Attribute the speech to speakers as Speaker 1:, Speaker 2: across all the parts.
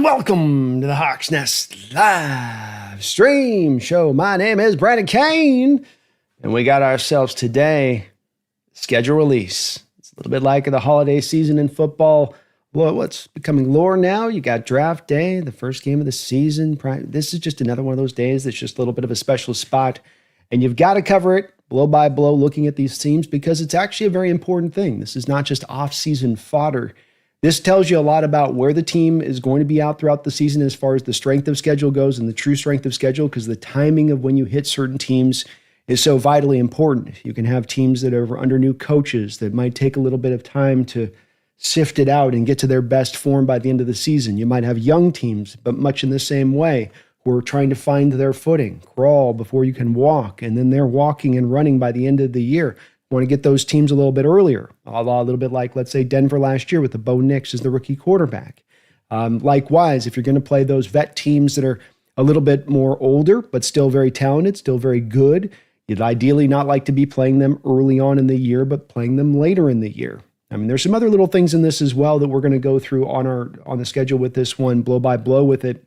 Speaker 1: welcome to the Hawks Nest live stream show. My name is Brandon Kane, and we got ourselves today schedule release. It's a little bit like the holiday season in football. What's becoming lore now? You got draft day, the first game of the season. This is just another one of those days that's just a little bit of a special spot, and you've got to cover it blow by blow, looking at these teams, because it's actually a very important thing. This is not just off-season fodder. This tells you a lot about where the team is going to be out throughout the season as far as the strength of schedule goes and the true strength of schedule, because the timing of when you hit certain teams is so vitally important. You can have teams that are under new coaches that might take a little bit of time to sift it out and get to their best form by the end of the season. You might have young teams, but much in the same way, who are trying to find their footing, crawl before you can walk, and then they're walking and running by the end of the year. Want to get those teams a little bit earlier, a little bit like, let's say, Denver last year with the Bo Nix as the rookie quarterback. Likewise, if you're going to play those vet teams that are a little bit more older, but still very talented, still very good, you'd ideally not like to be playing them early on in the year, but playing them later in the year. I mean, there's some other little things in this as well that we're going to go through on the schedule with this one, blow by blow with it.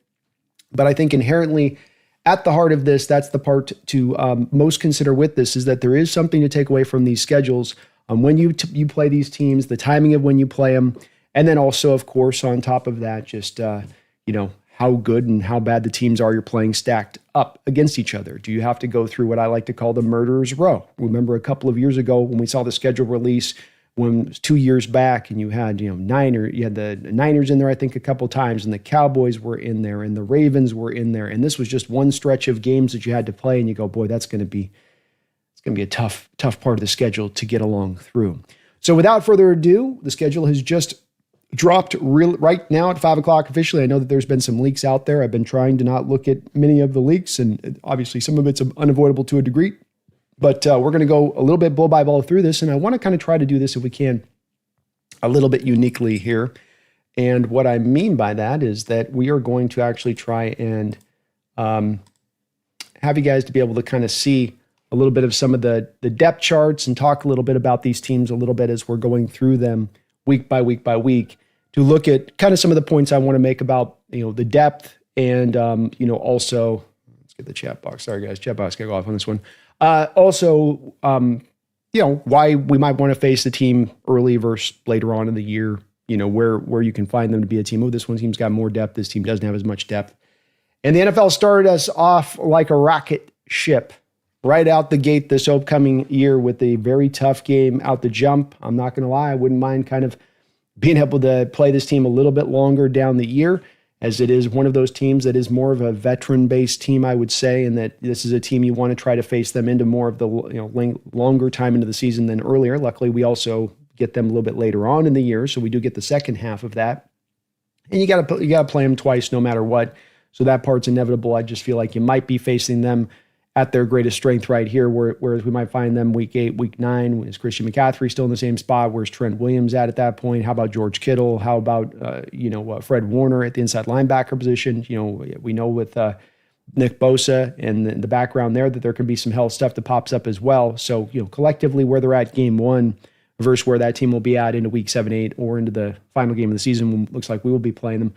Speaker 1: But I think inherently at the heart of this, that's the part to most consider with this, is that there is something to take away from these schedules when you play these teams, the timing of when you play them, and then also, of course, on top of that, just how good and how bad the teams are you're playing stacked up against each other. Do you have to go through what I like to call the murderer's row? Remember a couple of years ago when we saw the schedule release, when it was 2 years back, and you had you had the Niners in there, I think, a couple times, and the Cowboys were in there, and the Ravens were in there, and this was just one stretch of games that you had to play, and you go, boy, it's going to be a tough part of the schedule to get along through. So without further ado, the schedule has just dropped right now at 5 o'clock officially. I know that there's been some leaks out there. I've been trying to not look at many of the leaks, and obviously some of it's unavoidable to a degree. But we're going to go a little bit blow by blow through this, and I want to kind of try to do this, if we can, a little bit uniquely here. And what I mean by that is that we are going to actually try and have you guys to be able to kind of see a little bit of some of the depth charts and talk a little bit about these teams a little bit as we're going through them week by week by week, to look at kind of some of the points I want to make about the depth and also, let's get the chat box. Sorry guys, chat box got to go off on this one. Why we might want to face the team early versus later on in the year, where you can find them to be a team. Oh, this one team's got more depth. This team doesn't have as much depth. And the NFL started us off like a rocket ship right out the gate this upcoming year with a very tough game out the jump. I'm not going to lie. I wouldn't mind kind of being able to play this team a little bit longer down the year, as it is one of those teams that is more of a veteran-based team, I would say, and that this is a team you want to try to face them into more of the longer time into the season than earlier. Luckily, we also get them a little bit later on in the year, so we do get the second half of that. And you got to play them twice no matter what, so that part's inevitable. I just feel like you might be facing them at their greatest strength right here, whereas we might find them week 8, week 9. Is Christian McCaffrey still in the same spot? Where's Trent Williams at that point? How about George Kittle? How about Fred Warner at the inside linebacker position? We know with Nick Bosa and the background there that there can be some health stuff that pops up as well. So collectively where they're at game 1 versus where that team will be at into week 7, 8, or into the final game of the season, looks like we will be playing them.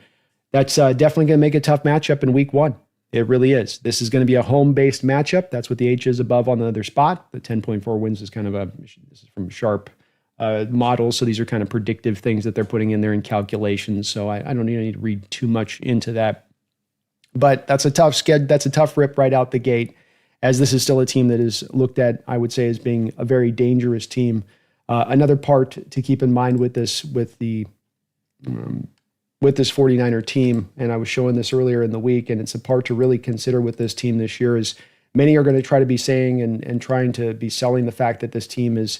Speaker 1: That's definitely going to make a tough matchup in week 1. It really is. This is going to be a home-based matchup. That's what the H is above on the other spot. The 10.4 wins is kind of this is from Sharp models. So these are kind of predictive things that they're putting in there in calculations. So I don't need to read too much into that. But that's a tough schedule. That's a tough rip right out the gate, as this is still a team that is looked at, I would say, as being a very dangerous team. Another part to keep in mind with this 49er team, and I was showing this earlier in the week, and it's a part to really consider with this team this year, is many are going to try to be saying and trying to be selling the fact that this team is,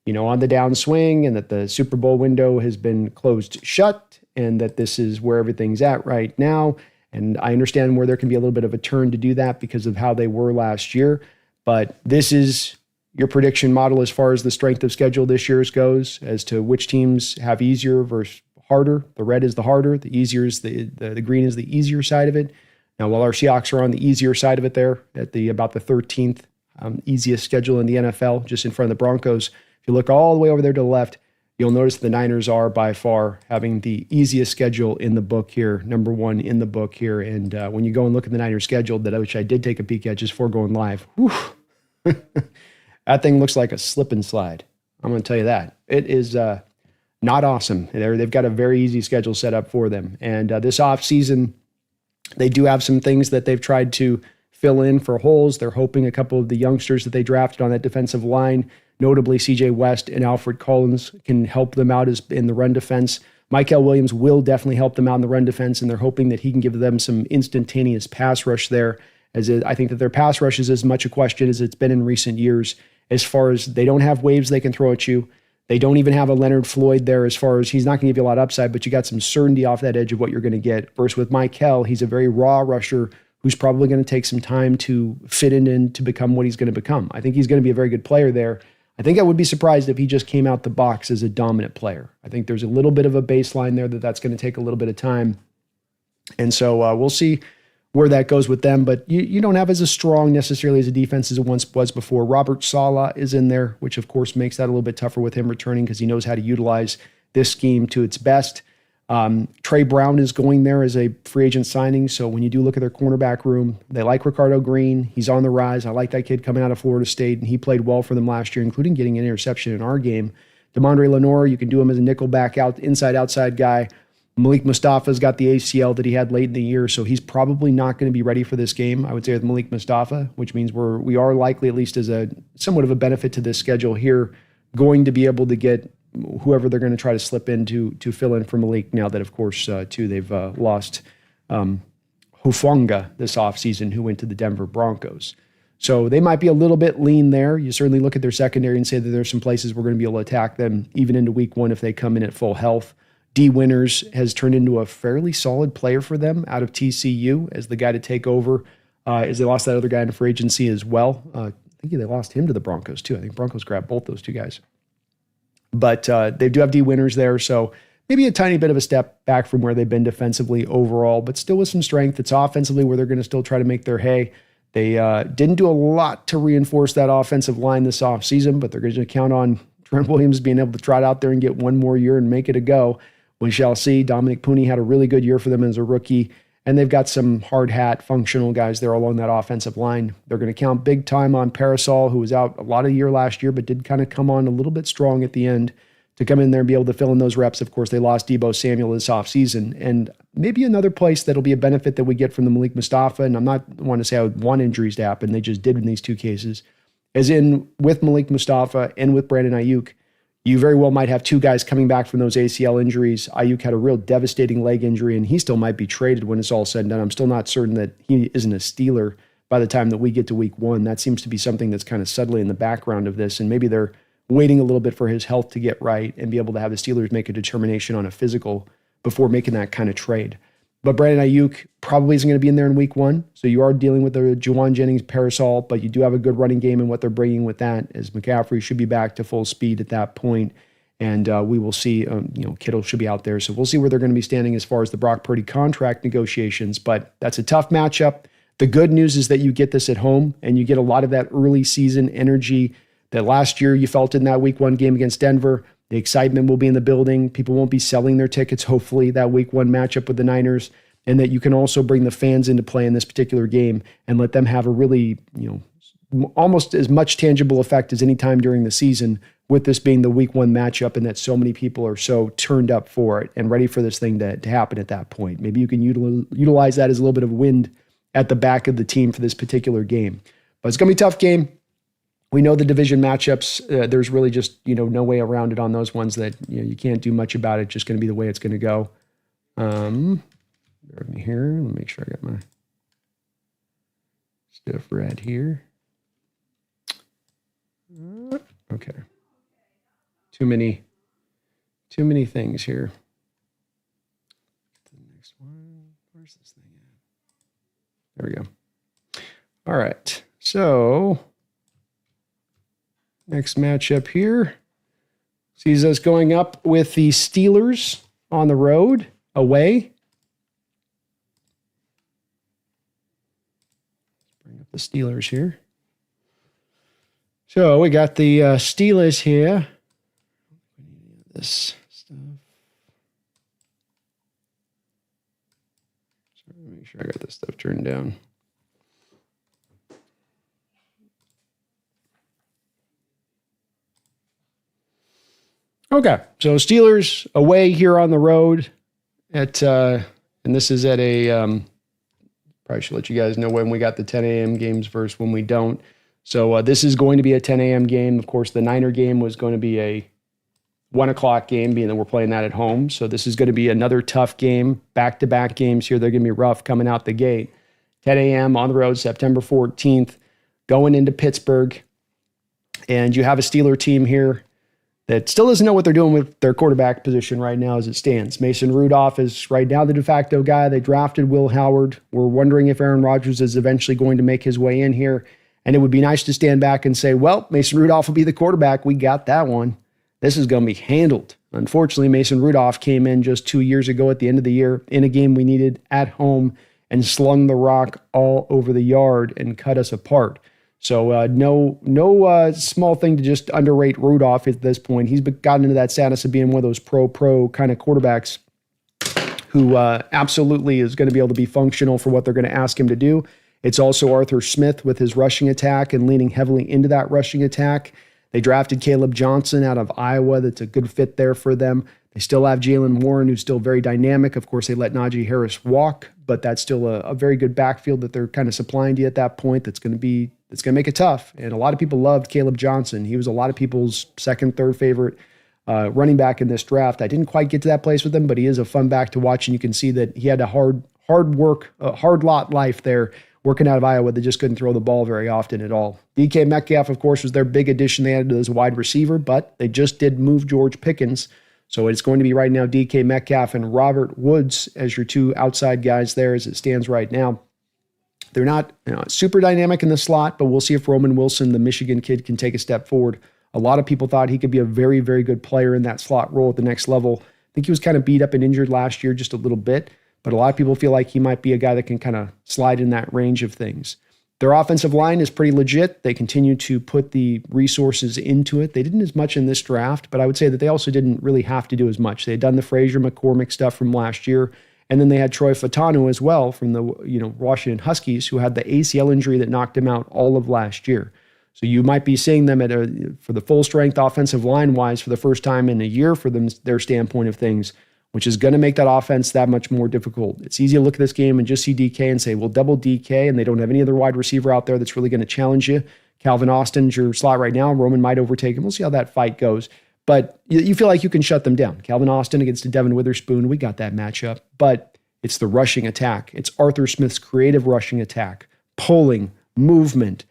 Speaker 1: on the downswing, and that the Super Bowl window has been closed shut, and that this is where everything's at right now. And I understand where there can be a little bit of a turn to do that because of how they were last year, but this is your prediction model as far as the strength of schedule this year's goes, as to which teams have easier versus harder. The red is the harder, the easier is the green is the easier side of it. Now, while our Seahawks are on the easier side of it there at about the 13th easiest schedule in the NFL, just in front of the Broncos, if you look all the way over there to the left, You'll notice the Niners are by far having the easiest schedule in the book here, number one in the book here. And when you go and look at the Niners schedule, which I did take a peek at just before going live, that thing looks like a slip and slide. I'm going to tell you that. It is not awesome. They've got a very easy schedule set up for them. And this offseason, they do have some things that they've tried to fill in for holes. They're hoping a couple of the youngsters that they drafted on that defensive line, notably CJ West and Alfred Collins, can help them out in the run defense. Michael Williams will definitely help them out in the run defense, and they're hoping that he can give them some instantaneous pass rush there. I think that their pass rush is as much a question as it's been in recent years, as far as they don't have waves they can throw at you. They don't even have a Leonard Floyd there, as far as he's not going to give you a lot of upside, but you got some certainty off that edge of what you're going to get. Versus with Michael, he's a very raw rusher who's probably going to take some time to fit in to become what he's going to become. I think he's going to be a very good player there. I think I would be surprised if he just came out the box as a dominant player. I think there's a little bit of a baseline there that's going to take a little bit of time. And so we'll see where that goes with them. But you don't have as a strong necessarily as a defense as it once was before. Robert Saleh is in there, which of course makes that a little bit tougher with him returning because he knows how to utilize this scheme to its best. Trey Brown is going there as a free agent signing. So when you do look at their cornerback room, they like Ricardo Green. He's on the rise. I like that kid coming out of Florida State, and he played well for them last year, including getting an interception in our game. Demondre Lenore, you can do him as a nickelback inside-outside guy. Malik Mustafa's got the ACL that he had late in the year, so he's probably not going to be ready for this game, I would say, with Malik Mustafa, which means we are likely, at least as a somewhat of a benefit to this schedule here, going to be able to get whoever they're going to try to slip in to fill in for Malik now that, of course, too, they've lost Hufanga this offseason, who went to the Denver Broncos. So they might be a little bit lean there. You certainly look at their secondary and say that there's some places we're going to be able to attack them even into week one if they come in at full health. D. Winters has turned into a fairly solid player for them out of TCU as the guy to take over, as they lost that other guy in free agency as well. I think they lost him to the Broncos too. I think Broncos grabbed both those two guys. But they do have D. Winters there, so maybe a tiny bit of a step back from where they've been defensively overall, but still with some strength. It's offensively where they're going to still try to make their hay. They didn't do a lot to reinforce that offensive line this offseason, but they're going to count on Trent Williams being able to trot out there and get one more year and make it a go. We shall see. Dominic Pooney had a really good year for them as a rookie, and they've got some hard hat functional guys there along that offensive line. They're going to count big time on Parasol, who was out a lot of the year last year, but did kind of come on a little bit strong at the end to come in there and be able to fill in those reps. Of course, they lost Deebo Samuel this offseason, and maybe another place that'll be a benefit that we get from the Malik Mustafa, and I'm not want to say I would want injuries to happen. They just did in these two cases, as in with Malik Mustafa and with Brandon Ayuk. You very well might have two guys coming back from those ACL injuries. Ayuk had a real devastating leg injury, and he still might be traded when it's all said and done. I'm still not certain that he isn't a Steeler by the time that we get to week one. That seems to be something that's kind of subtly in the background of this, and maybe they're waiting a little bit for his health to get right and be able to have the Steelers make a determination on a physical before making that kind of trade. But Brandon Ayuk probably isn't going to be in there in week one. So you are dealing with the Juwan Jennings Parasol, but you do have a good running game in what they're bringing with that, as McCaffrey should be back to full speed at that point. And we will see, Kittle should be out there. So we'll see where they're going to be standing as far as the Brock Purdy contract negotiations. But that's a tough matchup. The good news is that you get this at home and you get a lot of that early season energy that last year you felt in that week one game against Denver. The excitement will be in the building. People won't be selling their tickets, hopefully, that week one matchup with the Niners, and that you can also bring the fans into play in this particular game and let them have a really, almost as much tangible effect as any time during the season, with this being the week one matchup and that so many people are so turned up for it and ready for this thing to happen at that point. Maybe you can utilize that as a little bit of wind at the back of the team for this particular game. But it's going to be a tough game. We know the division matchups. There's really just, no way around it on those ones that you can't do much about it. Just going to be the way it's going to go. Bear with me here. Let me make sure I got my stuff right here. Okay. Too many things here. The next one. Where's this thing at? There we go. All right. So next matchup here sees us going up with the Steelers on the road, away. Let's bring up the Steelers here. So we got the Steelers here. this stuff. Sorry, make sure I got this stuff turned down. Okay, so Steelers away here on the road at, and this is at a, probably should let you guys know when we got the 10 a.m. games versus when we don't. So this is going to be a 10 a.m. game. Of course, the Niner game was going to be a 1 o'clock game, being that we're playing that at home. So this is going to be another tough game, back-to-back games here. They're going to be rough coming out the gate. 10 a.m. on the road, September 14th, going into Pittsburgh. And you have a Steeler team here that still doesn't know what they're doing with their quarterback position right now as it stands. Mason Rudolph is right now the de facto guy. They drafted Will Howard. We're wondering if Aaron Rodgers is eventually going to make his way in here. And it would be nice to stand back and say, well, Mason Rudolph will be the quarterback. We got that one. This is going to be handled. Unfortunately, Mason Rudolph came in just 2 years ago at the end of the year in a game we needed at home and slung the rock all over the yard and cut us apart. So no small thing to just underrate Rudolph at this point. He's gotten into that status of being one of those pro kind of quarterbacks who absolutely is going to be able to be functional for what they're going to ask him to do. It's also Arthur Smith with his rushing attack and leaning heavily into that rushing attack. They drafted Caleb Johnson out of Iowa. That's a good fit there for them. They still have Jalen Warren, who's still very dynamic. Of course, they let Najee Harris walk, but that's still a very good backfield that they're kind of supplying to you at that point. That's going to make it tough. And a lot of people loved Caleb Johnson. He was a lot of people's second, third favorite running back in this draft. I didn't quite get to that place with him, but he is a fun back to watch. And you can see that he had a hard lot life there working out of Iowa. They just couldn't throw the ball very often at all. DK Metcalf, of course, was their big addition they added as a wide receiver, but they just did move George Pickens. So it's going to be right now DK Metcalf and Robert Woods as your two outside guys there as it stands right now. They're not super dynamic in the slot, but we'll see if Roman Wilson, the Michigan kid, can take a step forward. A lot of people thought he could be a very, very good player in that slot role at the next level. I think he was kind of beat up and injured last year just a little bit, but a lot of people feel like he might be a guy that can kind of slide in that range of things. Their offensive line is pretty legit. They continue to put the resources into it. They didn't as much in this draft, but I would say that they also didn't really have to do as much. They had done the Frazier McCormick stuff from last year, and then they had Troy Fatanu as well from the Washington Huskies, who had the ACL injury that knocked him out all of last year. So you might be seeing them for the full strength offensive line wise for the first time in a year for them, their standpoint of things, which is going to make that offense that much more difficult. It's easy to look at this game and just see DK and say, well, double DK, and they don't have any other wide receiver out there that's really going to challenge you. Calvin Austin's your slot right now. Roman might overtake him. We'll see how that fight goes. But you feel like you can shut them down. Calvin Austin against Devin Witherspoon, we got that matchup. But it's the rushing attack. It's Arthur Smith's creative rushing attack, pulling, movement,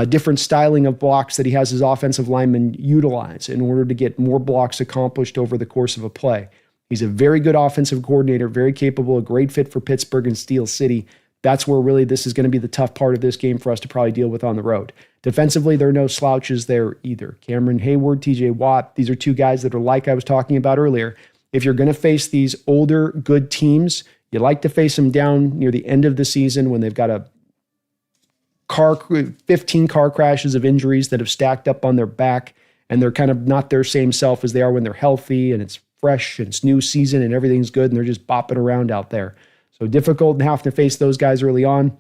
Speaker 1: different styling of blocks that he has his offensive linemen utilize in order to get more blocks accomplished over the course of a play. He's a very good offensive coordinator, very capable, a great fit for Pittsburgh and Steel City. That's where really this is going to be the tough part of this game for us to probably deal with on the road. Defensively, there are no slouches there either. Cameron Hayward, TJ Watt, these are two guys that are like I was talking about earlier. If you're going to face these older, good teams, you like to face them down near the end of the season when they've got 15 car crashes of injuries that have stacked up on their back, and they're kind of not their same self as they are when they're healthy, and it's fresh and it's new season and everything's good and they're just bopping around out there. So difficult and have to face those guys early on.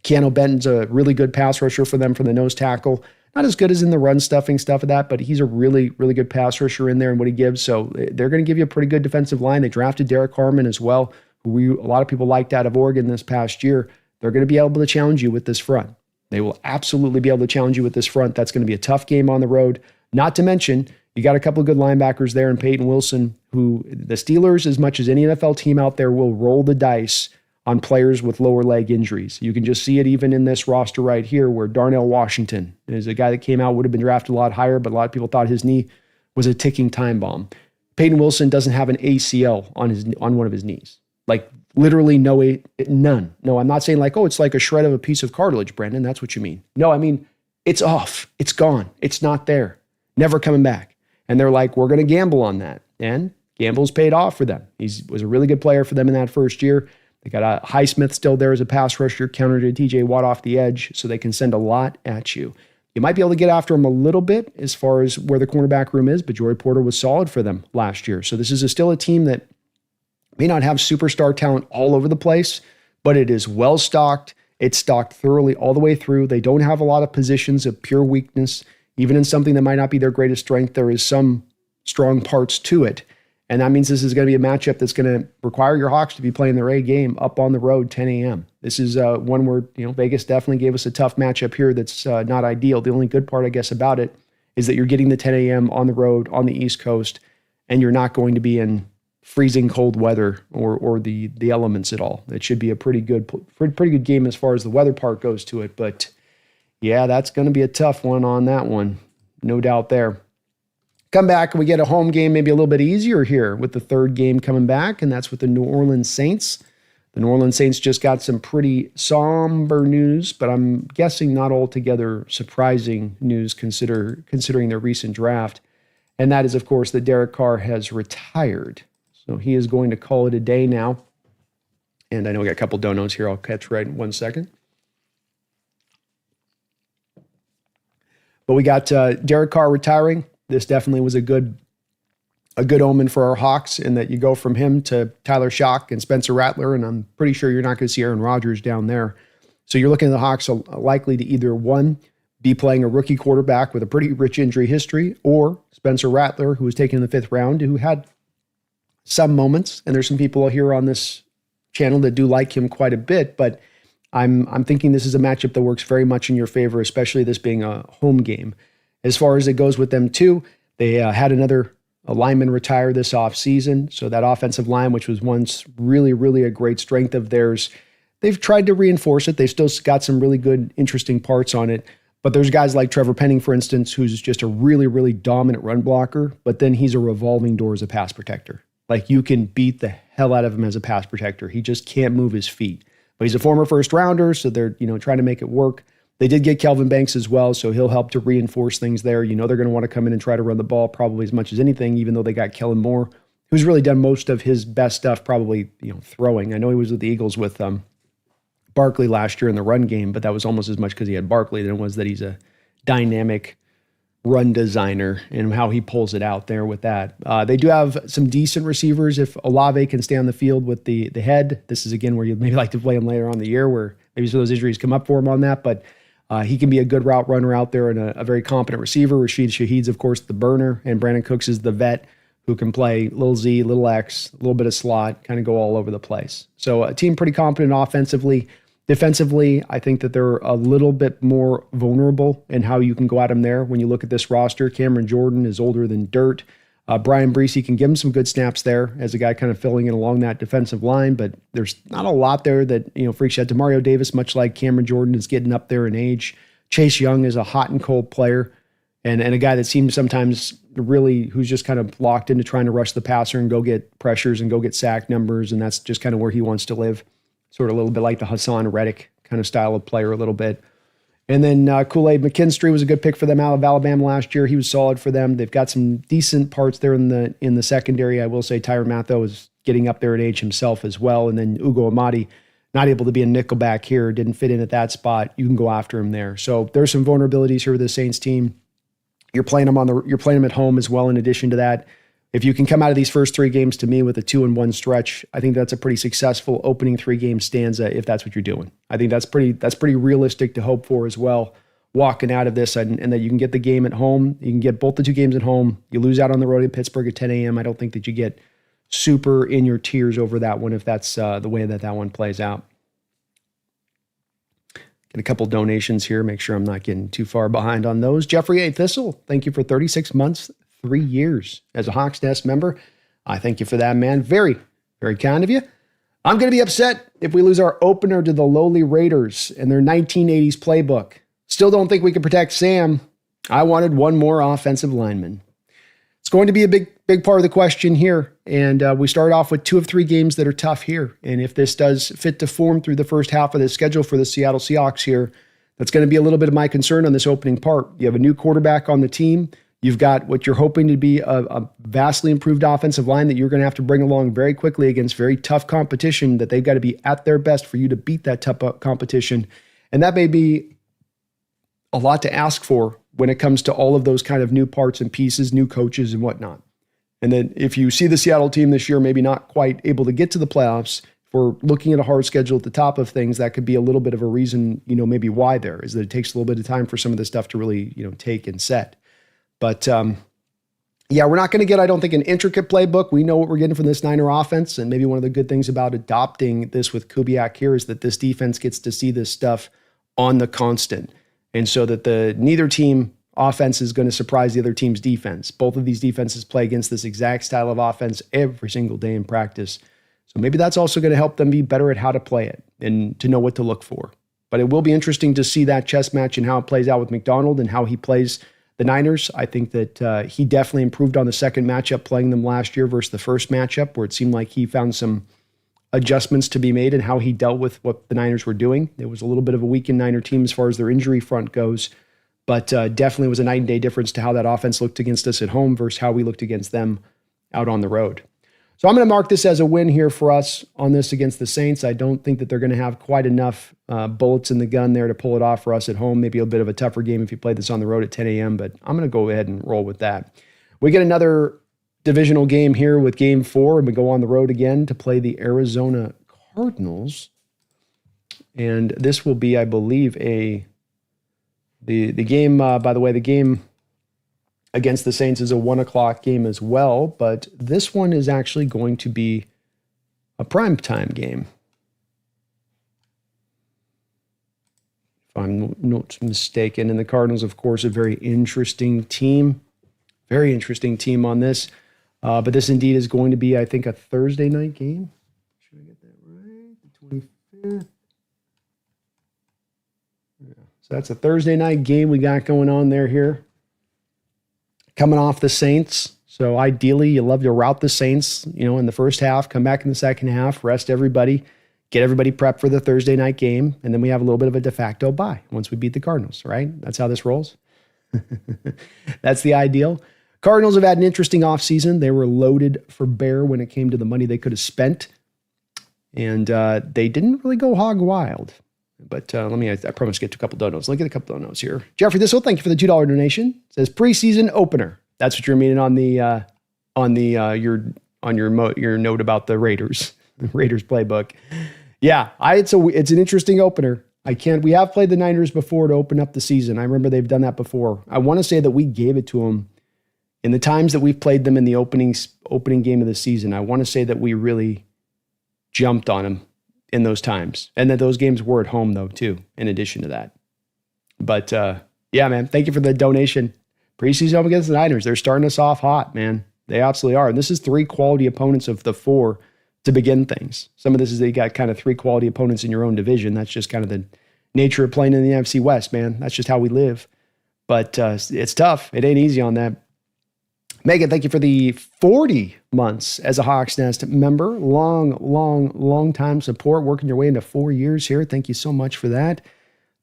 Speaker 1: Keanu Benton's a really good pass rusher for them for the nose tackle. Not as good as in the run stuffing stuff of that, but he's a really, really good pass rusher in there and what he gives. So they're going to give you a pretty good defensive line. They drafted Derek Harmon as well, who a lot of people liked out of Oregon this past year. They're going to be able to challenge you with this front. They will absolutely be able to challenge you with this front. That's going to be a tough game on the road. Not to mention, you got a couple of good linebackers there in Peyton Wilson, who the Steelers, as much as any NFL team out there, will roll the dice on players with lower leg injuries. You can just see it even in this roster right here where Darnell Washington is a guy that came out, would have been drafted a lot higher, but a lot of people thought his knee was a ticking time bomb. Peyton Wilson doesn't have an ACL on one of his knees. Like literally none. No, I'm not saying like, oh, it's like a shred of a piece of cartilage, Brendan. That's what you mean. No, I mean, it's off. It's gone. It's not there. Never coming back. And they're like, we're going to gamble on that. And gambles paid off for them. He was a really good player for them in that first year. They got Highsmith still there as a pass rusher, counter to TJ Watt off the edge, so they can send a lot at you. You might be able to get after them a little bit as far as where the cornerback room is, but Joey Porter was solid for them last year. So this is still a team that may not have superstar talent all over the place, but it is well stocked. It's stocked thoroughly all the way through. They don't have a lot of positions of pure weakness. Even in something that might not be their greatest strength, there is some strong parts to it. And that means this is going to be a matchup that's going to require your Hawks to be playing their A game up on the road, 10 a.m. This is one where, Vegas definitely gave us a tough matchup here that's not ideal. The only good part, I guess, about it is that you're getting the 10 a.m. on the road on the East Coast, and you're not going to be in freezing cold weather or the elements at all. It should be a pretty good game as far as the weather part goes to it. But yeah, that's going to be a tough one on that one. No doubt there. Come back and we get a home game maybe a little bit easier here with the third game coming back, and that's with the New Orleans Saints. The New Orleans Saints just got some pretty somber news, but I'm guessing not altogether surprising news considering their recent draft. And that is, of course, that Derek Carr has retired. So he is going to call it a day now. And I know we got a couple donuts here I'll catch right in 1 second. But we got Derek Carr retiring. This definitely was a good omen for our Hawks in that you go from him to Tyler Shock and Spencer Rattler, and I'm pretty sure you're not going to see Aaron Rodgers down there. So you're looking at the Hawks likely to either, one, be playing a rookie quarterback with a pretty rich injury history, or Spencer Rattler, who was taken in the 5th round, who had some moments, and there's some people here on this channel that do like him quite a bit, but I'm thinking this is a matchup that works very much in your favor, especially this being a home game. As far as it goes with them too, they had another lineman retire this offseason. So that offensive line, which was once really, really a great strength of theirs, they've tried to reinforce it. They've still got some really good, interesting parts on it. But there's guys like Trevor Penning, for instance, who's just a really, really dominant run blocker, but then he's a revolving door as a pass protector. Like, you can beat the hell out of him as a pass protector. He just can't move his feet. But he's a former first rounder, so they're trying to make it work. They did get Kelvin Banks as well, so he'll help to reinforce things there. They're going to want to come in and try to run the ball probably as much as anything, even though they got Kellen Moore, who's really done most of his best stuff probably throwing. I know he was with the Eagles with Barkley last year in the run game, but that was almost as much because he had Barkley than it was that he's a dynamic run designer and how he pulls it out there with that. They do have some decent receivers if Olave can stay on the field with the head. This is, again, where you'd maybe like to play him later on in the year where maybe some of those injuries come up for him on that, but he can be a good route runner out there and a very competent receiver. Rashid Shaheed's, of course, the burner, and Brandon Cooks is the vet who can play little Z, little X, a little bit of slot, kind of go all over the place. So a team pretty competent offensively. Defensively, I think that they're a little bit more vulnerable in how you can go at them there. When you look at this roster, Cameron Jordan is older than dirt. Brian Breesy can give him some good snaps there as a guy kind of filling in along that defensive line, but there's not a lot there that, freaks out. DeMario Davis, much like Cameron Jordan, is getting up there in age. Chase Young is a hot and cold player and a guy that seems sometimes really who's just kind of locked into trying to rush the passer and go get pressures and go get sack numbers, and that's just kind of where he wants to live. Sort of a little bit like the Hassan Reddick kind of style of player a little bit. And then Kool-Aid McKinstry was a good pick for them out of Alabama last year. He was solid for them. They've got some decent parts there in the secondary. I will say Tyrann Mathieu is getting up there in age himself as well. And then Ugo Amadi, not able to be a nickelback here, didn't fit in at that spot. You can go after him there. So there's some vulnerabilities here with the Saints team. You're playing them at home as well in addition to that. If you can come out of these first 3 games to me with a 2-1 stretch, I think that's a pretty successful opening 3-game stanza if that's what you're doing. I think that's pretty realistic to hope for as well, walking out of this, and that you can get the game at home. You can get both the 2 games at home. You lose out on the road in Pittsburgh at 10 a.m. I don't think that you get super in your tears over that one if that's the way that one plays out. Get a couple donations here. Make sure I'm not getting too far behind on those. Jeffrey A. Thistle, thank you for 36 months. 3 years as a Hawks Nest member. I thank you for that, man. Very, very kind of you. I'm going to be upset if we lose our opener to the lowly Raiders and their 1980s playbook. Still don't think we can protect Sam. I wanted one more offensive lineman. It's going to be a big part of the question here. And we start off with 2 of 3 games that are tough here. And if this does fit to form through the first half of the schedule for the Seattle Seahawks here, that's going to be a little bit of my concern on this opening part. You have a new quarterback on the team. You've got what you're hoping to be a vastly improved offensive line that you're going to have to bring along very quickly against very tough competition that they've got to be at their best for you to beat that tough competition. And that may be a lot to ask for when it comes to all of those kind of new parts and pieces, new coaches and whatnot. And then if you see the Seattle team this year, maybe not quite able to get to the playoffs, if we're looking at a hard schedule at the top of things, that could be a little bit of a reason, maybe why there is that it takes a little bit of time for some of this stuff to really, take and set. But we're not going to get, I don't think, an intricate playbook. We know what we're getting from this Niner offense. And maybe one of the good things about adopting this with Kubiak here is that this defense gets to see this stuff on the constant. And so that neither team offense is going to surprise the other team's defense. Both of these defenses play against this exact style of offense every single day in practice. So maybe that's also going to help them be better at how to play it and to know what to look for. But it will be interesting to see that chess match and how it plays out with McDonald and how he plays the Niners. I think that he definitely improved on the second matchup playing them last year versus the first matchup, where it seemed like he found some adjustments to be made in how he dealt with what the Niners were doing. There was a little bit of a weakened Niner team as far as their injury front goes, but definitely was a night and day difference to how that offense looked against us at home versus how we looked against them out on the road. So I'm going to mark this as a win here for us on this against the Saints. I don't think that they're going to have quite enough bullets in the gun there to pull it off for us at home. Maybe a bit of a tougher game if you play this on the road at 10 a.m., but I'm going to go ahead and roll with that. We get another divisional game here with game 4, and we go on the road again to play the Arizona Cardinals. And this will be, I believe, the game, by the way, the game against the Saints is a 1:00 game as well, but this one is actually going to be a primetime game. If I'm not mistaken. And the Cardinals, of course, a very interesting team. Very interesting team on this. But this indeed is going to be, I think, a Thursday night game. Should I get that right? The 25th. Yeah. So that's a Thursday night game we got going on here. Coming off the Saints. So ideally, you love to rout the Saints, in the first half, come back in the second half, rest everybody, get everybody prepped for the Thursday night game, and then we have a little bit of a de facto bye once we beat the Cardinals, right? That's how this rolls. That's the ideal. Cardinals have had an interesting offseason. They were loaded for bear when it came to the money they could have spent, and they didn't really go hog wild. But I promise to get to a couple donuts. Look at a couple donuts here. Jeffrey Thistle, thank you for the $2 donation. It says preseason opener. That's what you're meaning on your note about the Raiders, the Raiders playbook. Yeah, it's an interesting opener. We have played the Niners before to open up the season. I remember they've done that before. I want to say that we gave it to them in the times that we've played them in the opening game of the season. I want to say that we really jumped on them in those times, and that those games were at home though too, in addition to that. But yeah, man, thank you for the donation. Preseason home against the Niners, they're starting us off hot, man. They absolutely are. And this is 3 quality opponents of the 4 to begin things. Some of this is they got kind of 3 quality opponents in your own division. That's just kind of the nature of playing in the NFC West, man. That's just how we live. But it's tough. It ain't easy on that. Megan, thank you for the 40 months as a Hawks Nest member. Long time support, working your way into 4 years here. Thank you so much for that.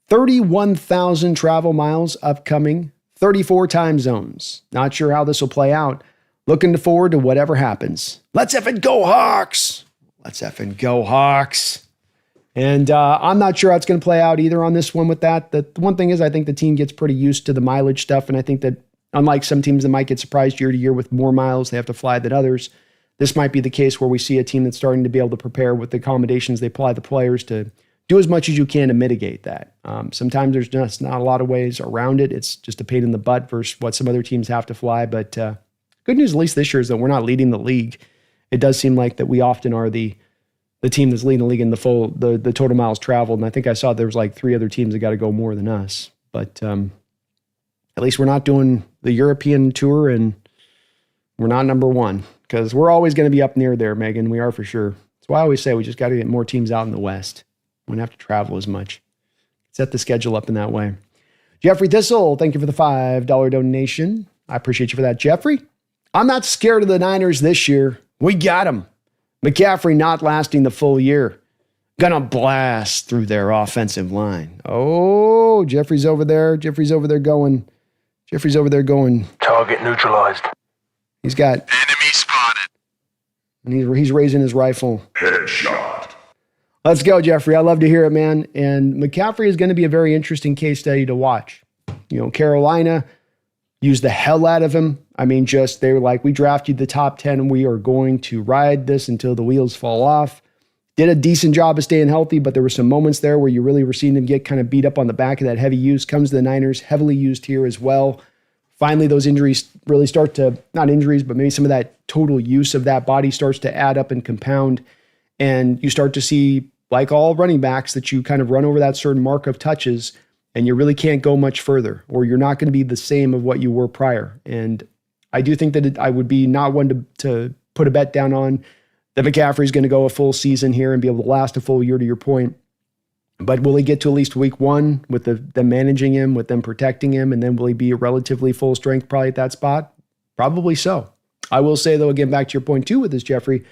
Speaker 1: 31,000 travel miles upcoming, 34 time zones. Not sure how this will play out. Looking forward to whatever happens. Let's effing go Hawks. Let's effing go Hawks. And I'm not sure how it's going to play out either on this one with that. The one thing is I think the team gets pretty used to the mileage stuff, and I think that unlike some teams that might get surprised year to year with more miles they have to fly than others, this might be the case where we see a team that's starting to be able to prepare with the accommodations they apply the players to do as much as you can to mitigate that. Sometimes there's just not a lot of ways around it. It's just a pain in the butt versus what some other teams have to fly. But good news, at least this year, is that we're not leading the league. It does seem like that we often are the team that's leading the league in the total miles traveled. And I think I saw there was like 3 other teams that got to go more than us. But at least we're not doing the European tour, and we're not number 1, because we're always going to be up near there, Megan. We are for sure. That's why I always say we just got to get more teams out in the West. We don't have to travel as much. Set the schedule up in that way. Jeffrey Thistle, thank you for the $5 donation. I appreciate you for that, Jeffrey. I'm not scared of the Niners this year. We got them. McCaffrey not lasting the full year. Gonna blast through their offensive line. Oh, Jeffrey's over there going.
Speaker 2: Target neutralized.
Speaker 1: He's got
Speaker 2: Enemy spotted.
Speaker 1: And he's raising his rifle.
Speaker 2: Headshot.
Speaker 1: Let's go, Jeffrey. I love to hear it, man. And McCaffrey is going to be a very interesting case study to watch. Carolina used the hell out of him. I mean, they were like, we drafted the top 10 and we are going to ride this until the wheels fall off. Did a decent job of staying healthy, but there were some moments there where you really were seeing him get kind of beat up on the back of that heavy use. Comes to the Niners, heavily used here as well. Finally, those injuries really start to, not injuries, but maybe some of that total use of that body starts to add up and compound. And you start to see, like all running backs, that you kind of run over that certain mark of touches and you really can't go much further, or you're not going to be the same of what you were prior. And I do think that I would be not one to put a bet down on that McCaffrey's going to go a full season here and be able to last a full year, to your point. But will he get to at least week one with them managing him, with them protecting him, and then will he be a relatively full strength probably at that spot? Probably so. I will say, though, again, back to your point too with this, Jeffrey,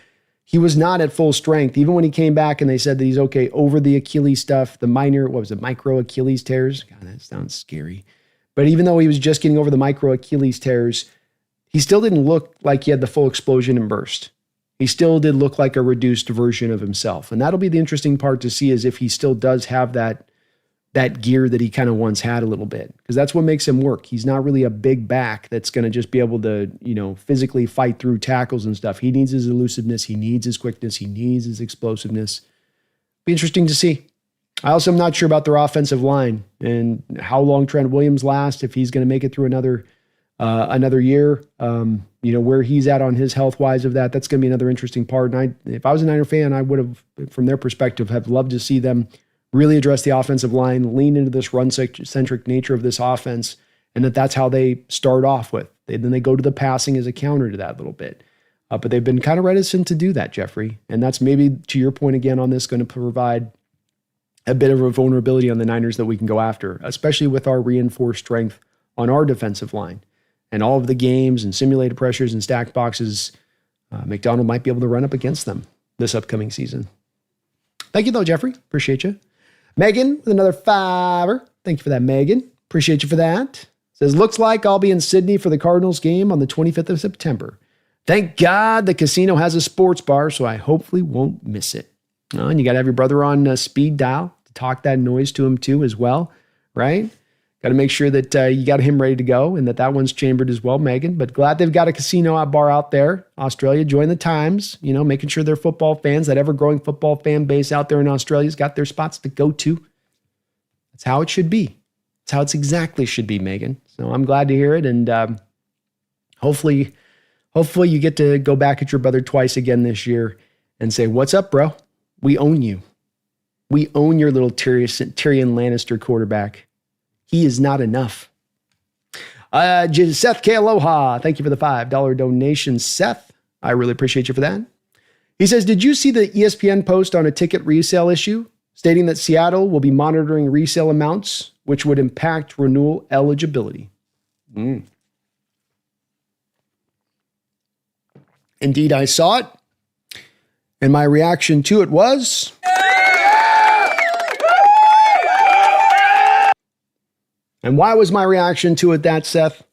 Speaker 1: he was not at full strength. Even when he came back and they said that he's okay over the Achilles stuff, the micro Achilles tears. God, that sounds scary. But even though he was just getting over the micro Achilles tears, he still didn't look like he had the full explosion and burst. He still did look like a reduced version of himself. And that'll be the interesting part to see, is if he still does have that gear that he kind of once had a little bit, because that's what makes him work. He's not really a big back that's going to just be able to, physically fight through tackles and stuff. He needs his elusiveness. He needs his quickness. He needs his explosiveness. Be interesting to see. I also am not sure about their offensive line and how long Trent Williams lasts, if he's going to make it through another year, where he's at on his health wise of that. That's going to be another interesting part. And if I was a Niner fan, I would have, from their perspective, have loved to see them really address the offensive line, lean into this run-centric nature of this offense, and that's how they start off with. Then they go to the passing as a counter to that a little bit. But they've been kind of reticent to do that, Jeffrey. And that's maybe, to your point again on this, going to provide a bit of a vulnerability on the Niners that we can go after, especially with our reinforced strength on our defensive line. And all of the games and simulated pressures and stacked boxes, McDonald might be able to run up against them this upcoming season. Thank you, though, Jeffrey. Appreciate you. Megan with another $5. Thank you for that, Megan. Appreciate you for that. Says, looks like I'll be in Sydney for the Cardinals game on the 25th of September. Thank God the casino has a sports bar, so I hopefully won't miss it. And you got to have your brother on speed dial to talk that noise to him too as well, right? Got to make sure that you got him ready to go and that one's chambered as well, Megan. But glad they've got a casino bar out there. Australia, join the times, making sure they're football fans, that ever-growing football fan base out there in Australia's got their spots to go to. That's how it should be. That's how it's exactly should be, Megan. So I'm glad to hear it. And hopefully you get to go back at your brother twice again this year and say, what's up, bro? We own you. We own your little Tyrion Lannister quarterback. He is not enough. Seth K. Aloha. Thank you for the $5 donation, Seth. I really appreciate you for that. He says, did you see the ESPN post on a ticket resale issue stating that Seattle will be monitoring resale amounts, which would impact renewal eligibility? Indeed, I saw it. And my reaction to it was... And why was my reaction to it that, Seth?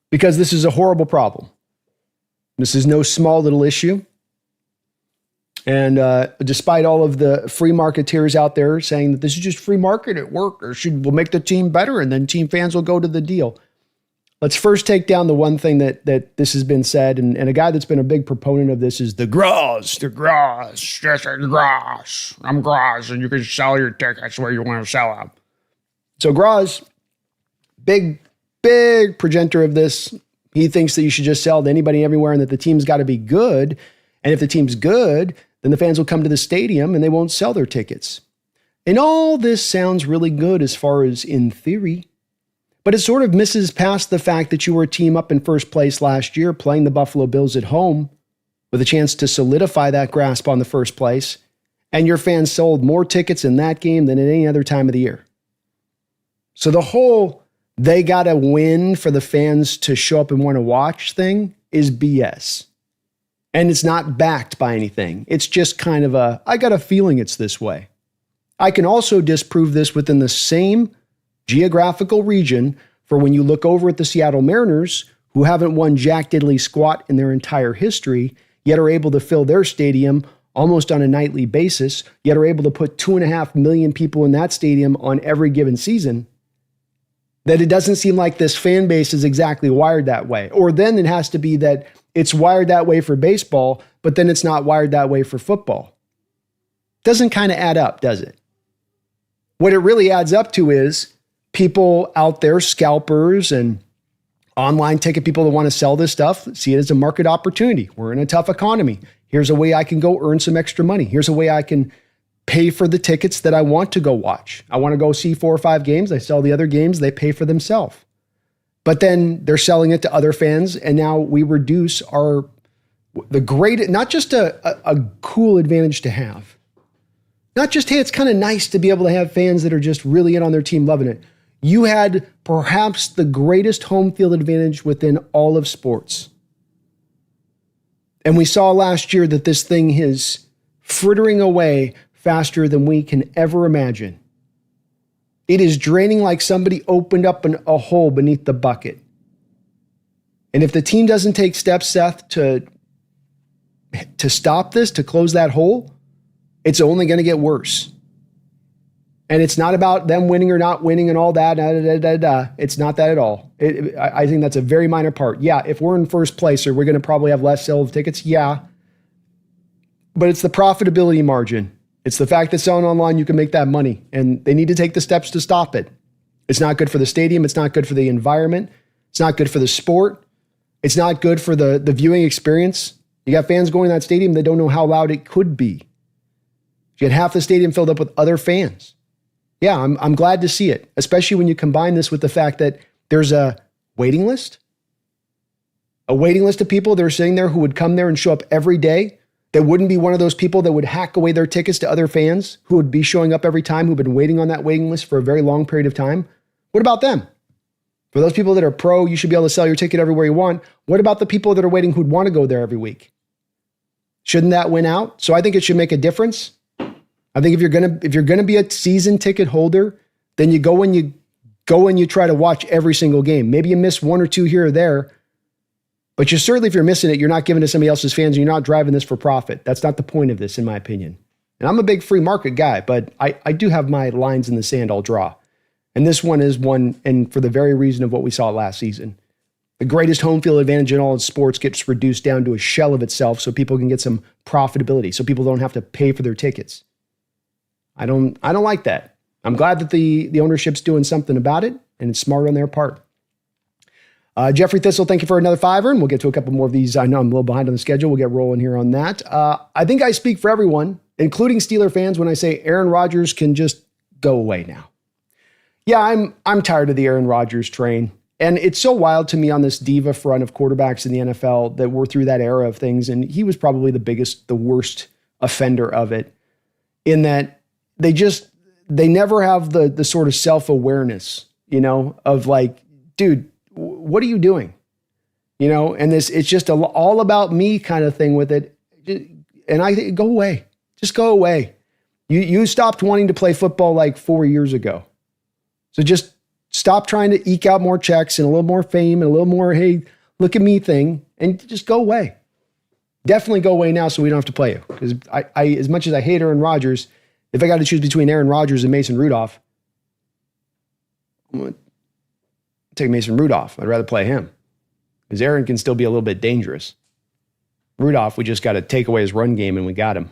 Speaker 1: Because this is a horrible problem. This is no small little issue. And despite all of the free marketeers out there saying that this is just free market at work, or we'll make the team better and then team fans will go to the deal. Let's first take down the one thing that this has been said, and a guy that's been a big proponent of this is the grass, yes, the grass. I'm grass, and you can sell your tickets where you want to sell them. So Graz, big progenitor of this, he thinks that you should just sell to anybody everywhere and that the team's got to be good. And if the team's good, then the fans will come to the stadium and they won't sell their tickets. And all this sounds really good as far as in theory, but it sort of misses past the fact that you were a team up in first place last year playing the Buffalo Bills at home with a chance to solidify that grasp on the first place. And your fans sold more tickets in that game than at any other time of the year. So the whole they got to win for the fans to show up and want to watch thing is BS. And it's not backed by anything. It's just kind of I got a feeling it's this way. I can also disprove this within the same geographical region for when you look over at the Seattle Mariners, who haven't won jack diddly squat in their entire history, yet are able to fill their stadium almost on a nightly basis, yet are able to put 2.5 million people in that stadium on every given season. That it doesn't seem like this fan base is exactly wired that way. Or then it has to be that it's wired that way for baseball, but then it's not wired that way for football. Doesn't kind of add up, does it? What it really adds up to is people out there, scalpers and online ticket people that want to sell this stuff, see it as a market opportunity. We're in a tough economy. Here's a way I can go earn some extra money. Here's a way I can pay for the tickets that I want to go watch. I want to go see 4 or 5 games. I sell the other games. They pay for themselves. But then they're selling it to other fans. And now we reduce the great, not just a cool advantage to have. Not just, hey, it's kind of nice to be able to have fans that are just really in on their team, loving it. You had perhaps the greatest home field advantage within all of sports. And we saw last year that this thing is frittering away faster than we can ever imagine. It is draining like somebody opened up a hole beneath the bucket. And if the team doesn't take steps, Seth, to stop this, to close that hole, it's only going to get worse. And it's not about them winning or not winning and all that. It's not that at all. I think that's a very minor part. Yeah, if we're in first place, are we going to probably have less sale of tickets? Yeah. But it's the profitability margin. It's the fact that selling online, you can make that money. And they need to take the steps to stop it. It's not good for the stadium. It's not good for the environment. It's not good for the sport. It's not good for the viewing experience. You got fans going to that stadium, they don't know how loud it could be. You had half the stadium filled up with other fans. Yeah, I'm glad to see it, especially when you combine this with the fact that there's a waiting list. A waiting list of people that are sitting there who would come there and show up every day. That wouldn't be one of those people that would hack away their tickets to other fans who would be showing up every time, who've been waiting on that waiting list for a very long period of time. What about them? For those people that are pro, you should be able to sell your ticket everywhere you want. What about the people that are waiting who'd want to go there every week? Shouldn't that win out? So I think it should make a difference. I think if you're gonna be a season ticket holder, then you go and you try to watch every single game. Maybe you miss 1 or 2 here or there, but you certainly, if you're missing it, you're not giving to somebody else's fans and you're not driving this for profit. That's not the point of this, in my opinion. And I'm a big free market guy, but I do have my lines in the sand I'll draw. And this one is one, and for the very reason of what we saw last season. The greatest home field advantage in all of sports gets reduced down to a shell of itself so people can get some profitability, so people don't have to pay for their tickets. I don't like that. I'm glad that the ownership's doing something about it, and it's smart on their part. Jeffrey Thistle, thank you for another $5, and we'll get to a couple more of these. I know I'm a little behind on the schedule. We'll get rolling here on that. I think I speak for everyone, including Steeler fans, when I say Aaron Rodgers can just go away now. Yeah, I'm tired of the Aaron Rodgers train. And it's so wild to me on this diva front of quarterbacks in the NFL that we're through that era of things. And he was probably the worst offender of it, in that they never have the sort of self-awareness, of like, dude, what are you doing? And it's just all about me kind of thing with it. And I think, go away. Just go away. You stopped wanting to play football like 4 years ago. So just stop trying to eke out more checks and a little more fame and a little more, hey, look at me thing, and just go away. Definitely go away now so we don't have to play you. Because I as much as I hate Aaron Rodgers, if I got to choose between Aaron Rodgers and Mason Rudolph, I'm going to take Mason Rudolph. I'd rather play him. Because Aaron can still be a little bit dangerous. Rudolph, we just got to take away his run game and we got him.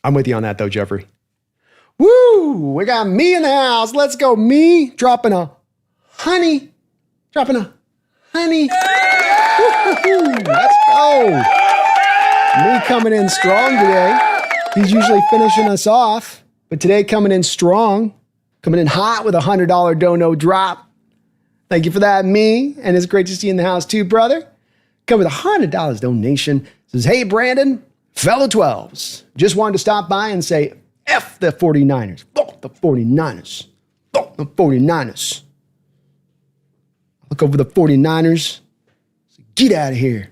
Speaker 1: I'm with you on that though, Jeffrey. Woo! We got me in the house. Let's go. Me dropping a honey. Woo-hoo-hoo. Let's go. Me coming in strong today. He's usually finishing us off, but today coming in strong, coming in hot with a $100 dono drop. Thank you for that, me. And it's great to see you in the house too, brother. Come with a $100 donation. Says, hey, Brandon, fellow 12s. Just wanted to stop by and say, F the 49ers. Fuck the 49ers. Fuck the 49ers. Look over the 49ers. Say, get out of here.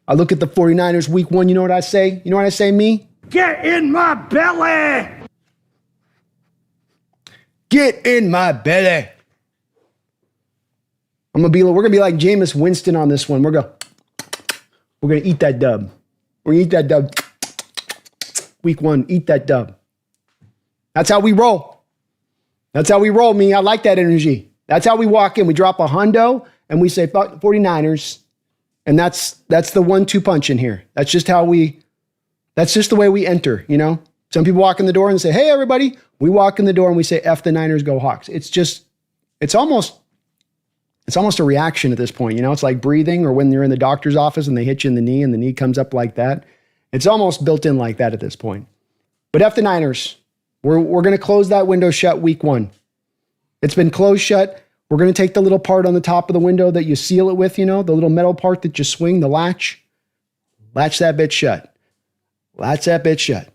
Speaker 1: I look at the 49ers week 1. You know what I say? You know what I say, me?
Speaker 3: Get in my belly.
Speaker 1: Get in my belly. We're gonna be like Jameis Winston on this one. We're gonna eat that dub. We're gonna eat that dub. Week 1, eat that dub. That's how we roll. That's how we roll, me. I like that energy. That's how we walk in. We drop a hundo and we say 49ers. And that's the 1-2 punch in here. That's just the way we enter, you know? Some people walk in the door and say, hey, everybody. We walk in the door and we say, F the Niners, go Hawks. It's almost a reaction at this point. You know, it's like breathing, or when you're in the doctor's office and they hit you in the knee and the knee comes up like that. It's almost built in like that at this point. But F the Niners. We're going to close that window shut week 1. It's been closed shut. We're going to take the little part on the top of the window that you seal it with, you know, the little metal part that you swing, the latch. Latch that bitch shut. Latch that bitch shut.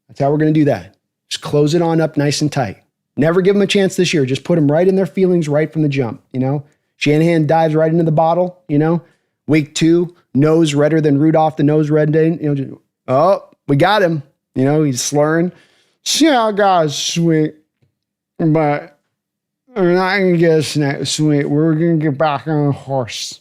Speaker 1: That's how we're going to do that. Just close it on up nice and tight. Never give them a chance this year. Just put them right in their feelings right from the jump, you know. Shanahan dives right into the bottle, you know. Week 2, nose redder than Rudolph the nose red day. You know, oh, we got him. You know, he's slurring. Yeah, guys, sweet. But we're not going to get a snack sweet. We're going to get back on the horse.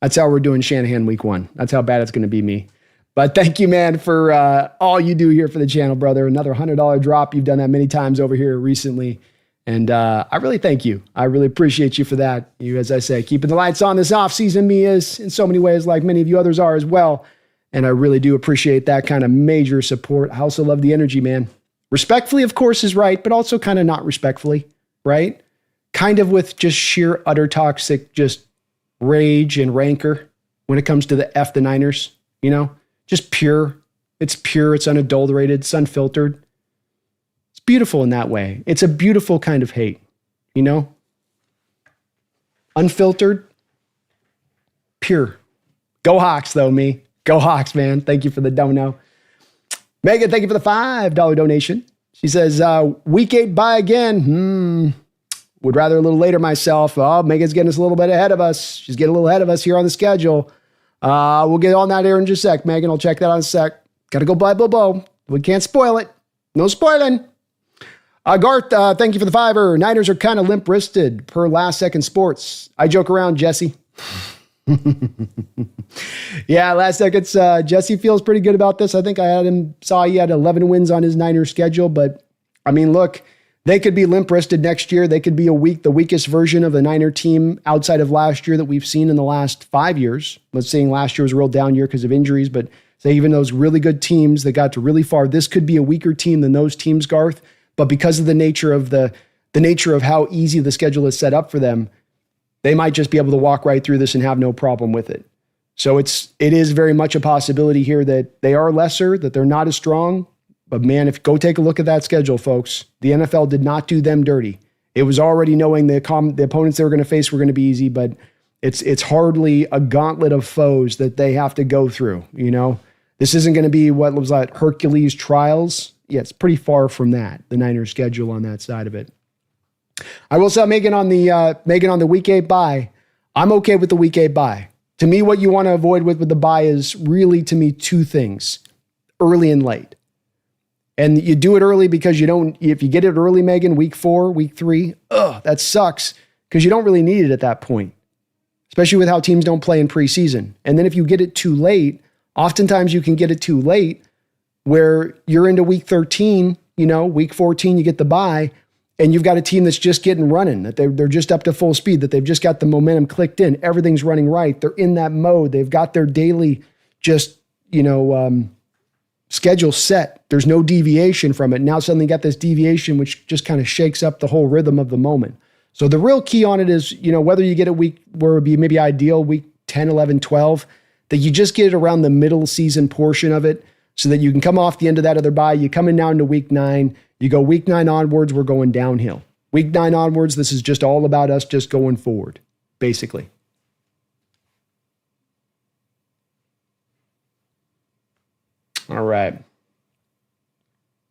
Speaker 1: That's how we're doing Shanahan week 1. That's how bad it's going to be, me. But thank you, man, for all you do here for the channel, brother. Another $100 drop. You've done that many times over here recently. And I really thank you. I really appreciate you for that. You, as I say, keeping the lights on this offseason, me is in so many ways, like many of you others are as well. And I really do appreciate that kind of major support. I also love the energy, man. Respectfully, of course, is right, but also kind of not respectfully, right? Kind of with just sheer utter toxic, just rage and rancor when it comes to the F the Niners, you know? Just pure. It's pure. It's unadulterated. It's unfiltered. It's beautiful in that way. It's a beautiful kind of hate, you know? Unfiltered, pure. Go Hawks, though, me. Go Hawks, man. Thank you for the dono. Megan, thank you for the $5 donation. She says, week 8 bye again. Would rather a little later myself. Oh, Megan's getting us a little bit ahead of us. She's getting a little ahead of us here on the schedule. We'll get on that here in just a sec, Megan. I'll check that out in a sec. Got to go buy Bobo. We can't spoil it. No spoiling. Garth, thank you for the $5. Niners are kind of limp-wristed per Last Second Sports. I joke around, Jesse. Yeah, Last Seconds. Jesse feels pretty good about this. I think saw he had 11 wins on his Niners schedule. But, I mean, look, they could be limp-wristed next year. They could be the weakest version of the Niner team outside of last year that we've seen in the last 5 years. Let's say last year was a real down year because of injuries, but say even those really good teams that got to really far, this could be a weaker team than those teams, Garth. But because of the nature of the nature of how easy the schedule is set up for them, they might just be able to walk right through this and have no problem with it. So it is very much a possibility here that they are lesser, that they're not as strong. But man, go take a look at that schedule, folks. The NFL did not do them dirty. It was already knowing the opponents they were going to face were going to be easy, but it's hardly a gauntlet of foes that they have to go through. You know, this isn't going to be what was like Hercules trials. Yeah, it's pretty far from that. The Niners schedule on that side of it. I will say, Megan on the week 8 bye. I'm okay with the week 8 bye. To me, what you want to avoid with the bye is really, to me, 2 things: early and late. And you do it early because if you get it early, Megan, week 4, week 3, that sucks because you don't really need it at that point, especially with how teams don't play in preseason. And then if you get it too late, oftentimes you can get it too late where you're into week 13, you know, week 14, you get the bye, and you've got a team that's just getting running, that they're just up to full speed, that they've just got the momentum clicked in. Everything's running right. They're in that mode. They've got their daily schedule set. There's no deviation from it. Now suddenly you got this deviation, which just kind of shakes up the whole rhythm of the moment. So the real key on it is, you know, whether you get a week where it would be maybe ideal, week 10, 11, 12, that you just get it around the middle season portion of it so that you can come off the end of that other bye. You come in now into week 9. You go week 9 onwards, we're going downhill. Week 9 onwards, this is just all about us just going forward, basically. All right.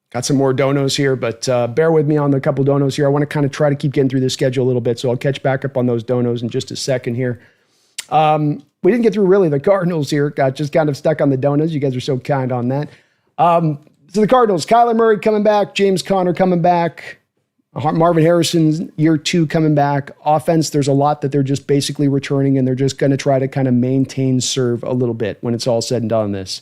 Speaker 1: Got some more donos here, but bear with me on the couple donos here. I want to kind of try to keep getting through this schedule a little bit, so I'll catch back up on those donos in just a second here. We didn't get through really the Cardinals here. Got just kind of stuck on the donos. You guys are so kind on that. So the Cardinals, Kyler Murray coming back, James Conner coming back, Marvin Harrison's year 2 coming back. Offense, there's a lot that they're just basically returning, and they're just going to try to kind of maintain serve a little bit when it's all said and done this.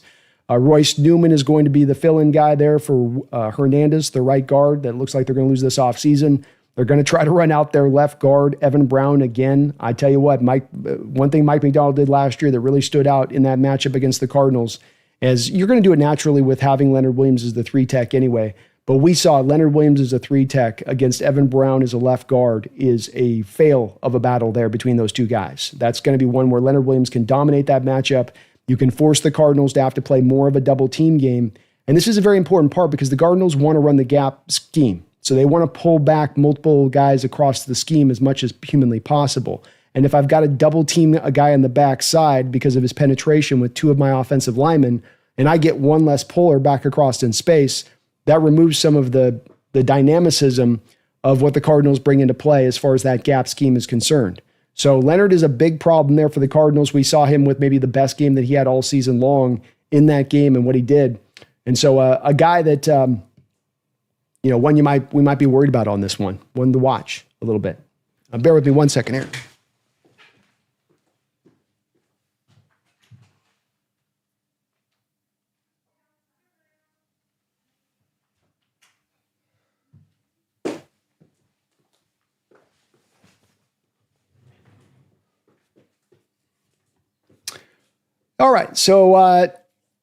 Speaker 1: Royce Newman is going to be the fill-in guy there for Hernandez, the right guard that looks like they're going to lose this offseason. They're going to try to run out their left guard, Evan Brown, again. I tell you what, one thing Mike McDonald did last year that really stood out in that matchup against the Cardinals is you're going to do it naturally with having Leonard Williams as the 3-tech anyway. But we saw Leonard Williams as a 3-tech against Evan Brown as a left guard is a fail of a battle there between those two guys. That's going to be one where Leonard Williams can dominate that matchup. You can force the Cardinals to have to play more of a double team game. And this is a very important part because the Cardinals want to run the gap scheme. So they want to pull back multiple guys across the scheme as much as humanly possible. And if I've got to double team a guy on the backside because of his penetration with 2 of my offensive linemen, and I get one less puller back across in space, that removes some of the dynamicism of what the Cardinals bring into play as far as that gap scheme is concerned. So Leonard is a big problem there for the Cardinals. We saw him with maybe the best game that he had all season long in that game and what he did. And so a guy that, one we might be worried about on this one to watch a little bit. Bear with me 1 second here. All right, so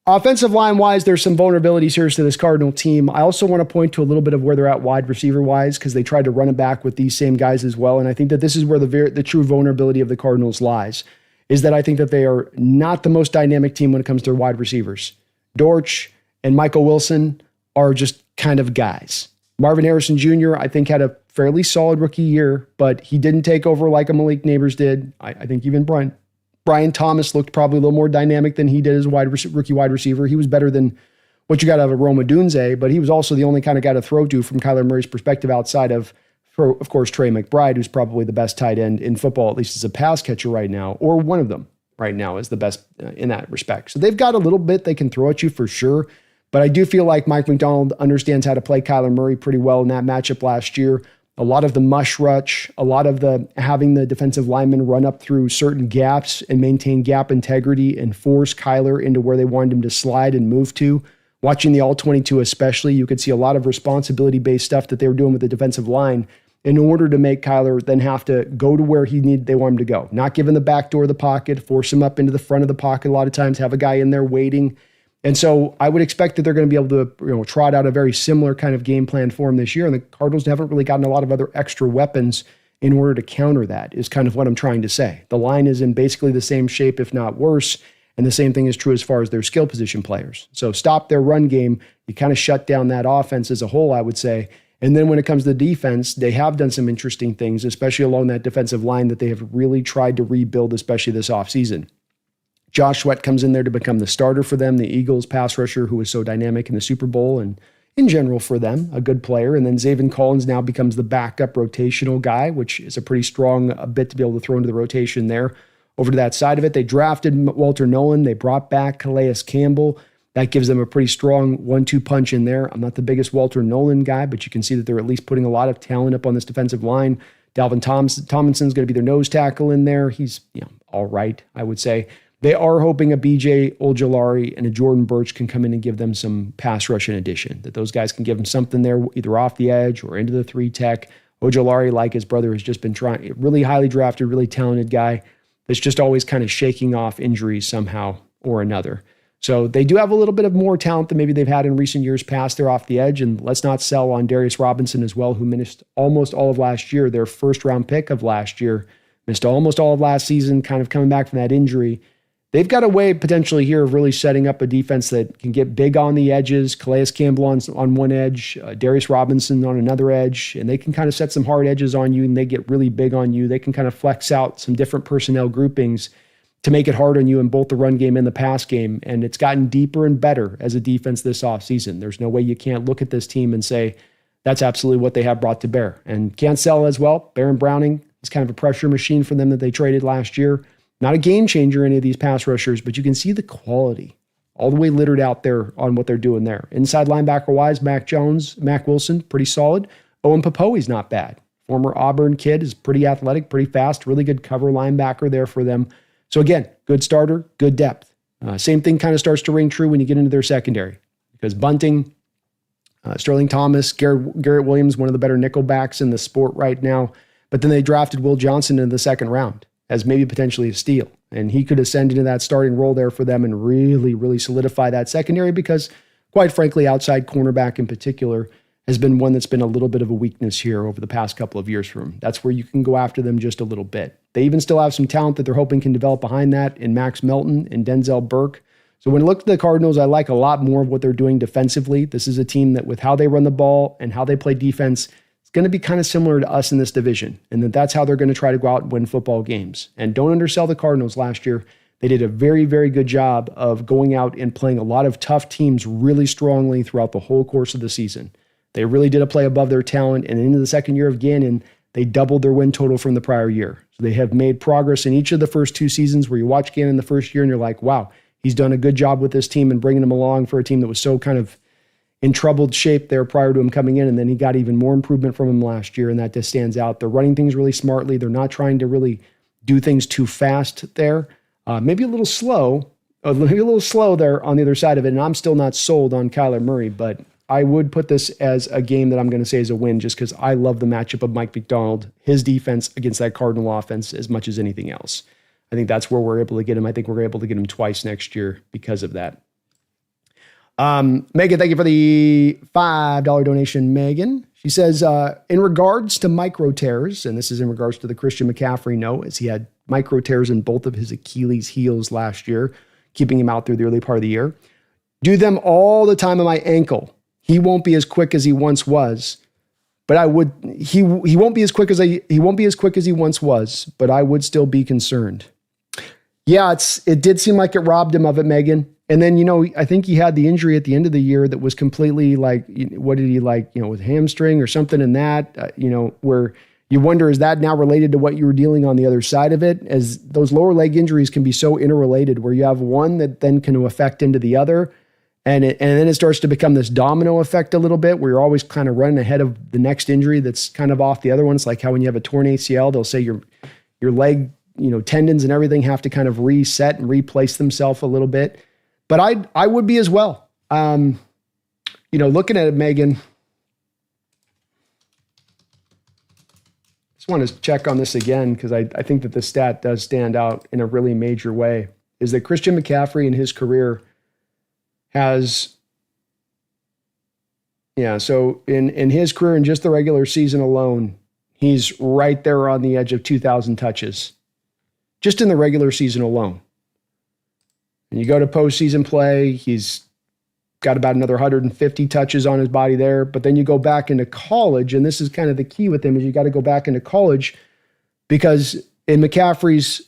Speaker 1: offensive line-wise, there's some vulnerabilities here to this Cardinal team. I also want to point to a little bit of where they're at wide receiver-wise because they tried to run it back with these same guys as well, and I think that this is where the true vulnerability of the Cardinals lies, is that I think that they are not the most dynamic team when it comes to wide receivers. Dortch and Michael Wilson are just kind of guys. Marvin Harrison Jr., I think, had a fairly solid rookie year, but he didn't take over like a Malik Neighbors did. I think even Brian Thomas looked probably a little more dynamic than he did as a rookie wide receiver. He was better than what you got out of Roma Dunze, but he was also the only kind of guy to throw to from Kyler Murray's perspective outside of course, Trey McBride, who's probably the best tight end in football, at least as a pass catcher right now, or one of them right now is the best in that respect. So they've got a little bit they can throw at you for sure, but I do feel like Mike McDonald understands how to play Kyler Murray pretty well in that matchup last year. A lot of the mush rush, a lot of the having the defensive linemen run up through certain gaps and maintain gap integrity and force Kyler into where they wanted him to slide and move to. Watching the All-22 especially, you could see a lot of responsibility-based stuff that they were doing with the defensive line in order to make Kyler then have to go to where they want him to go. Not give him the back door of the pocket, force him up into the front of the pocket a lot of times, have a guy in there waiting. And so I would expect that they're going to be able to trot out a very similar kind of game plan for him this year. And the Cardinals haven't really gotten a lot of other extra weapons in order to counter that, is kind of what I'm trying to say. The line is in basically the same shape, if not worse. And the same thing is true as far as their skill position players. So stop their run game. You kind of shut down that offense as a whole, I would say. And then when it comes to defense, they have done some interesting things, especially along that defensive line that they have really tried to rebuild, especially this offseason. Josh Sweat comes in there to become the starter for them, the Eagles pass rusher who was so dynamic in the Super Bowl and in general for them, a good player. And then Zaven Collins now becomes the backup rotational guy, which is a pretty strong bit to be able to throw into the rotation there. Over to that side of it, they drafted Walter Nolan. They brought back Calais Campbell. That gives them a pretty strong 1-2 punch in there. I'm not the biggest Walter Nolan guy, but you can see that they're at least putting a lot of talent up on this defensive line. Dalvin Tomlinson's going to be their nose tackle in there. He's all right, I would say. They are hoping a BJ Ojulari and a Jordan Burch can come in and give them some pass rush in addition, that those guys can give them something there either off the edge or into the 3-tech. Ojulari, like his brother, has just been trying, really highly drafted, really talented guy that's just always kind of shaking off injuries somehow or another. So they do have a little bit of more talent than maybe they've had in recent years past. They're off the edge, and let's not sell on Darius Robinson as well, who missed almost all of last year, their first-round pick of last year, missed almost all of last season, kind of coming back from that injury. They've got a way potentially here of really setting up a defense that can get big on the edges. Calais Campbell on one edge, Darius Robinson on another edge, and they can kind of set some hard edges on you, and they get really big on you. They can kind of flex out some different personnel groupings to make it hard on you in both the run game and the pass game, and it's gotten deeper and better as a defense this offseason. There's no way you can't look at this team and say that's absolutely what they have brought to bear. And can't sell as well. Baron Browning is kind of a pressure machine for them that they traded last year. Not a game changer, any of these pass rushers, but you can see the quality all the way littered out there on what they're doing there. Inside linebacker-wise, Mac Wilson, pretty solid. Owen Popoe's not bad. Former Auburn kid, is pretty athletic, pretty fast, really good cover linebacker there for them. So again, good starter, good depth. Same thing kind of starts to ring true when you get into their secondary, because Bunting, Sterling Thomas, Garrett Williams, one of the better nickel backs in the sport right now. But then they drafted Will Johnson in the second round as maybe potentially a steal. And he could ascend into that starting role there for them and really, really solidify that secondary, because quite frankly, outside cornerback in particular has been one that's been a little bit of a weakness here over the past couple of years for them. That's where you can go after them just a little bit. They even still have some talent that they're hoping can develop behind that in Max Melton and Denzel Burke. So when I look at the Cardinals, I like a lot more of what they're doing defensively. This is a team that, with how they run the ball and how they play defense, it's going to be kind of similar to us in this division. And that's how they're going to try to go out and win football games. And don't undersell the Cardinals last year. They did a very, very good job of going out and playing a lot of tough teams really strongly throughout the whole course of the season. They really did a play above their talent. And into the second year of Gannon, they doubled their win total from the prior year. So they have made progress in each of the first two seasons, where you watch Gannon the first year and you're like, wow, he's done a good job with this team and bringing them along for a team that was so kind of in troubled shape there prior to him coming in. And then he got even more improvement from him last year, and that just stands out. They're running things really smartly. They're not trying to really do things too fast there. Maybe a little slow there on the other side of it. And I'm still not sold on Kyler Murray, but I would put this as a game that I'm going to say is a win, just because I love the matchup of Mike McDonald, his defense against that Cardinal offense, as much as anything else. I think that's where we're able to get him. I think we're able to get him twice next year because of that. Megan, thank you for the $5 donation, Megan. She says, in regards to micro tears, and this is in regards to the Christian McCaffrey note, as he had micro tears in both of his Achilles heels last year, keeping him out through the early part of the year. Do them all the time on my ankle. He won't be as quick as he once was, but he won't be as quick as he once was, but I would still be concerned. Yeah, it did seem like it robbed him of it, Megan. And then, I think he had the injury at the end of the year that was completely with hamstring or something in that, where you wonder, is that now related to what you were dealing on the other side of it? As those lower leg injuries can be so interrelated, where you have one that then can affect into the other. And then it starts to become this domino effect a little bit, where you're always kind of running ahead of the next injury that's kind of off the other one. It's like how when you have a torn ACL, they'll say your leg, tendons and everything have to kind of reset and replace themselves a little bit. But I would be as well. Looking at it, Megan, just want to check on this again, because I think that the stat does stand out in a really major way, is that Christian McCaffrey in his career has, so in his career, in just the regular season alone, he's right there on the edge of 2,000 touches, just in the regular season alone. And you go to postseason play, he's got about another 150 touches on his body there. But then you go back into college, and this is kind of the key with him, is you got to go back into college, because in McCaffrey's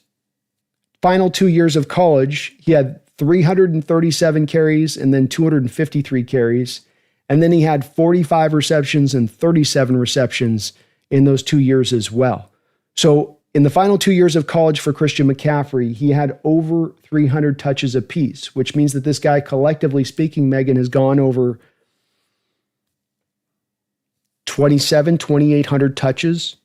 Speaker 1: final 2 years of college, he had 337 carries and then 253 carries. And then he had 45 receptions and 37 receptions in those 2 years as well. So in the final 2 years of college for Christian McCaffrey, he had over 300 touches apiece, which means that this guy, collectively speaking, Megan, has gone over 2,800 touches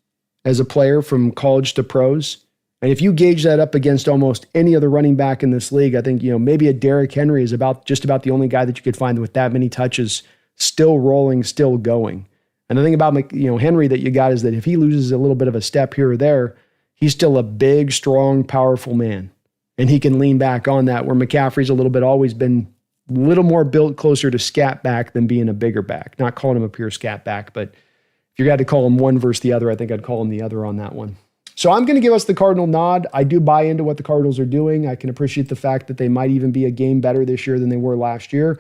Speaker 1: as a player from college to pros. And if you gauge that up against almost any other running back in this league, I think, maybe a Derrick Henry is just about the only guy that you could find with that many touches, still rolling, still going. And the thing about, Henry that you got is that if he loses a little bit of a step here or there, he's still a big, strong, powerful man, and he can lean back on that, where McCaffrey's always been a little more built closer to scat back than being a bigger back. Not calling him a pure scat back, but if you had to call him one versus the other, I think I'd call him the other on that one. So I'm going to give us the Cardinal nod. I do buy into what the Cardinals are doing. I can appreciate the fact that they might even be a game better this year than they were last year,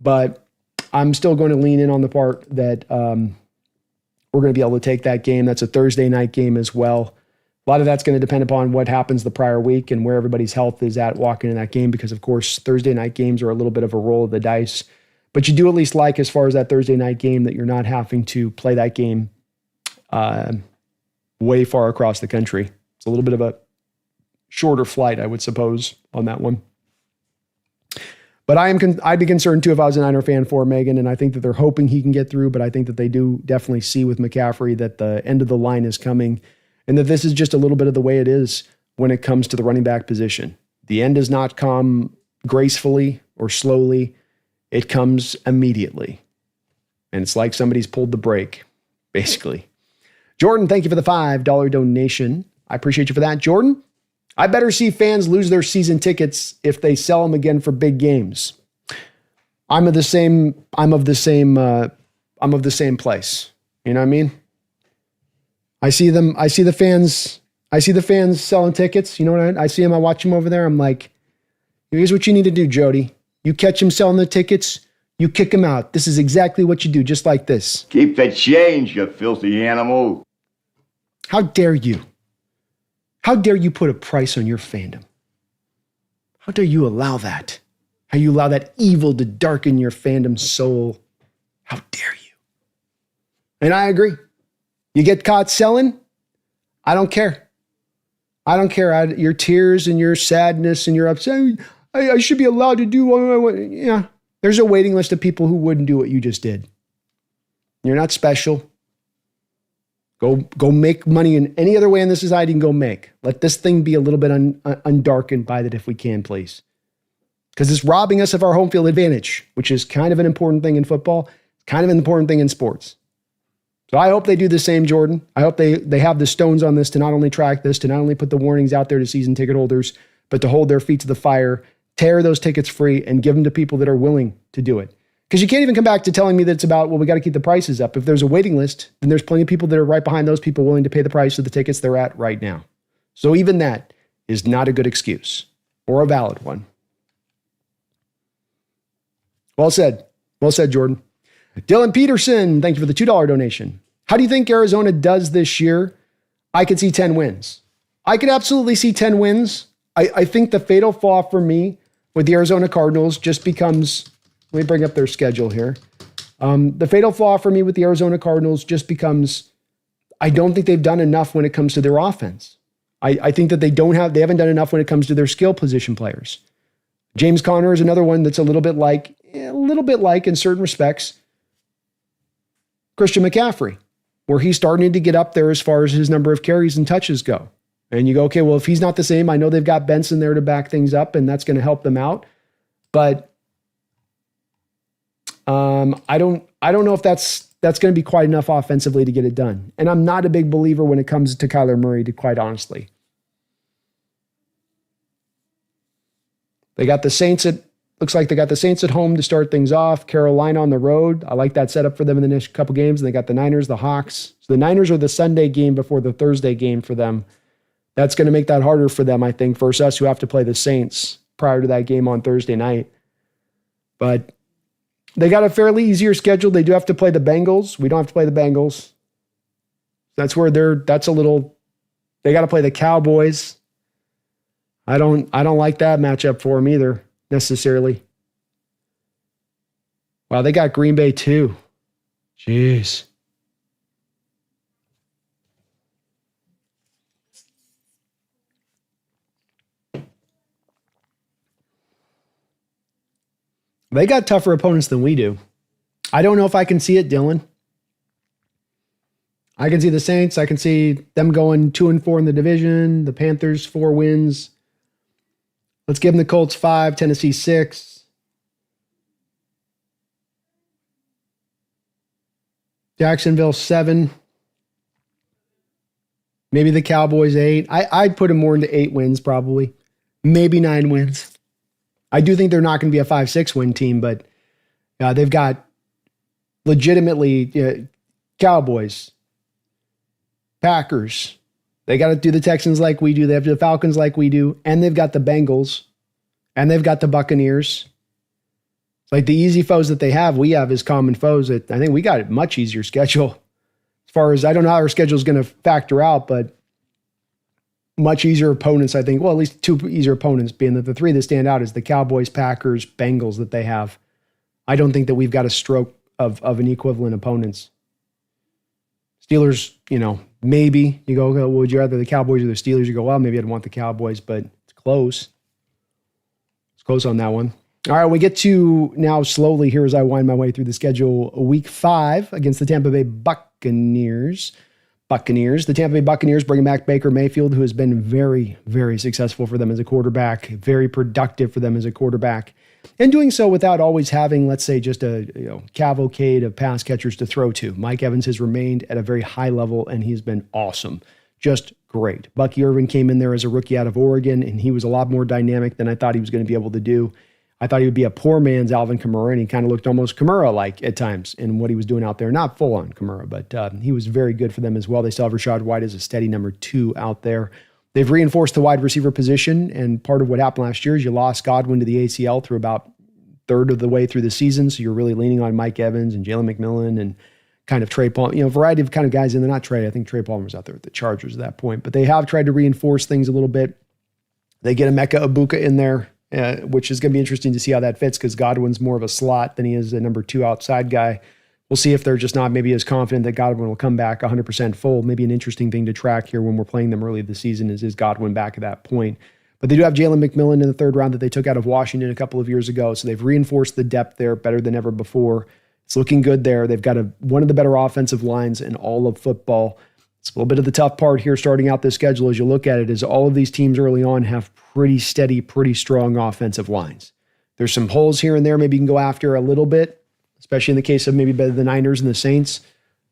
Speaker 1: but I'm still going to lean in on the part that we're going to be able to take that game. That's a Thursday night game as well. A lot of that's going to depend upon what happens the prior week and where everybody's health is at walking in that game, because, of course, Thursday night games are a little bit of a roll of the dice. But you do at least like, as far as that Thursday night game, that you're not having to play that game way far across the country. It's a little bit of a shorter flight, I would suppose, on that one. But I'd be concerned, too, if I was a Niner fan for Megan, and I think that they're hoping he can get through, but I think that they do definitely see with McCaffrey that the end of the line is coming, and that this is just a little bit of the way it is when it comes to the running back position. The end does not come, gracefully or slowly. It comes immediately. And it's like somebody's pulled the brake, basically. Jordan, thank you for the $5 donation. I appreciate you for that. Jordan, I better see fans lose their season tickets if they sell them again for big games. I'm of the same place. You know what I mean? I see the fans selling tickets. You know what I see them, I watch them over there. I'm like, here's what you need to do, Jody. You catch them selling the tickets, you kick them out. This is exactly what you do, just like this.
Speaker 3: Keep the change, you filthy animal.
Speaker 1: How dare you? How dare you put a price on your fandom? How dare you allow that? How you allow that evil to darken your fandom soul? How dare you? And I agree. You get caught selling, I don't care. I don't care. Your tears and your sadness and your upset, I should be allowed to do what I want. Yeah, there's a waiting list of people who wouldn't do what you just did. You're not special. Go make money in any other way in this society and go make. Let this thing be a little bit undarkened by that if we can, please. Because it's robbing us of our home field advantage, which is kind of an important thing in football, kind of an important thing in sports. So I hope they do the same, Jordan. I hope they have the stones on this to not only track this, to not only put the warnings out there to season ticket holders, but to hold their feet to the fire, tear those tickets free, and give them to people that are willing to do it. Because you can't even come back to telling me that it's about, well, we got to keep the prices up. If there's a waiting list, then there's plenty of people that are right behind those people willing to pay the price of the tickets they're at right now. So even that is not a good excuse or a valid one. Well said. Well said, Jordan. Dylan Peterson, thank you for the $2 donation. How do you think Arizona does this year? I could see 10 wins. I could absolutely see 10 wins. I think the fatal flaw for me with the Arizona Cardinals just becomes, let me bring up their schedule here. The fatal flaw for me with the Arizona Cardinals just becomes, I don't think they've done enough when it comes to their offense. I think that they haven't done enough when it comes to their skill position players. James Conner is another one that's a little bit like in certain respects, Christian McCaffrey, where he's starting to get up there as far as his number of carries and touches go. And you go, okay, well, if he's not the same, I know they've got Benson there to back things up, and that's going to help them out. But I don't know if that's going to be quite enough offensively to get it done. And I'm not a big believer when it comes to Kyler Murray, to quite honestly. Looks like they got the Saints at home to start things off. Carolina on the road. I like that setup for them in the next couple games. And they got the Niners, the Hawks. So the Niners are the Sunday game before the Thursday game for them. That's going to make that harder for them, I think, versus us who have to play the Saints prior to that game on Thursday night. But they got a fairly easier schedule. They do have to play the Bengals. We don't have to play the Bengals. That's where they got to play the Cowboys. I don't like that matchup for them either, necessarily. Wow, they got Green Bay too. Jeez. They got tougher opponents than we do. I don't know if I can see it, Dylan. I can see the Saints. I can see them going 2-4 in the division. The Panthers, 4 wins. Let's give them the Colts 5, Tennessee 6. Jacksonville 7. Maybe the Cowboys 8. I'd put them more into 8 wins probably. Maybe 9 wins. I do think they're not going to be a 5-6 win team, but they've got legitimately Cowboys, Packers. They got to do the Texans like we do. They have to do the Falcons like we do. And they've got the Bengals. And they've got the Buccaneers. Like the easy foes that they have, we have as common foes. I think we got a much easier schedule. As far as, I don't know how our schedule is going to factor out, but much easier opponents, I think. Well, at least 2 easier opponents, being that the 3 that stand out is the Cowboys, Packers, Bengals that they have. I don't think that we've got a stroke of an equivalent opponents. Steelers, maybe you go, well, would you rather the Cowboys or the Steelers? You go, well, maybe I'd want the Cowboys, but it's close. It's close on that one. All right, we get to now slowly here as I wind my way through the schedule. Week 5 against the Tampa Bay Buccaneers. Buccaneers. The Tampa Bay Buccaneers bringing back Baker Mayfield, who has been very, very successful for them as a quarterback, very productive for them as a quarterback, and doing so without always having, let's say, just a cavalcade of pass catchers to throw to. Mike Evans has remained at a very high level, and he's been awesome. Just great. Bucky Irvin came in there as a rookie out of Oregon, and he was a lot more dynamic than I thought he was going to be able to do. I thought he would be a poor man's Alvin Kamara, and he kind of looked almost Kamara-like at times in what he was doing out there. Not full-on Kamara, but he was very good for them as well. They still have Rashad White as a steady number 2 out there. They've reinforced the wide receiver position, and part of what happened last year is you lost Godwin to the ACL through about third of the way through the season, so you're really leaning on Mike Evans and Jalen McMillan and kind of Trey Palmer, a variety of kind of guys in there. Not Trey, I think Trey Palmer was out there with the Chargers at that point, but they have tried to reinforce things a little bit. They get a Mecca Ibuka in there, which is going to be interesting to see how that fits because Godwin's more of a slot than he is a number 2 outside guy. We'll see if they're just not maybe as confident that Godwin will come back 100% full. Maybe an interesting thing to track here when we're playing them early this season is Godwin back at that point. But they do have Jalen McMillan in the 3rd round that they took out of Washington a couple of years ago. So they've reinforced the depth there better than ever before. It's looking good there. They've got one of the better offensive lines in all of football. It's a little bit of the tough part here starting out this schedule as you look at it is all of these teams early on have pretty steady, pretty strong offensive lines. There's some holes here and there maybe you can go after a little bit, especially in the case of maybe the Niners and the Saints.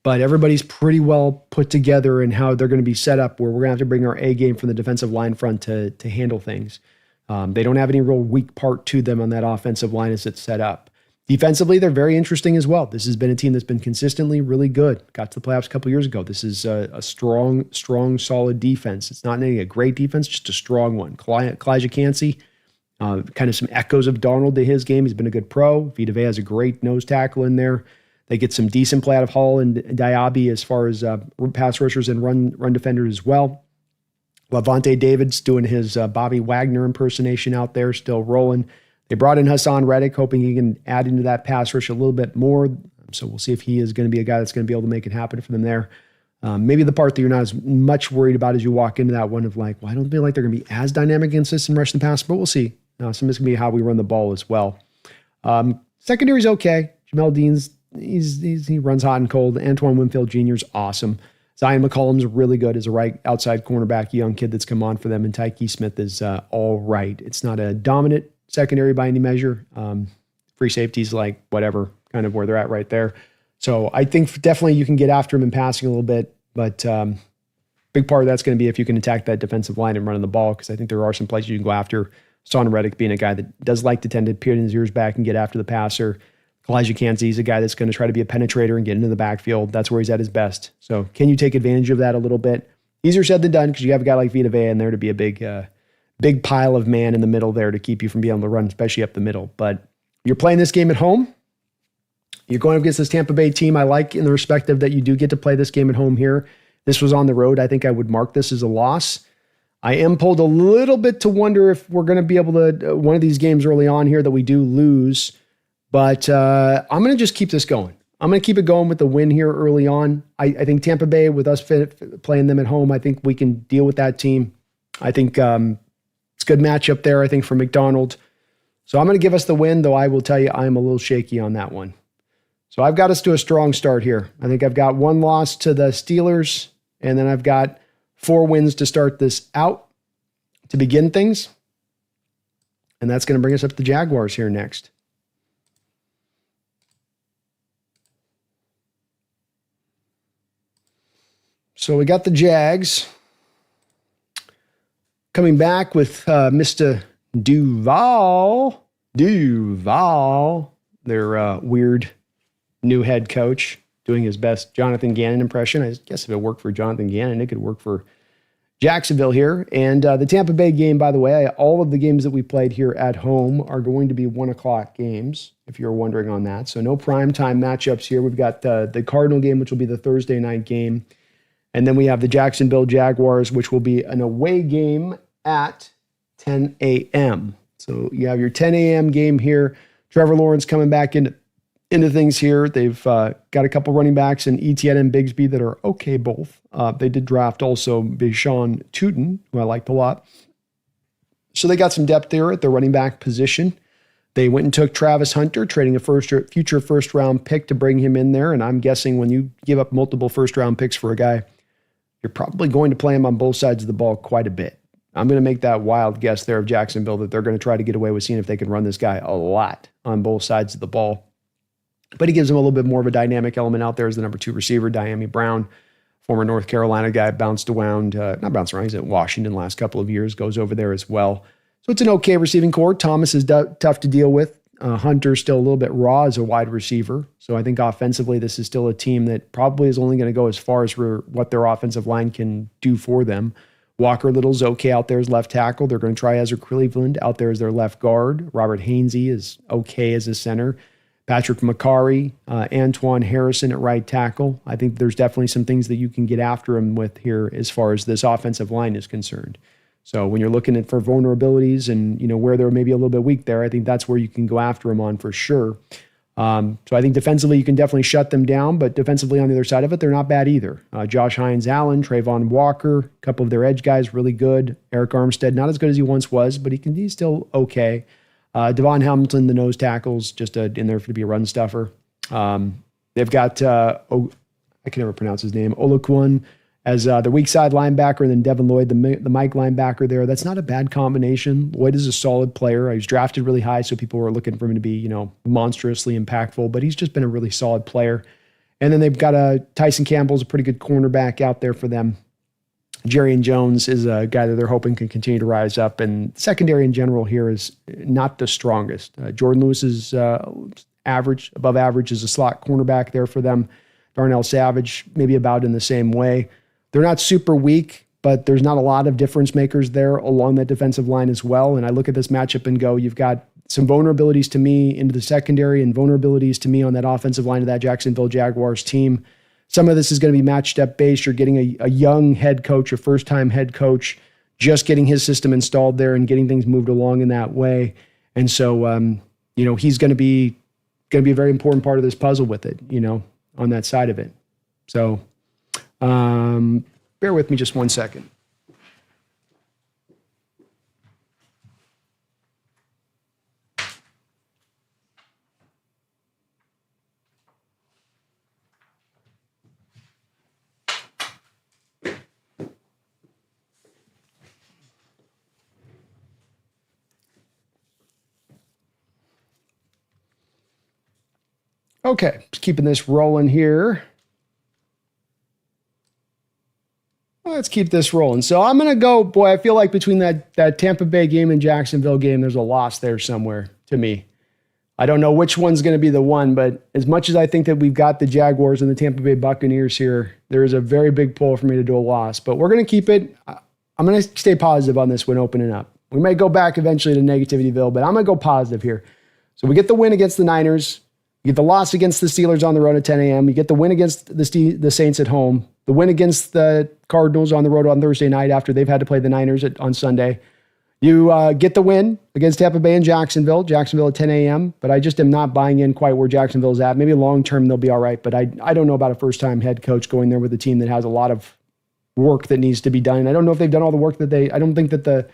Speaker 1: But everybody's pretty well put together in how they're going to be set up where we're going to have to bring our A game from the defensive line front to handle things. They don't have any real weak part to them on that offensive line as it's set up. Defensively, they're very interesting as well. This has been a team that's been consistently really good. Got to the playoffs a couple years ago. This is a strong, solid defense. It's not a great defense, just a strong one. Kalijah Kancey, kind of some echoes of Darnold to his game. He's been a good pro. Vita Vea has a great nose tackle in there. They get some decent play out of Hall and Diaby as far as pass rushers and run defenders as well. Levante David's doing his Bobby Wagner impersonation out there, still rolling. They brought in Hassan Reddick, hoping he can add into that pass rush a little bit more. So we'll see if he is going to be a guy that's going to be able to make it happen for them there. Maybe the part that you're not as much worried about as you walk into that one of like, well, I don't feel like they're going to be as dynamic against this and rush the pass, but we'll see. Some of it's going to be how we run the ball as well. Secondary's okay. Jamel Dean's he runs hot and cold. Antoine Winfield Jr. is awesome. Zion McCollum's really good as a right outside cornerback, young kid that's come on for them, and Tyke Smith is all right. It's not a dominant secondary by any measure. Free safeties like whatever, kind of where they're at right there. So I think definitely you can get after him in passing a little bit, but big part of that's going to be if you can attack that defensive line and running the ball, because I think there are some places you can go after. Son Reddick being a guy that does like to tend to peer his ears back and get after the passer. Kalijah Kancey is a guy that's going to try to be a penetrator and get into the backfield. That's where he's at his best. So can you take advantage of that a little bit? Easier said than done because you have a guy like Vita Vea in there to be a big pile of man in the middle there to keep you from being able to run, especially up the middle. But you're playing this game at home. You're going up against this Tampa Bay team. I like in the respect of that you do get to play this game at home here. This was on the road. I think I would mark this as a loss. I am pulled a little bit to wonder if we're going to be able to, one of these games early on here that we do lose. But I'm going to just keep this going. I'm going to keep it going with the win here early on. I think Tampa Bay, with us playing them at home, I think we can deal with that team. I think it's a good matchup there, I think, for McDonald. So I'm going to give us the win, though I will tell you I'm a little shaky on that one. So I've got us to a strong start here. I think I've got 1 loss to the Steelers, and then I've got 4 wins to start this out to begin things. And that's going to bring us up to the Jaguars here next. So we got the Jags coming back with Mr. Duval, their weird new head coach, doing his best Jonathan Gannon impression. I guess if it worked for Jonathan Gannon, it could work for Jacksonville here. And the Tampa Bay game, by the way, all of the games that we played here at home are going to be 1 o'clock games, if you're wondering on that. So no primetime matchups here. We've got the Cardinal game, which will be the Thursday night game. And then we have the Jacksonville Jaguars, which will be an away game at 10 a.m. So you have your 10 a.m. game here. Trevor Lawrence coming back into things here. They've got a couple running backs in Etienne and Bigsby that are okay both. They did draft also Bijan Tootin, who I liked a lot. So they got some depth there at the running back position. They went and took Travis Hunter, trading a future first-round pick to bring him in there. And I'm guessing when you give up multiple first-round picks for a guy you're probably going to play him on both sides of the ball quite a bit. I'm going to make that wild guess there of Jacksonville that they're going to try to get away with seeing if they can run this guy a lot on both sides of the ball. But he gives him a little bit more of a dynamic element out there as the number 2 receiver. Diami Brown, former North Carolina guy, bounced around, not bounced around, he's at Washington the last couple of years, goes over there as well. So it's an okay receiving core. Thomas is tough to deal with. Hunter's still a little bit raw as a wide receiver. So I think offensively, this is still a team that probably is only going to go as far as what their offensive line can do for them. Walker Little's okay out there as left tackle. They're going to try Ezra Cleveland out there as their left guard. Robert Hainsey is okay as a center. Patrick McCarry, Antoine Harrison at right tackle. I think there's definitely some things that you can get after him with here as far as this offensive line is concerned. So when you're looking for vulnerabilities and where they're maybe a little bit weak there, I think that's where you can go after them on for sure. So I think defensively you can definitely shut them down, but defensively on the other side of it, they're not bad either. Josh Hines-Allen, Trayvon Walker, a couple of their edge guys really good. Eric Armstead, not as good as he once was, but he's still okay. Devon Hamilton, the nose tackles, just in there to be a run stuffer. They've got, I can never pronounce his name, Olaquan as the weak side linebacker, and then Devin Lloyd, the Mike linebacker there. That's not a bad combination. Lloyd is a solid player. He was drafted really high, so people were looking for him to be, monstrously impactful, but he's just been a really solid player. And then they've got Tyson Campbell's a pretty good cornerback out there for them. Jerry Jones is a guy that they're hoping can continue to rise up, and secondary in general here is not the strongest. Jordan Lewis is above average as a slot cornerback there for them. Darnell Savage, maybe about in the same way. They're not super weak, but there's not a lot of difference makers there along that defensive line as well. And I look at this matchup and go, you've got some vulnerabilities to me into the secondary and vulnerabilities to me on that offensive line of that Jacksonville Jaguars team. Some of this is going to be matchup based. You're getting a young head coach, a first-time head coach, just getting his system installed there and getting things moved along in that way. And so, he's going to be a very important part of this puzzle with it, on that side of it. So, bear with me just 1 second. Okay, just keeping this rolling here. Let's keep this rolling. So I'm going to go, boy, I feel like between that Tampa Bay game and Jacksonville game, there's a loss there somewhere to me. I don't know which one's going to be the one, but as much as I think that we've got the Jaguars and the Tampa Bay Buccaneers here, there is a very big pull for me to do a loss. But we're going to keep it. I'm going to stay positive on this one opening up. We may go back eventually to Negativityville, but I'm going to go positive here. So we get the win against the Niners. You get the loss against the Steelers on the road at 10 a.m. You get the win against the Saints at home. The win against the Cardinals on the road on Thursday night after they've had to play the Niners on Sunday. You get the win against Tampa Bay and Jacksonville at 10 a.m., but I just am not buying in quite where Jacksonville's at. Maybe long-term they'll be all right, but I don't know about a first-time head coach going there with a team that has a lot of work that needs to be done. I don't know if they've done all the work that I don't think that the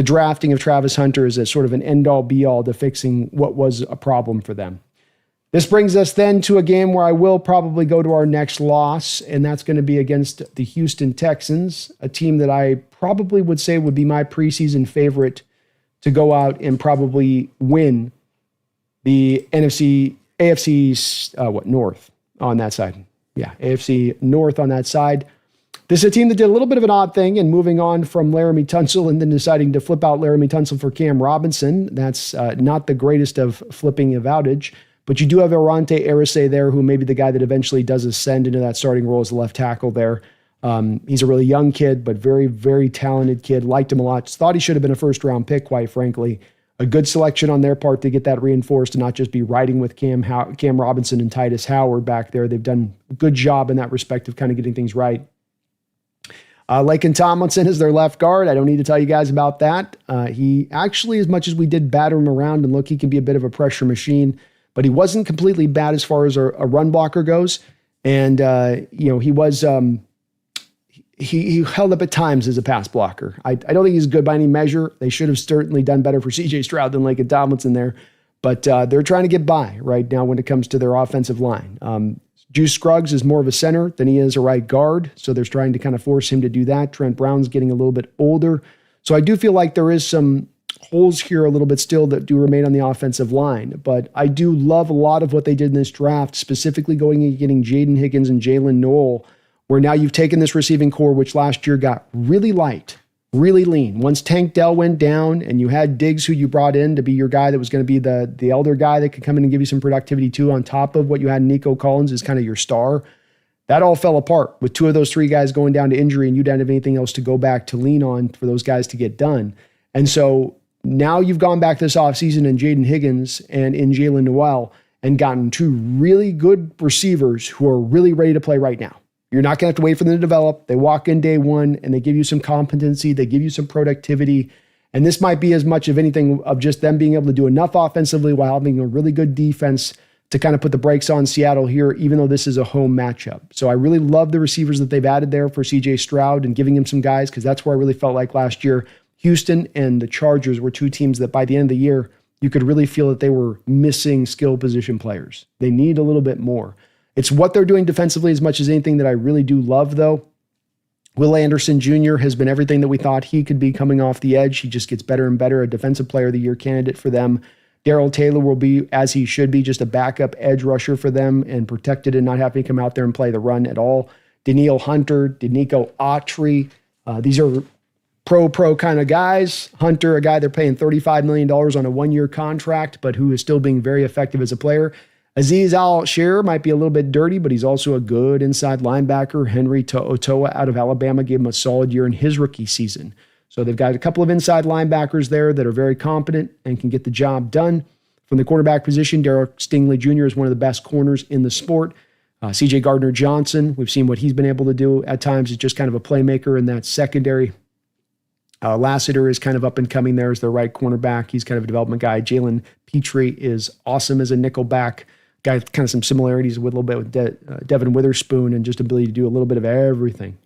Speaker 1: drafting of Travis Hunter is a sort of an end-all, be-all to fixing what was a problem for them. This brings us then to a game where I will probably go to our next loss, and that's going to be against the Houston Texans, a team that I probably would say would be my preseason favorite to go out and probably win the AFC North on that side. Yeah, AFC North on that side. This is a team that did a little bit of an odd thing and moving on from Laramie Tunsil and then deciding to flip out Laramie Tunsil for Cam Robinson. That's not the greatest of flipping of outage. But you do have Arante Arise there, who may be the guy that eventually does ascend into that starting role as a left tackle there. He's a really young kid, but very, very talented kid. Liked him a lot. Thought he should have been a first-round pick, quite frankly. A good selection on their part to get that reinforced and not just be riding with Cam Robinson and Titus Howard back there. They've done a good job in that respect of kind of getting things right. Laken Tomlinson is their left guard. I don't need to tell you guys about that. He actually, as much as we did batter him around and look, he can be a bit of a pressure machine. But he wasn't completely bad as far as a run blocker goes. And, he was, he held up at times as a pass blocker. I don't think he's good by any measure. They should have certainly done better for CJ Stroud than Laken Tomlinson there. But they're trying to get by right now when it comes to their offensive line. Juice Scruggs is more of a center than he is a right guard, so they're trying to kind of force him to do that. Trent Brown's getting a little bit older. So I do feel like there is some holes here a little bit still that do remain on the offensive line. But I do love a lot of what they did in this draft, specifically going and getting Jaden Higgins and Jalen Noel, where now you've taken this receiving core, which last year got really light, really lean. Once Tank Dell went down and you had Diggs, who you brought in to be your guy that was going to be the elder guy that could come in and give you some productivity too, on top of what you had Nico Collins is kind of your star. That all fell apart with two of those three guys going down to injury, and you didn't have anything else to go back to lean on for those guys to get done. And so now you've gone back this offseason in Jaden Higgins and in Jalen Noel and gotten two really good receivers who are really ready to play right now. You're not going to have to wait for them to develop. They walk in day one and they give you some competency. They give you some productivity. And this might be as much of anything of just them being able to do enough offensively while having a really good defense to kind of put the brakes on Seattle here, even though this is a home matchup. So I really love the receivers that they've added there for CJ Stroud and giving him some guys, because that's where I really felt like last year Houston and the Chargers were two teams that by the end of the year, you could really feel that they were missing skill position players. They need a little bit more. It's what they're doing defensively as much as anything that I really do love, though. Will Anderson Jr. has been everything that we thought he could be coming off the edge. He just gets better and better, a Defensive Player of the Year candidate for them. Darrell Taylor will be, as he should be, just a backup edge rusher for them and protected and not having to come out there and play the run at all. Daniil Hunter, Danico Autry, these are pro kind of guys. Hunter, a guy they're paying $35 million on a one-year contract, but who is still being very effective as a player. Azeez Al-Shir might be a little bit dirty, but he's also a good inside linebacker. Henry To'otoa out of Alabama gave him a solid year in his rookie season. So they've got a couple of inside linebackers there that are very competent and can get the job done. From the quarterback position, Derek Stingley Jr. is one of the best corners in the sport. C.J. Gardner-Johnson, we've seen what he's been able to do at times. He's just kind of a playmaker in that secondary. Lassiter is kind of up and coming there as their right cornerback. He's kind of a development guy. Jalen Petrie is awesome as a nickel back. Guy with kind of some similarities with a little bit with Devin Witherspoon and just ability to do a little bit of everything.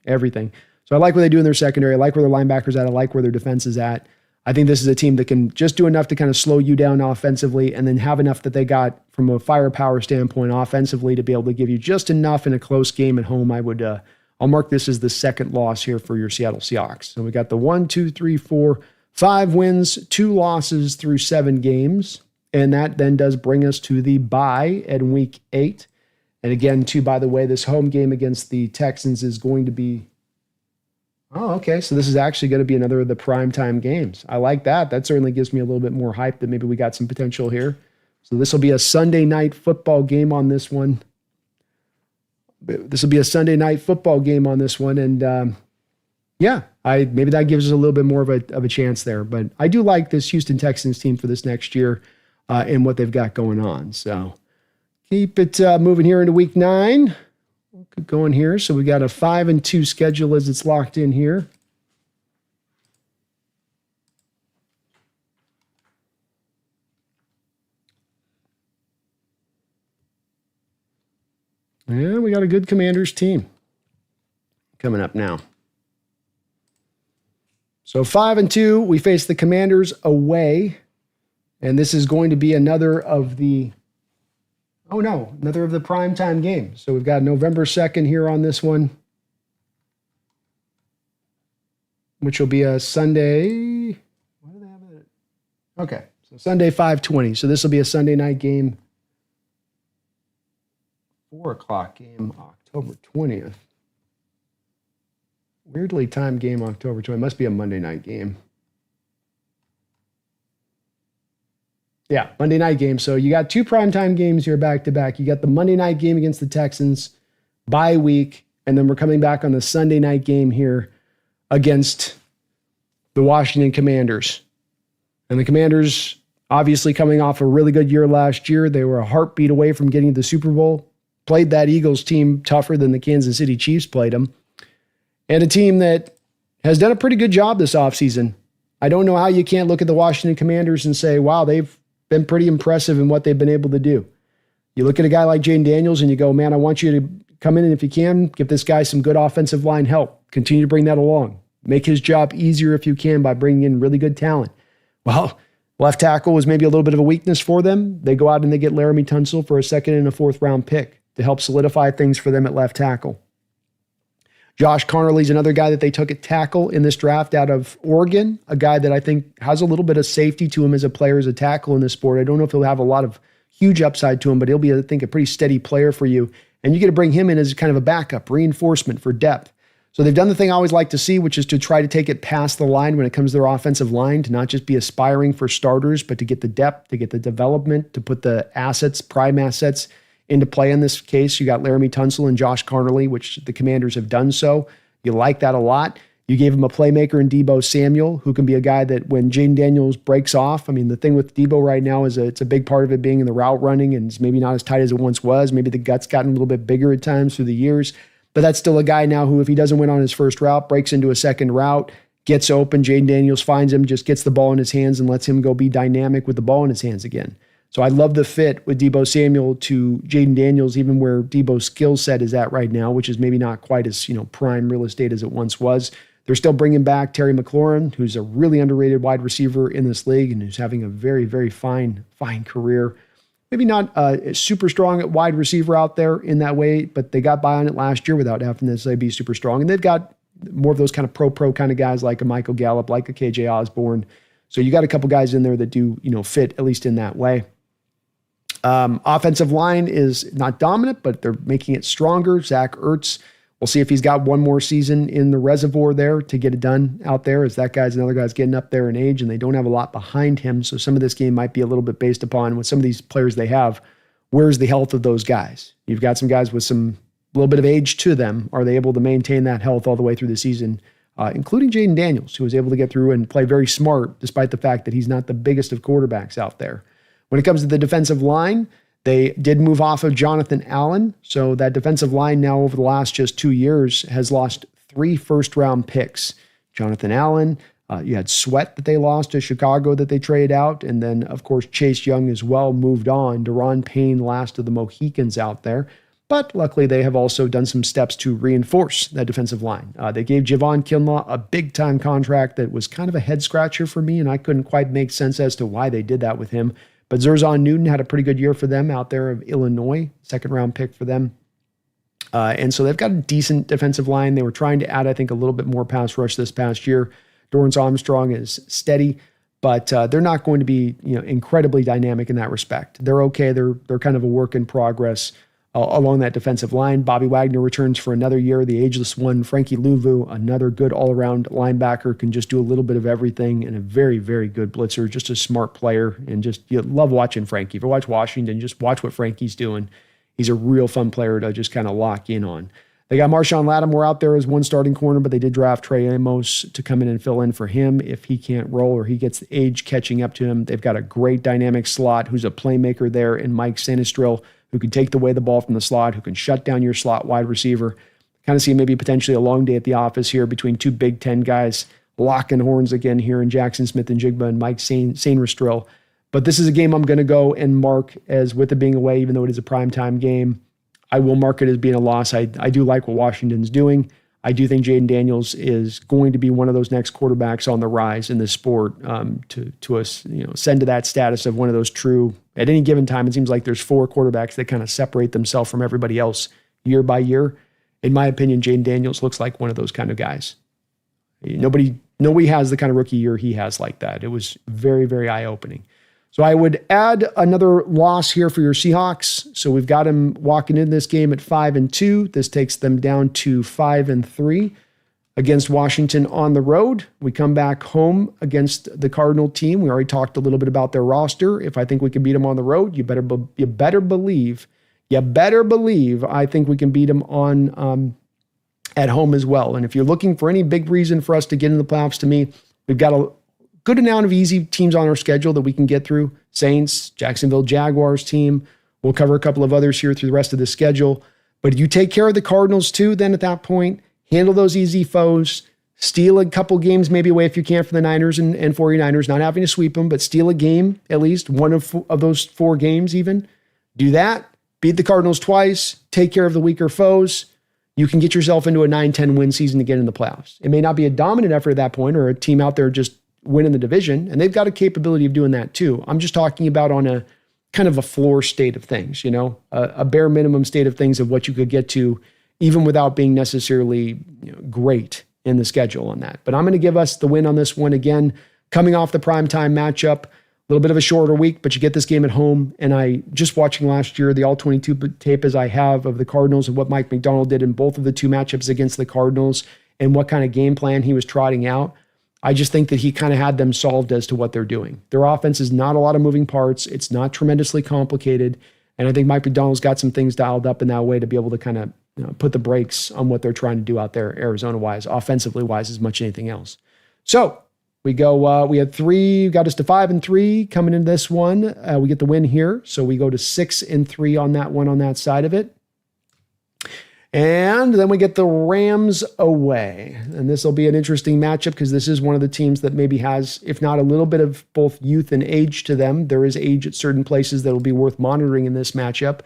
Speaker 1: So I like what they do in their secondary. I like where their linebackers at. I like where their defense is at. I think this is a team that can just do enough to kind of slow you down offensively and then have enough that they got from a firepower standpoint offensively to be able to give you just enough in a close game at home. I'll mark this as the second loss here for your Seattle Seahawks. So we got the 1, 2, 3, 4, 5 wins, 2 losses through 7 games. And that then does bring us to the bye at week 8. And again, too, by the way, this home game against the Texans is going to be, so this is actually going to be another of the primetime games. I like that. That certainly gives me a little bit more hype that maybe we got some potential here. So this will be a Sunday night football game on this one. And maybe that gives us a little bit more of a chance there. But I do like this Houston Texans team for this next year and what they've got going on. So keep it moving here into week 9. We'll keep going here. So we got a 5-2 schedule as it's locked in here. Yeah, we got a good Commanders team coming up now. So 5-2, we face the Commanders away. And this is going to be another of the primetime games. So we've got November 2nd here on this one, which will be a Sunday. Why do they have it? Okay, so Sunday 5:20. So this will be a Sunday night game. 4:00 game, October 20th. Weirdly timed game, October 20th. Must be a Monday night game. Yeah, Monday night game. So you got 2 primetime games here back to back. You got the Monday night game against the Texans, bye week, and then we're coming back on the Sunday night game here against the Washington Commanders. And the Commanders, obviously coming off a really good year last year, they were a heartbeat away from getting to the Super Bowl. Played that Eagles team tougher than the Kansas City Chiefs played them. And a team that has done a pretty good job this offseason. I don't know how you can't look at the Washington Commanders and say, wow, they've been pretty impressive in what they've been able to do. You look at a guy like Jaden Daniels and you go, man, I want you to come in and if you can, give this guy some good offensive line help. Continue to bring that along. Make his job easier if you can by bringing in really good talent. Well, left tackle was maybe a little bit of a weakness for them. They go out and they get Laramie Tunsil for a 2nd and a 4th round pick. to help solidify things for them at left tackle. Josh Connerly's another guy that they took at tackle in this draft out of Oregon, a guy that I think has a little bit of safety to him as a player, as a tackle in this sport. I don't know if he'll have a lot of huge upside to him, but he'll be, I think, a pretty steady player for you. And you get to bring him in as kind of a backup, reinforcement for depth. So they've done the thing I always like to see, which is to try to take it past the line when it comes to their offensive line, to not just be aspiring for starters, but to get the depth, to get the development, to put the assets, prime assets, into play. In this case, you got Laramie Tunsil and Josh Connerly, which the Commanders have done so. You like that a lot. You gave him a playmaker in Deebo Samuel, who can be a guy that when Jaden Daniels breaks off, I mean, the thing with Deebo right now is it's a big part of it being in the route running, and it's maybe not as tight as it once was. Maybe the gut's gotten a little bit bigger at times through the years, but that's still a guy now who, if he doesn't win on his first route, breaks into a second route, gets open, Jaden Daniels finds him, just gets the ball in his hands and lets him go be dynamic with the ball in his hands again. So I love the fit with Deebo Samuel to Jaden Daniels, even where Deebo's skill set is at right now, which is maybe not quite as, prime real estate as it once was. They're still bringing back Terry McLaurin, who's a really underrated wide receiver in this league and who's having a very, very fine career. Maybe not super strong at wide receiver out there in that way, but they got by on it last year without having to necessarily be super strong. And they've got more of those kind of pro kind of guys like a Michael Gallup, like a KJ Osborne. So you got a couple guys in there that do, fit at least in that way. Offensive line is not dominant, but they're making it stronger. Zach Ertz, we'll see if he's got one more season in the reservoir there to get it done out there, as that guy's another guy's getting up there in age and they don't have a lot behind him. So some of this game might be a little bit based upon with some of these players they have, where's the health of those guys? You've got some guys with some little bit of age to them. Are they able to maintain that health all the way through the season? Including Jaden Daniels, who was able to get through and play very smart, despite the fact that he's not the biggest of quarterbacks out there. When it comes to the defensive line, they did move off of Jonathan Allen. So that defensive line now over the last just 2 years has lost 3 first-round picks. Jonathan Allen, you had Sweat that they lost to Chicago that they traded out. And then, of course, Chase Young as well moved on. Deron Payne, last of the Mohicans out there. But luckily, they have also done some steps to reinforce that defensive line. They gave Javon Kinlaw a big-time contract that was kind of a head-scratcher for me, and I couldn't quite make sense as to why they did that with him. But Zerzan Newton had a pretty good year for them out there of Illinois, second-round pick for them. And so they've got a decent defensive line. They were trying to add, I think, a little bit more pass rush this past year. Dorrance Armstrong is steady, but they're not going to be incredibly dynamic in that respect. They're okay. They're kind of a work in progress along that defensive line. Bobby Wagner returns for another year, the ageless one. Frankie Louvu, another good all-around linebacker, can just do a little bit of everything, and a very, very good blitzer, just a smart player, and just you love watching Frankie. If you watch Washington, just watch what Frankie's doing. He's a real fun player to just kind of lock in on. They got Marshawn Lattimore out there as one starting corner, but they did draft Trey Amos to come in and fill in for him if he can't roll or he gets the age catching up to him. They've got a great dynamic slot who's a playmaker there in Mike Sanistril, who can take away the ball from the slot, who can shut down your slot wide receiver. Kind of see maybe potentially a long day at the office here between 2 Big Ten guys locking horns again here in Jackson Smith-Njigba and Mike Sanistril. But this is a game I'm going to go and mark as, with it being away, even though it is a primetime game, I will mark it as being a loss. I do like what Washington's doing. I do think Jaden Daniels is going to be one of those next quarterbacks on the rise in this sport to us, ascend to that status of one of those true. At any given time, it seems like there's 4 quarterbacks that kind of separate themselves from everybody else year by year. In my opinion, Jaden Daniels looks like one of those kind of guys. Nobody has the kind of rookie year he has like that. It was very, very eye-opening. So I would add another loss here for your Seahawks. So we've got them walking in this game at 5-2. This takes them down to 5-3 against Washington on the road. We come back home against the Cardinal team. We already talked a little bit about their roster. If I think we can beat them on the road, you better believe I think we can beat them on at home as well. And if you're looking for any big reason for us to get in the playoffs, to me, we've got a good amount of easy teams on our schedule that we can get through. Saints, Jacksonville Jaguars team. We'll cover a couple of others here through the rest of the schedule. But you take care of the Cardinals too, then at that point, handle those easy foes, steal a couple games maybe away if you can from the Niners and 49ers, not having to sweep them, but steal a game, at least one of those 4 games even. Do that, beat the Cardinals twice, take care of the weaker foes. You can get yourself into a 9-10 win season to get in the playoffs. It may not be a dominant effort at that point or a team out there just winning the division, and they've got a capability of doing that too. I'm just talking about on a kind of a floor state of things, a bare minimum state of things of what you could get to, even without being necessarily great in the schedule on that. But I'm going to give us the win on this one again, coming off the primetime matchup. A little bit of a shorter week, but you get this game at home. And I just watching last year, the all 22 tape as I have of the Cardinals and what Mike McDonald did in both of the two matchups against the Cardinals and what kind of game plan he was trotting out. I just think that he kind of had them solved as to what they're doing. Their offense is not a lot of moving parts. It's not tremendously complicated. And I think Mike McDonald's got some things dialed up in that way to be able to kind of put the brakes on what they're trying to do out there, Arizona-wise, offensively-wise, as much as anything else. So, we go, we had 3, got us to 5-3 coming into this one. We get the win here. So we go to 6-3 on that one on that side of it. And then we get the Rams away. And this will be an interesting matchup because this is one of the teams that maybe has, if not a little bit of both youth and age to them, there is age at certain places that will be worth monitoring in this matchup.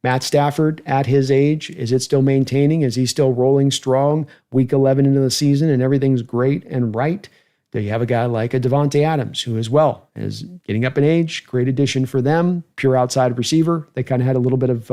Speaker 1: Matt Stafford, at his age, is it still maintaining? Is he still rolling strong week 11 into the season and everything's great and right? Do you have a guy like a Devontae Adams, who as well is getting up in age, great addition for them, pure outside receiver. They kind of had a little bit of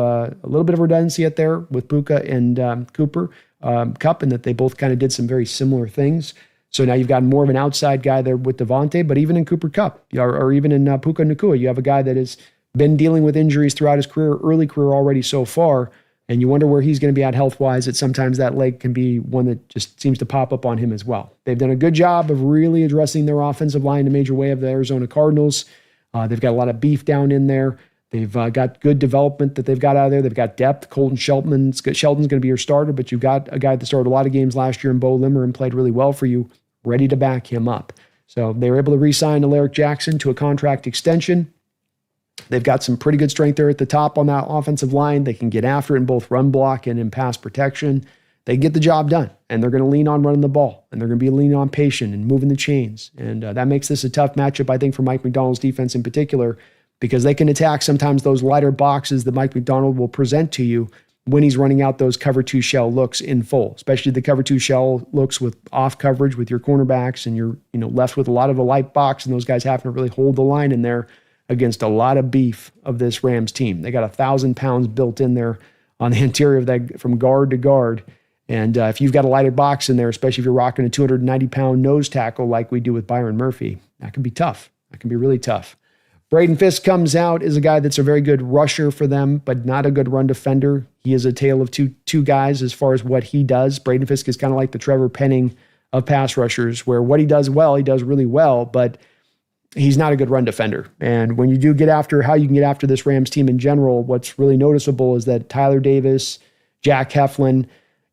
Speaker 1: redundancy out there with Puka and Cooper Kupp, and that they both kind of did some very similar things. So now you've got more of an outside guy there with Devontae, but even in Cooper Kupp or even in Puka Nacua, you have a guy that has been dealing with injuries throughout his early career already so far. And you wonder where he's going to be at health-wise. That sometimes that leg can be one that just seems to pop up on him as well. They've done a good job of really addressing their offensive line in a major way of the Arizona Cardinals. They've got a lot of beef down in there. They've got good development that they've got out of there. They've got depth. Colton Shelton's going to be your starter, but you've got a guy that started a lot of games last year in Bo Limmer and played really well for you, ready to back him up. So they were able to re-sign Alaric Jackson to a contract extension. They've got some pretty good strength there at the top on that offensive line. They can get after it in both run block and in pass protection. They get the job done, and they're going to lean on running the ball, and they're going to be leaning on patient and moving the chains. And that makes this a tough matchup, I think, for Mike McDonald's defense in particular, because they can attack sometimes those lighter boxes that Mike McDonald will present to you when he's running out those cover 2 shell looks in full, especially the cover 2 shell looks with off coverage with your cornerbacks, and you're left with a lot of a light box, and those guys having to really hold the line in there against a lot of beef of this Rams team. They got 1,000 pounds built in there on the interior of that from guard to guard. And if you've got a lighter box in there, especially if you're rocking a 290-pound nose tackle like we do with Byron Murphy, that can be tough. That can be really tough. Braden Fisk comes out, is a guy that's a very good rusher for them, but not a good run defender. He is a tale of two guys as far as what he does. Braden Fisk is kind of like the Trevor Penning of pass rushers, where what he does well, he does really well, but he's not a good run defender. And when you do get after how you can get after this Rams team in general, what's really noticeable is that Tyler Davis, Jack Heflin,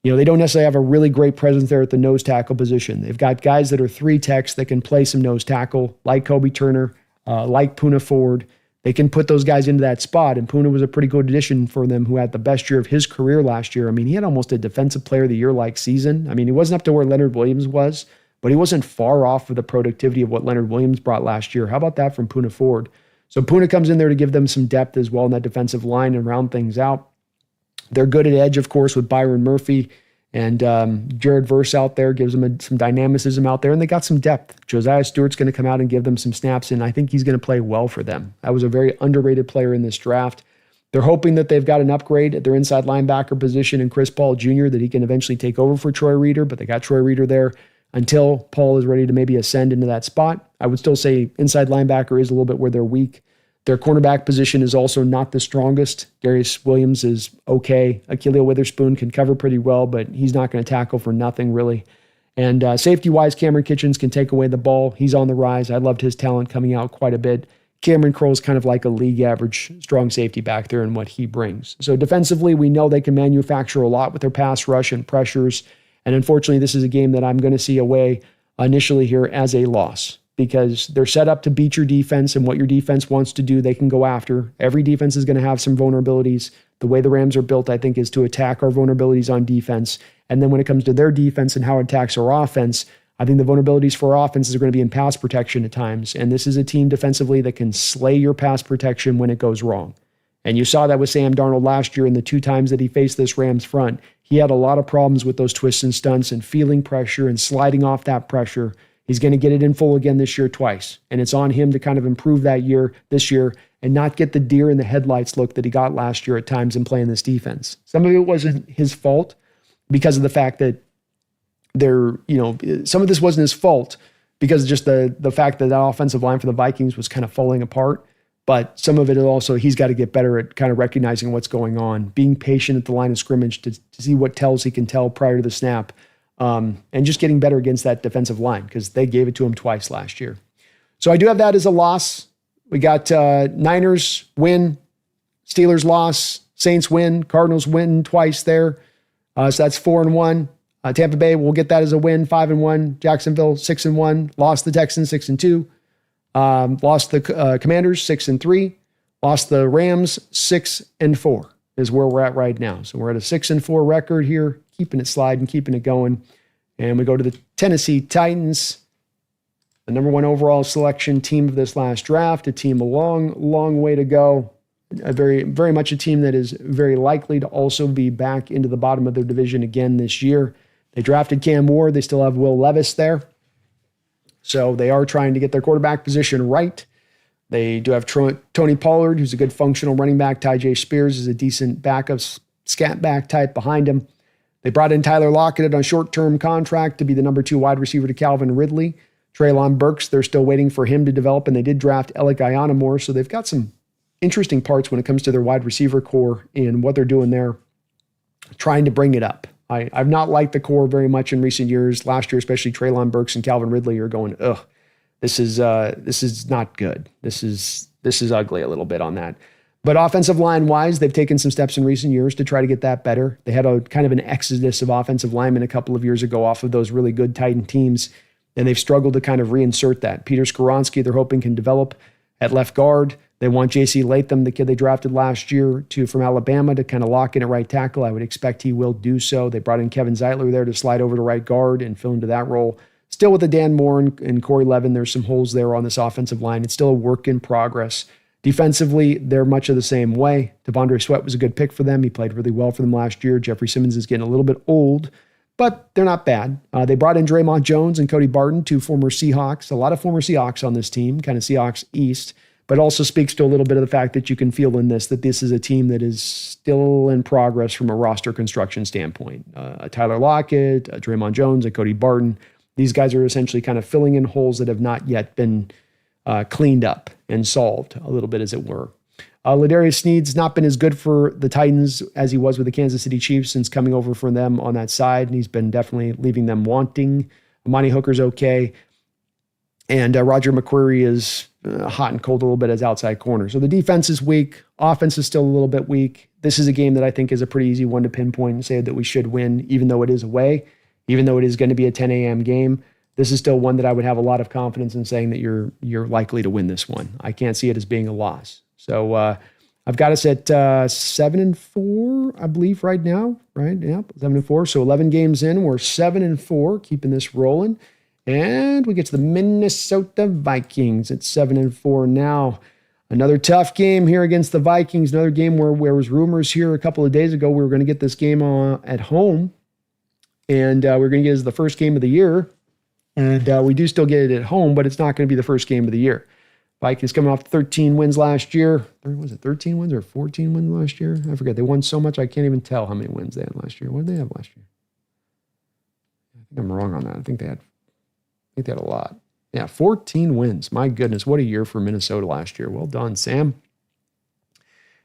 Speaker 1: they don't necessarily have a really great presence there at the nose tackle position. They've got guys that are 3 techs that can play some nose tackle, like Kobe Turner, like Poona Ford. They can put those guys into that spot, and Poona was a pretty good addition for them, who had the best year of his career last year. I mean, he had almost a Defensive Player of the Year-like season. I mean, he wasn't up to where Leonard Williams was, but he wasn't far off of the productivity of what Leonard Williams brought last year. How about that from Poona Ford? So Poona comes in there to give them some depth as well in that defensive line and round things out. They're good at edge, of course, with Byron Murphy, and Jared Verse out there gives them some dynamicism out there, and they got some depth. Josiah Stewart's going to come out and give them some snaps, and I think he's going to play well for them. That was a very underrated player in this draft. They're hoping that they've got an upgrade at their inside linebacker position in Chris Paul Jr., that he can eventually take over for Troy Reeder, but they got Troy Reeder there until Paul is ready to maybe ascend into that spot. I would still say inside linebacker is a little bit where they're weak. Their cornerback position is also not the strongest. Darius Williams is okay. Akilio Witherspoon can cover pretty well, but he's not going to tackle for nothing really. And safety-wise, Cameron Kitchens can take away the ball. He's on the rise. I loved his talent coming out quite a bit. Cameron Crow's kind of like a league average strong safety back there in what he brings. So defensively, we know they can manufacture a lot with their pass rush and pressures. And unfortunately, this is a game that I'm going to see away initially here as a loss, because they're set up to beat your defense, and what your defense wants to do, they can go after. Every defense is going to have some vulnerabilities. The way the Rams are built, I think, is to attack our vulnerabilities on defense. And then when it comes to their defense and how it attacks our offense, I think the vulnerabilities for our offenses are going to be in pass protection at times. And this is a team defensively that can slay your pass protection when it goes wrong. And you saw that with Sam Darnold last year in the 2 times that he faced this Rams front. He had a lot of problems with those twists and stunts and feeling pressure and sliding off that pressure. He's going to get it in full again this year twice. And it's on him to kind of improve this year, and not get the deer in the headlights look that he got last year at times in playing this defense. Some of it wasn't his fault because of the fact that some of this wasn't his fault because of just the fact that offensive line for the Vikings was kind of falling apart. But some of it is also he's got to get better at kind of recognizing what's going on, being patient at the line of scrimmage to see what tells he can tell prior to the snap, and just getting better against that defensive line because they gave it to him twice last year. So I do have that as a loss. We got Niners win, Steelers loss, Saints win, Cardinals win twice there. So that's 4-1. Tampa Bay, we'll get that as a win, 5-1. Jacksonville, 6-1. Lost the Texans, 6-2. Lost the Commanders, 6-3. Lost the Rams, 6-4 is where we're at right now. So we're at a 6-4 record here, keeping it sliding, keeping it going. And we go to the Tennessee Titans, the number 1 overall selection team of this last draft, a team a long, long way to go. A very, very much a team that is very likely to also be back into the bottom of their division again this year. They drafted Cam Ward. They still have Will Levis there. So they are trying to get their quarterback position right. They do have Tony Pollard, who's a good functional running back. Tyjae Spears is a decent backup, scat back type behind him. They brought in Tyler Lockett on a short-term contract to be the number 2 wide receiver to Calvin Ridley. Treylon Burks, they're still waiting for him to develop, and they did draft Alec Ionamore, so they've got some interesting parts when it comes to their wide receiver core and what they're doing there, trying to bring it up. I've not liked the core very much in recent years. Last year, especially Treylon Burks and Calvin Ridley are going, this is not good. This is ugly a little bit on that. But offensive line wise, they've taken some steps in recent years to try to get that better. They had a kind of an exodus of offensive linemen a couple of years ago off of those really good Titan teams, and they've struggled to kind of reinsert that. Peter Skoronski, they're hoping, can develop at left guard. They want J.C. Latham, the kid they drafted last year from Alabama, to kind of lock in at right tackle. I would expect he will do so. They brought in Kevin Zeitler there to slide over to right guard and fill into that role. Still with the Dan Moore and Corey Levin, there's some holes there on this offensive line. It's still a work in progress. Defensively, they're much of the same way. Devondre Sweat was a good pick for them. He played really well for them last year. Jeffrey Simmons is getting a little bit old, but they're not bad. They brought in Draymond Jones and Cody Barton, 2 former Seahawks. A lot of former Seahawks on this team, kind of Seahawks East, but also speaks to a little bit of the fact that you can feel in this, that this is a team that is still in progress from a roster construction standpoint. Tyler Lockett, Draymond Jones, and Cody Barton. These guys are essentially kind of filling in holes that have not yet been cleaned up and solved a little bit, as it were. Ladarius Sneed's not been as good for the Titans as he was with the Kansas City Chiefs since coming over from them on that side, and he's been definitely leaving them wanting. Amani Hooker's okay, and Roger McQuarrie is hot and cold a little bit as outside corner. So the defense is weak. Offense is still a little bit weak. This is a game that I think is a pretty easy one to pinpoint and say that we should win, even though it is away, even though it is going to be a 10 a.m. game. This is still one that I would have a lot of confidence in saying that you're likely to win this one. I can't see it as being a loss. So I've got us at 7-4, I believe, right now. Right? Yeah, 7-4. So 11 games in, we're 7-4, keeping this rolling. And we get to the Minnesota Vikings at 7-4 now. Another tough game here against the Vikings. Another game where there was rumors here a couple of days ago we were going to get this game at home. And we're going to get it as the first game of the year. And we do still get it at home, but it's not going to be the first game of the year. Vikings coming off 13 wins last year. Was it 13 wins or 14 wins last year? I forget. They won so much I can't even tell how many wins they had last year. What did they have last year? I think I'm wrong on that. I think they had a lot. Yeah, 14 wins. My goodness, what a year for Minnesota last year. Well done, Sam.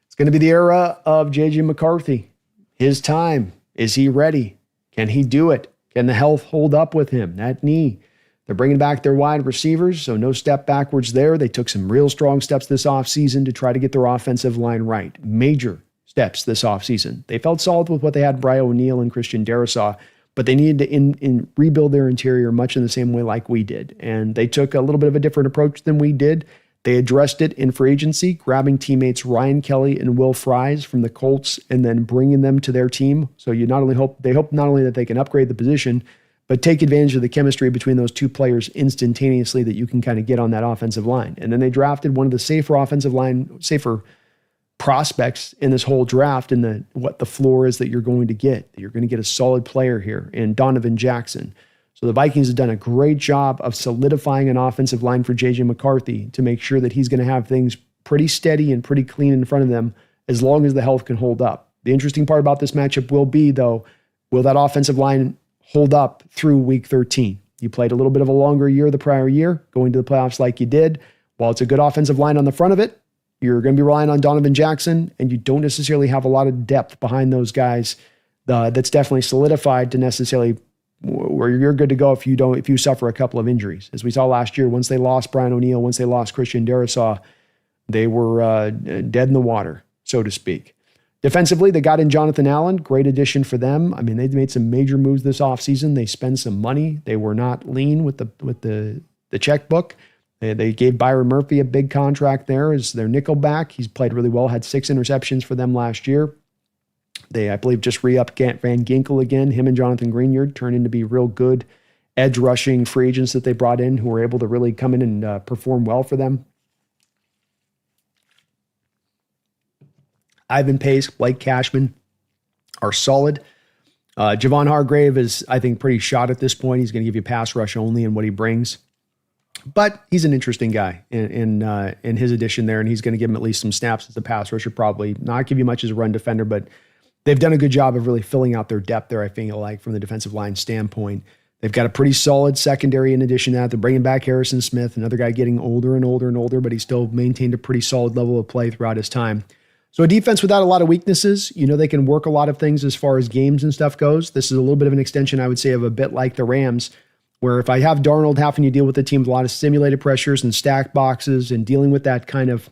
Speaker 1: It's going to be the era of J.J. McCarthy. His time. Is he ready? Can he do it? Can the health hold up with him? That knee. They're bringing back their wide receivers, so no step backwards there. They took some real strong steps this offseason to try to get their offensive line right. Major steps this offseason. They felt solid with what they had, Brian O'Neill and Christian Darrisaw, but they needed to rebuild their interior much in the same way like we did. And they took a little bit of a different approach than we did. They addressed it in free agency, grabbing teammates Ryan Kelly and Will Fries from the Colts and then bringing them to their team. So you hope not only that they can upgrade the position, but take advantage of the chemistry between those two players instantaneously that you can kind of get on that offensive line. And then they drafted one of the safer prospects in this whole draft and what the floor is that you're going to get. You're going to get a solid player here in Donovan Jackson. So the Vikings have done a great job of solidifying an offensive line for J.J. McCarthy to make sure that he's going to have things pretty steady and pretty clean in front of them as long as the health can hold up. The interesting part about this matchup will be, though, will that offensive line hold up through Week 13? You played a little bit of a longer year the prior year, going to the playoffs like you did. While it's a good offensive line on the front of it, you're going to be relying on Donovan Jackson, and you don't necessarily have a lot of depth behind those guys that's definitely solidified to necessarily where you're good to go if you suffer a couple of injuries. As we saw last year, once they lost Brian O'Neill, once they lost Christian Darrisaw, they were dead in the water, so to speak. Defensively, they got in Jonathan Allen, great addition for them. I mean, they've made some major moves this offseason. They spent some money. They were not lean with the checkbook. They gave Byron Murphy a big contract there as their nickel back. He's played really well, had 6 interceptions for them last year. They, I believe, just re-upped Van Ginkel again. Him and Jonathan Greenyard turned into be real good edge rushing free agents that they brought in who were able to really come in and perform well for them. Ivan Pace, Blake Cashman are solid. Javon Hargrave is, I think, pretty shot at this point. He's going to give you pass rush only in what he brings. But he's an interesting guy in his addition there, and he's going to give him at least some snaps as a pass rusher, probably not give you much as a run defender, but they've done a good job of really filling out their depth there, I feel like, from the defensive line standpoint. They've got a pretty solid secondary in addition to that. They're bringing back Harrison Smith, another guy getting older and older and older, but he still maintained a pretty solid level of play throughout his time. So a defense without a lot of weaknesses. You know, they can work a lot of things as far as games and stuff goes. This is a little bit of an extension, I would say, of a bit like the Rams, where if I have Darnold having to deal with a team with a lot of simulated pressures and stacked boxes and dealing with that kind of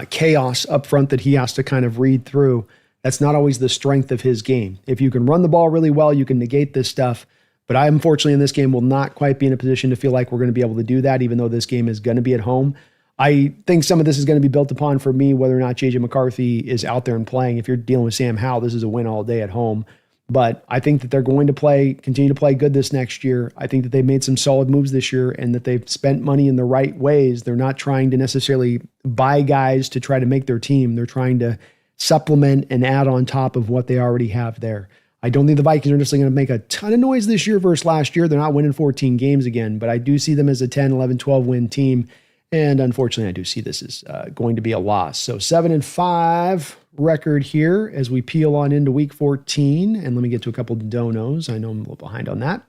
Speaker 1: chaos up front that he has to kind of read through, that's not always the strength of his game. If you can run the ball really well, you can negate this stuff. But I, unfortunately, in this game will not quite be in a position to feel like we're going to be able to do that, even though this game is going to be at home. I think some of this is going to be built upon for me, whether or not J.J. McCarthy is out there and playing. If you're dealing with Sam Howell, this is a win all day at home. But I think that they're going to continue to play good this next year. I think that they've made some solid moves this year and that they've spent money in the right ways. They're not trying to necessarily buy guys to try to make their team. They're trying to supplement and add on top of what they already have there. I don't think the Vikings are necessarily going to make a ton of noise this year versus last year. They're not winning 14 games again, but I do see them as a 10, 11, 12 win team. And unfortunately, I do see this as going to be a loss. So 7-5 record here as we peel on into week 14. And let me get to a couple of donos. I know I'm a little behind on that.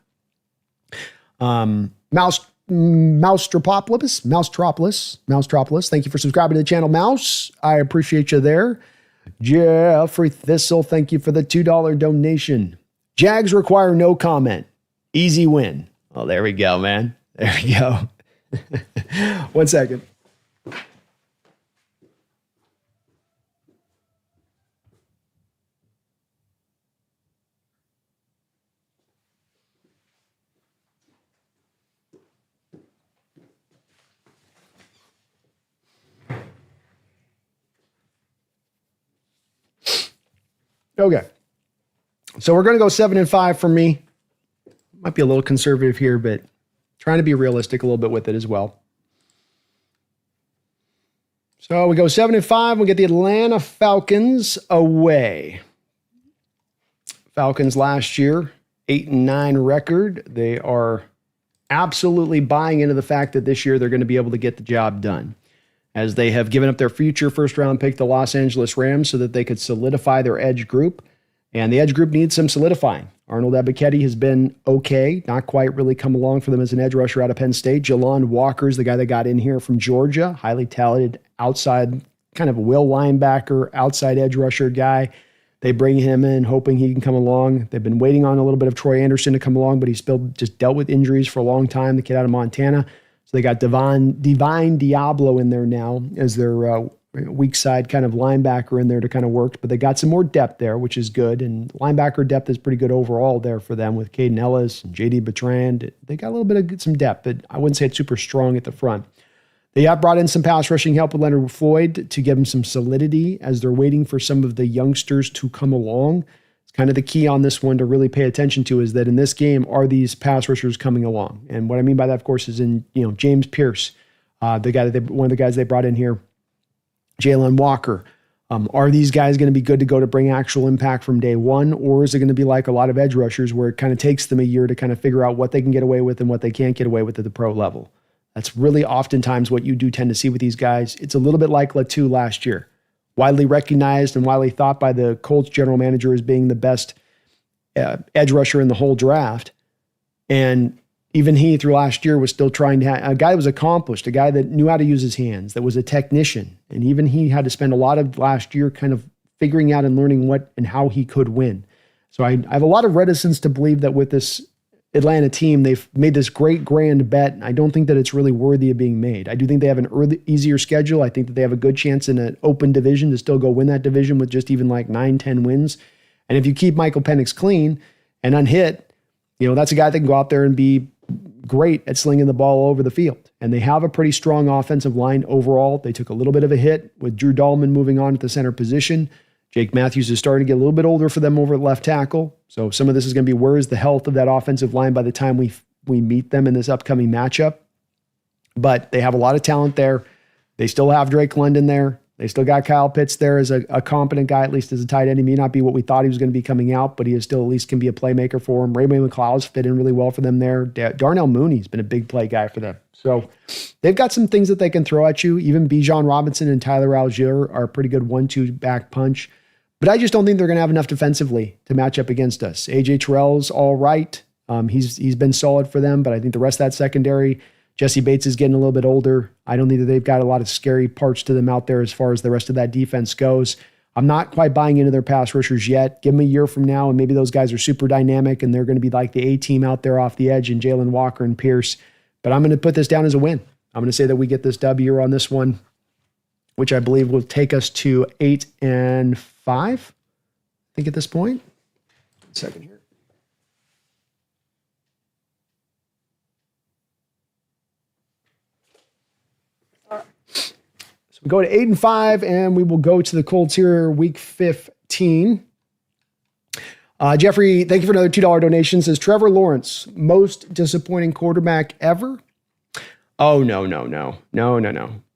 Speaker 1: Mousetropolis. Thank you for subscribing to the channel, Mouse. I appreciate you there. Jeffrey Thistle, thank you for the $2 donation. Jags require no comment. Easy win. Oh, there we go, man. There we go. 1 second. Okay. So we're going to go 7-5 for me. Might be a little conservative here, but trying to be realistic a little bit with it as well. So we go 7-5. We'll get the Atlanta Falcons away. Falcons last year, 8-9 record. They are absolutely buying into the fact that this year they're going to be able to get the job done, as they have given up their future first-round pick, the Los Angeles Rams, so that they could solidify their edge group. And the edge group needs some solidifying. Arnold Ebiketie has been okay, not quite really come along for them as an edge rusher out of Penn State. Jalon Walker's the guy that got in here from Georgia, highly talented outside, kind of a will linebacker, outside edge rusher guy. They bring him in, hoping he can come along. They've been waiting on a little bit of Troy Anderson to come along, but he's still just dealt with injuries for a long time, the kid out of Montana. So they got Divine Diablo in there now as their weak side kind of linebacker in there to kind of work. But they got some more depth there, which is good. And linebacker depth is pretty good overall there for them with Caden Ellis and J.D. Bertrand. They got a little bit of some depth, but I wouldn't say it's super strong at the front. They have brought in some pass rushing help with Leonard Floyd to give them some solidity as they're waiting for some of the youngsters to come along. It's kind of the key on this one to really pay attention to, is that in this game, are these pass rushers coming along? And what I mean by that, of course, is in James Pierce, one of the guys they brought in here, Jalen Walker, Are these guys going to be good to go to bring actual impact from day one? Or is it going to be like a lot of edge rushers where it kind of takes them a year to kind of figure out what they can get away with and what they can't get away with at the pro level? That's really oftentimes what you do tend to see with these guys. It's a little bit like Latu last year. Widely recognized and widely thought by the Colts general manager as being the best edge rusher in the whole draft. And even he, through last year, was still trying to have a guy that was accomplished, a guy that knew how to use his hands, that was a technician. And even he had to spend a lot of last year kind of figuring out and learning what and how he could win. So I have a lot of reticence to believe that with this Atlanta team, they've made this great grand bet. I don't think that it's really worthy of being made. I do think they have an easier schedule. I think that they have a good chance in an open division to still go win that division with just even like 9-10 wins. And if you keep Michael Penix clean and unhit, that's a guy that can go out there and be great at slinging the ball all over the field. And they have a pretty strong offensive line overall. They took a little bit of a hit with Drew Dahlman moving on to the center position. Jake Matthews is starting to get a little bit older for them over at left tackle. So some of this is going to be where is the health of that offensive line by the time we meet them in this upcoming matchup. But they have a lot of talent there. They still have Drake London there. They still got Kyle Pitts there as a competent guy, at least as a tight end. He may not be what we thought he was going to be coming out, but he is still at least can be a playmaker for him. Ray-Ray McCloud's fit in really well for them there. Darnell Mooney's been a big play guy for them. So they've got some things that they can throw at you. Even Bijan Robinson and Tyler Algier are a pretty good 1-2 back punch. But I just don't think they're going to have enough defensively to match up against us. A.J. Terrell's all right. He's been solid for them, but I think the rest of that secondary, Jesse Bates is getting a little bit older. I don't think that they've got a lot of scary parts to them out there as far as the rest of that defense goes. I'm not quite buying into their pass rushers yet. Give them a year from now, and maybe those guys are super dynamic, and they're going to be like the A-team out there off the edge, and Jalen Walker and Pierce. But I'm going to put this down as a win. I'm going to say that we get this W on this one, which I believe will take us to 8-5, I think, at this point. 1 second here. So we go to 8-5, and we will go to the Colts here, week 15. Jeffrey, thank you for another $2 donation. Says Trevor Lawrence, most disappointing quarterback ever? Oh, no.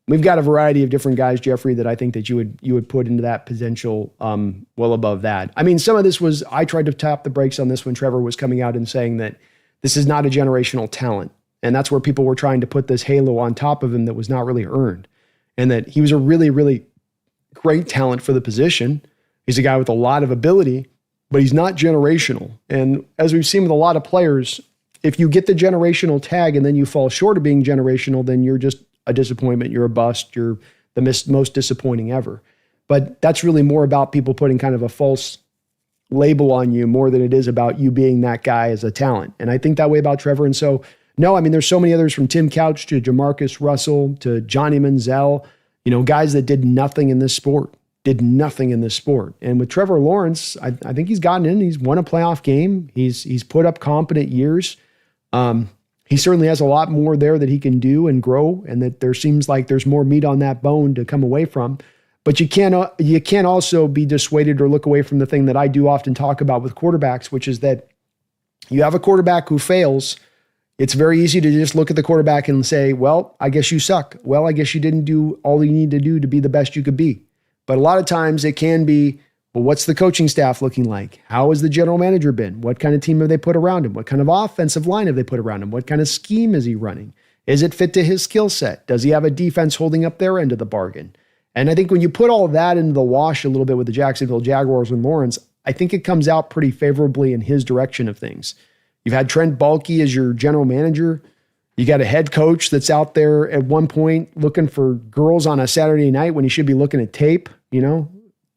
Speaker 1: We've got a variety of different guys, Jeffrey, that I think that you would put into that potential well above that. I mean, some of this was, I tried to tap the brakes on this when Trevor was coming out and saying that this is not a generational talent. And that's where people were trying to put this halo on top of him that was not really earned. And that he was a really, really great talent for the position. He's a guy with a lot of ability, but he's not generational. And as we've seen with a lot of players, if you get the generational tag and then you fall short of being generational, then you're just a disappointment. You're a bust. You're the most disappointing ever. But that's really more about people putting kind of a false label on you more than it is about you being that guy as a talent. And I think that way about Trevor. And so, no, I mean, there's so many others from Tim Couch to Jamarcus Russell to Johnny Manziel, guys that did nothing in this sport. And with Trevor Lawrence, I think he's gotten in. He's won a playoff game. He's put up competent years. He certainly has a lot more there that he can do and grow, and that there seems like there's more meat on that bone to come away from. But you can't also be dissuaded or look away from the thing that I do often talk about with quarterbacks, which is that you have a quarterback who fails. It's very easy to just look at the quarterback and say, well, I guess you suck. Well, I guess you didn't do all you need to do to be the best you could be. But a lot of times it can be, well, what's the coaching staff looking like? How has the general manager been? What kind of team have they put around him? What kind of offensive line have they put around him? What kind of scheme is he running? Is it fit to his skill set? Does he have a defense holding up their end of the bargain? And I think when you put all of that into the wash a little bit with the Jacksonville Jaguars and Lawrence, I think it comes out pretty favorably in his direction of things. You've had Trent Baalke as your general manager. You got a head coach that's out there at one point looking for girls on a Saturday night when he should be looking at tape,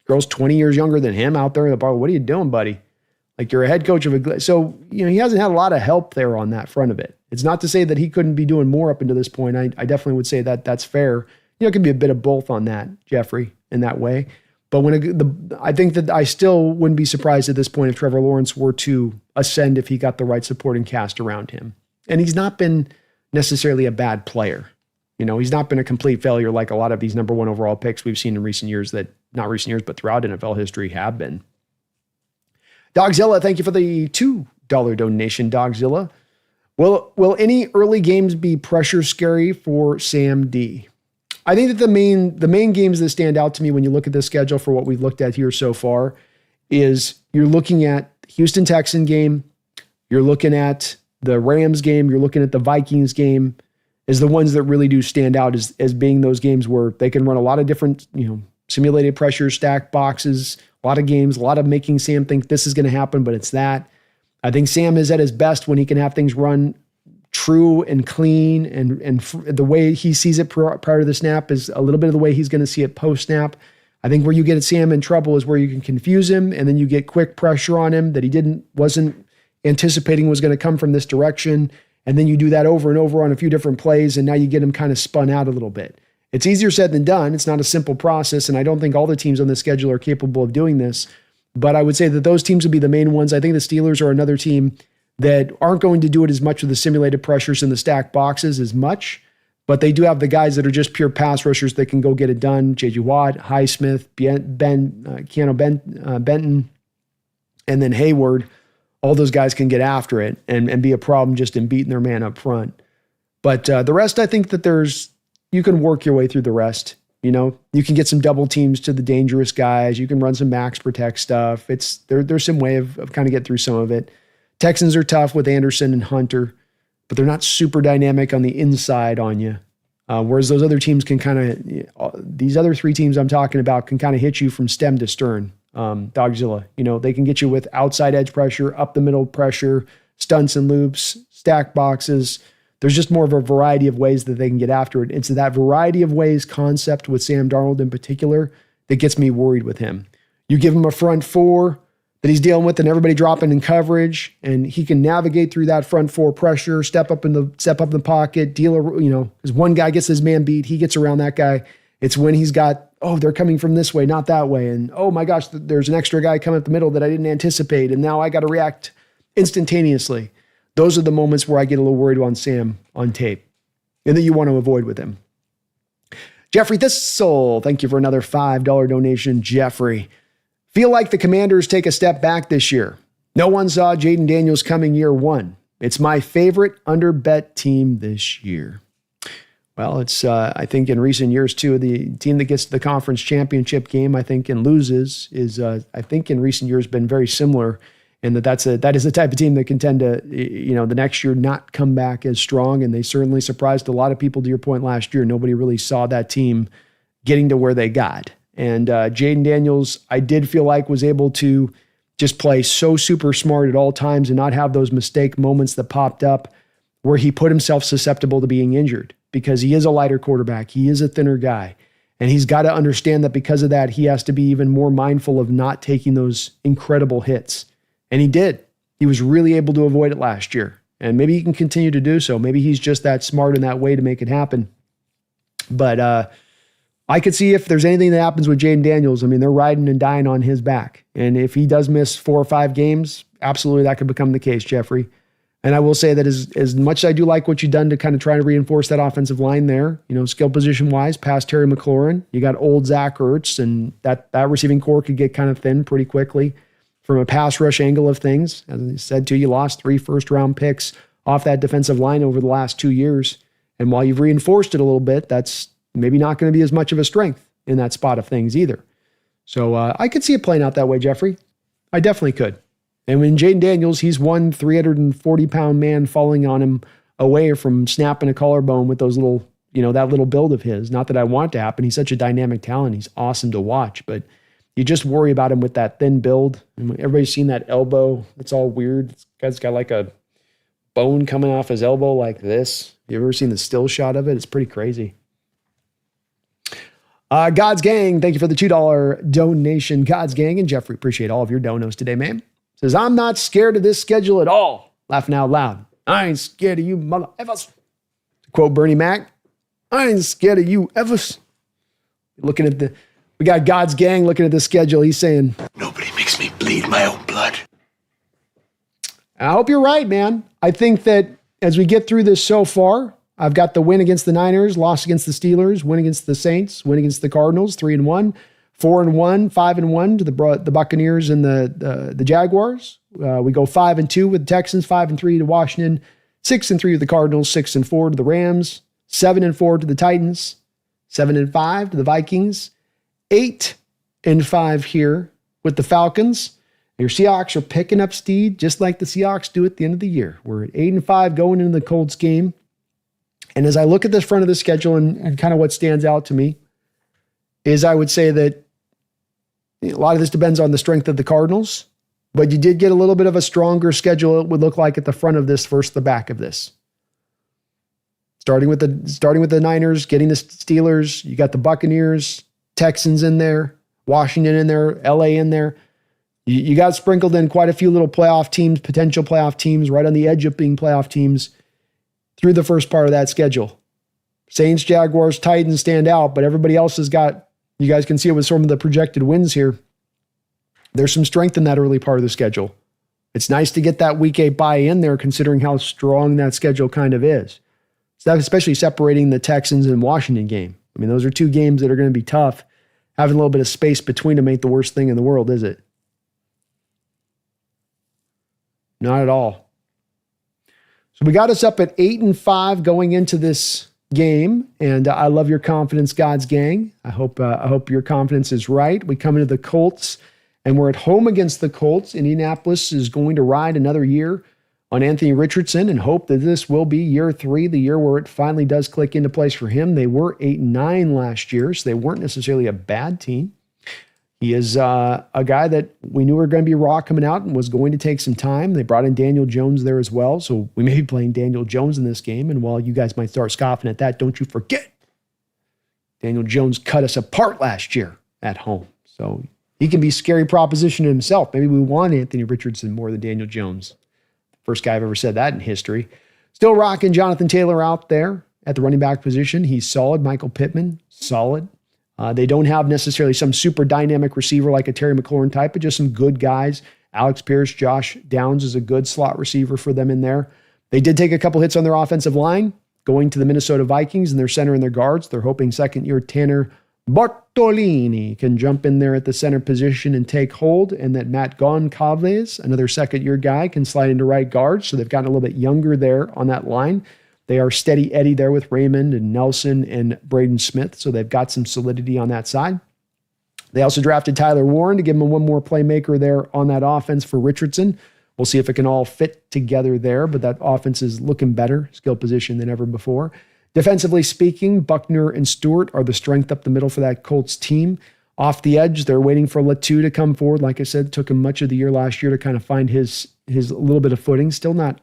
Speaker 1: girls 20 years younger than him out there in the bar. What are you doing, buddy? Like, you're a head coach of so, he hasn't had a lot of help there on that front of it. It's not to say that he couldn't be doing more up until this point. I definitely would say that that's fair. It could be a bit of both on that, Jeffrey, in that way. But I think that I still wouldn't be surprised at this point if Trevor Lawrence were to ascend if he got the right supporting cast around him. And he's not been necessarily a bad player. He's not been a complete failure like a lot of these number one overall picks we've seen in recent years not recent years, but throughout NFL history have been. Dogzilla, thank you for the $2 donation, Dogzilla. Will any early games be pressure scary for Sam D? I think that the main games that stand out to me when you look at the schedule for what we've looked at here so far is you're looking at Houston Texan game, you're looking at the Rams game, you're looking at the Vikings game, is the ones that really do stand out as being those games where they can run a lot of different, simulated pressure, stacked boxes, a lot of games, a lot of making Sam think this is going to happen, but it's that. I think Sam is at his best when he can have things run true and clean, and the way he sees it prior to the snap is a little bit of the way he's going to see it post snap. I think where you get Sam in trouble is where you can confuse him, and then you get quick pressure on him that he wasn't anticipating was going to come from this direction, and then you do that over and over on a few different plays, and now you get him kind of spun out a little bit. It's easier said than done. It's not a simple process, and I don't think all the teams on the schedule are capable of doing this, but I would say that those teams would be the main ones. I think the Steelers are another team that aren't going to do it as much with the simulated pressures and the stacked boxes as much, but they do have the guys that are just pure pass rushers that can go get it done. J.J. Watt, Highsmith, Benton, and then Hayward. All those guys can get after it and be a problem just in beating their man up front. But the rest, I think that you can work your way through the rest. You can get some double teams to the dangerous guys. You can run some max protect stuff. There's some way of kind of get through some of it. Texans are tough with Anderson and Hunter, but they're not super dynamic on the inside on you. Whereas those other teams can these other three teams I'm talking about can kind of hit you from stem to stern. Dogzilla, they can get you with outside edge pressure, up the middle pressure, stunts and loops, stack boxes. There's just more of a variety of ways that they can get after it. It's that variety of ways concept with Sam Darnold in particular that gets me worried with him. You give him a front four that he's dealing with and everybody dropping in coverage, and he can navigate through that front four pressure, step up in the pocket, as one guy gets his man beat, he gets around that guy. It's when he's got, they're coming from this way, not that way. And oh my gosh, there's an extra guy coming up the middle that I didn't anticipate. And now I got to react instantaneously. Those are the moments where I get a little worried on Sam on tape and that you want to avoid with him. Jeffrey Thistle, thank you for another $5 donation, Jeffrey. Feel like the Commanders take a step back this year. No one saw Jaden Daniels coming year one. It's my favorite under-bet team this year. Well, it's, I think in recent years too, the team that gets to the conference championship game, I think, and loses is, I think in recent years been very similar in that is the type of team that can tend to, the next year not come back as strong. And they certainly surprised a lot of people, to your point last year. Nobody really saw that team getting to where they got. And Jaden Daniels, I did feel like was able to just play so super smart at all times and not have those mistake moments that popped up where he put himself susceptible to being injured, because he is a lighter quarterback. He is a thinner guy. And he's got to understand that because of that, he has to be even more mindful of not taking those incredible hits. And he did. He was really able to avoid it last year. And maybe he can continue to do so. Maybe he's just that smart in that way to make it happen. But I could see if there's anything that happens with Jaden Daniels, they're riding and dying on his back. And if he does miss 4 or 5 games, absolutely that could become the case, Jeffrey. And I will say that as much as I do like what you've done to kind of try to reinforce that offensive line there, skill position-wise, past Terry McLaurin, you got old Zach Ertz, and that receiving core could get kind of thin pretty quickly from a pass rush angle of things. As I said too, you lost 3 first-round picks off that defensive line over the last 2 years. And while you've reinforced it a little bit, that's maybe not going to be as much of a strength in that spot of things either. So I could see it playing out that way, Jeffrey. I definitely could. And when Jaden Daniels, he's one 340-pound man falling on him away from snapping a collarbone with those little, that little build of his. Not that I want it to happen. He's such a dynamic talent. He's awesome to watch. But you just worry about him with that thin build. And everybody's seen that elbow. It's all weird. This guy's got like a bone coming off his elbow like this. You ever seen the still shot of it? It's pretty crazy. God's Gang, thank you for the $2 donation. God's Gang and Jeffrey, appreciate all of your donos today, man. Says, I'm not scared of this schedule at all. Laughing out loud. I ain't scared of you mother effers. To quote Bernie Mac, I ain't scared of you effers. We got God's Gang looking at the schedule. He's saying,
Speaker 2: nobody makes me bleed my own blood.
Speaker 1: I hope you're right, man. I think that as we get through this so far, I've got the win against the Niners, loss against the Steelers, win against the Saints, win against the Cardinals, 3-1, 4-1, 5-1 to the Buccaneers and the Jaguars. We go 5-2 with the Texans, 5-3 to Washington, 6-3 to the Cardinals, 6-4 to the Rams, 7-4 to the Titans, 7-5 to the Vikings, 8-5 here with the Falcons. Your Seahawks are picking up speed just like the Seahawks do at the end of the year. We're at 8-5 going into the Colts game. And as I look at this front of the schedule and kind of what stands out to me is I would say that a lot of this depends on the strength of the Cardinals, but you did get a little bit of a stronger schedule, it would look like, at the front of this versus the back of this. Starting with the Niners, getting the Steelers, you got the Buccaneers, Texans in there, Washington in there, LA in there. You got sprinkled in quite a few little playoff teams, potential playoff teams, right on the edge of being playoff teams through the first part of that schedule. Saints, Jaguars, Titans stand out, but everybody else has got, you guys can see it with some of the projected wins here. There's some strength in that early part of the schedule. It's nice to get that week 8 bye in there considering how strong that schedule kind of is. So especially separating the Texans and Washington game. I mean, those are two games that are going to be tough. Having a little bit of space between them ain't the worst thing in the world, is it? Not at all. So we got us up at 8-5 going into this game, and I love your confidence, God's gang. I hope your confidence is right. We come into the Colts, and we're at home against the Colts. Indianapolis is going to ride another year on Anthony Richardson and hope that this will be year 3, the year where it finally does click into place for him. They were 8-9 last year, so they weren't necessarily a bad team. He is a guy that we knew were going to be raw coming out and was going to take some time. They brought in Daniel Jones there as well, so we may be playing Daniel Jones in this game. And while you guys might start scoffing at that, don't you forget, Daniel Jones cut us apart last year at home. So he can be a scary proposition himself. Maybe we want Anthony Richardson more than Daniel Jones. First guy I've ever said that in history. Still rocking Jonathan Taylor out there at the running back position. He's solid. Michael Pittman, solid. They don't have necessarily some super dynamic receiver like a Terry McLaurin type, but just some good guys. Alex Pierce, Josh Downs is a good slot receiver for them in there. They did take a couple hits on their offensive line going to the Minnesota Vikings and their center and their guards. They're hoping second-year Tanner Bartolini can jump in there at the center position and take hold, and that Matt Goncalves, another second-year guy, can slide into right guard. So they've gotten a little bit younger there on that line. They are steady Eddie there with Raymond and Nelson and Braden Smith, so they've got some solidity on that side. They also drafted Tyler Warren to give them one more playmaker there on that offense for Richardson. We'll see if it can all fit together there, but that offense is looking better, skill position than ever before. Defensively speaking, Buckner and Stewart are the strength up the middle for that Colts team. Off the edge, they're waiting for Latu to come forward. Like I said, it took him much of the year last year to kind of find his little bit of footing. Still not,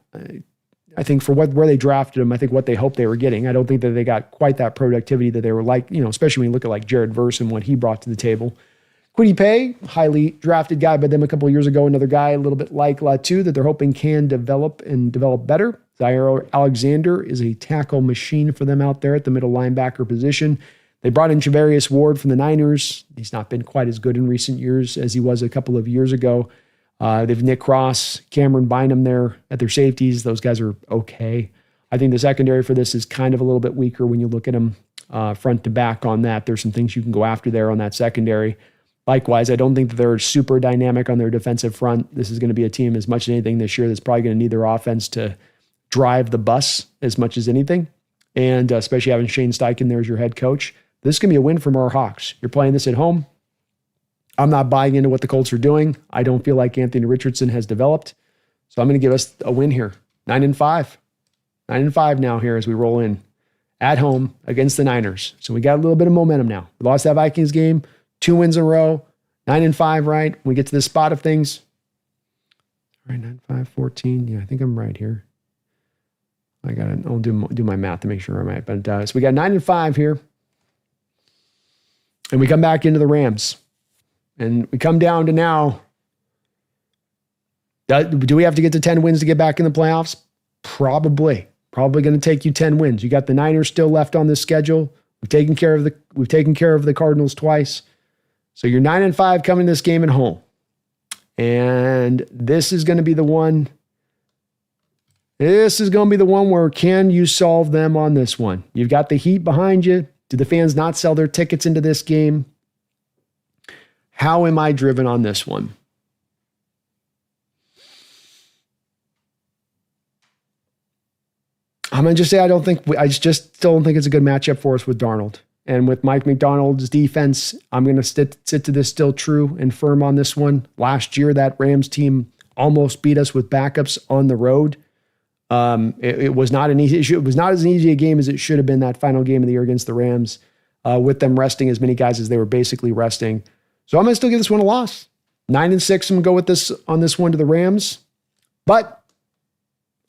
Speaker 1: I think, for where they drafted him, I think what they hoped they were getting. I don't think that they got quite that productivity that they were like, especially when you look at like Jared Verse and what he brought to the table. Kwity Paye, highly drafted guy by them a couple of years ago, another guy a little bit like Latu that they're hoping can develop better. Zaire Alexander is a tackle machine for them out there at the middle linebacker position. They brought in Javarius Ward from the Niners. He's not been quite as good in recent years as he was a couple of years ago. They've Nick Cross, Cameron Bynum there at their safeties. Those guys are okay. I think the secondary for this is kind of a little bit weaker when you look at them front to back on that. There's some things you can go after there on that secondary. Likewise, I don't think that they're super dynamic on their defensive front. This is going to be a team, as much as anything this year, that's probably going to need their offense to drive the bus as much as anything. And especially having Shane Steichen there as your head coach. This is going to be a win for our Hawks. You're playing this at home. I'm not buying into what the Colts are doing. I don't feel like Anthony Richardson has developed. So I'm going to give us a win here. 9-5. 9-5 now here as we roll in at home against the Niners. So we got a little bit of momentum now. We lost that Vikings game, 2 wins in a row, 9-5, right? When we get to this spot of things. All right, 9-5, 14. Yeah, I think I'm right here. I'll do my math to make sure I'm right. But so we got 9-5 here. And we come back into the Rams. And we come down to now, do we have to get to 10 wins to get back in the playoffs? Probably. Probably going to take you 10 wins. You got the Niners still left on this schedule. We've taken care of the Cardinals twice. So you're 9-5 coming to this game at home. And this is going to be the one. This is going to be the one where can you solve them on this one? You've got the heat behind you. Do the fans not sell their tickets into this game? How am I driven on this one? I'm going to just say I just still don't think it's a good matchup for us with Darnold. And with Mike McDonald's defense, I'm going to sit to this still true and firm on this one. Last year, that Rams team almost beat us with backups on the road. It was not an easy issue. It was not as easy a game as it should have been that final game of the year against the Rams, with them resting as many guys as they were basically resting. So I'm going to still give this one a loss. 9-6. I'm going to go with this on this one to the Rams. But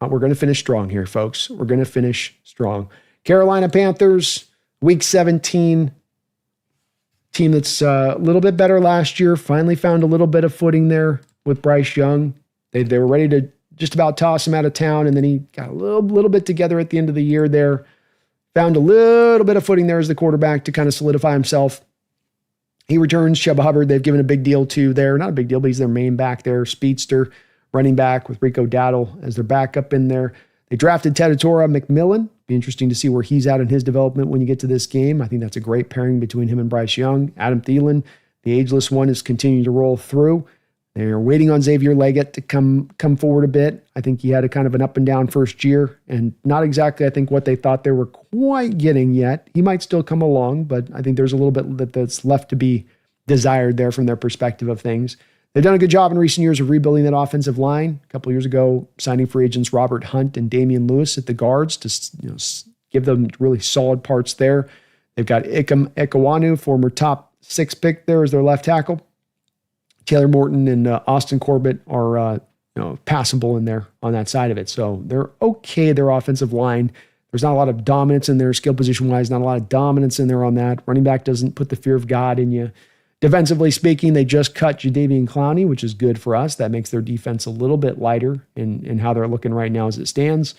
Speaker 1: we're going to finish strong here, folks. We're going to finish strong. Carolina Panthers, Week 17. Team that's a little bit better last year. Finally found a little bit of footing there with Bryce Young. They were ready to just about toss him out of town, and then he got a little bit together at the end of the year there. Found a little bit of footing there as the quarterback to kind of solidify himself. He returns. Chuba Hubbard, they've given a big deal to there. Not a big deal, but he's their main back there. Speedster, running back with Rico Dowdle as their backup in there. They drafted Tedditora McMillan. Be interesting to see where he's at in his development when you get to this game. I think that's a great pairing between him and Bryce Young. Adam Thielen, the ageless one, is continuing to roll through. They're waiting on Xavier Leggett to come forward a bit. I think he had a kind of an up and down first year, and not exactly, I think, what they thought they were quite getting yet. He might still come along, but I think there's a little bit that's left to be desired there from their perspective of things. They've done a good job in recent years of rebuilding that offensive line. A couple of years ago, signing free agents Robert Hunt and Damian Lewis at the guards to give them really solid parts there. They've got Ikem Ekwonu, former top 6 pick there as their left tackle. Taylor Morton and Austin Corbett are passable in there on that side of it. So they're okay, their offensive line. There's not a lot of dominance in there, skill position-wise, not a lot of dominance in there on that. Running back doesn't put the fear of God in you. Defensively speaking, they just cut Jadeveon Clowney, which is good for us. That makes their defense a little bit lighter in how they're looking right now as it stands.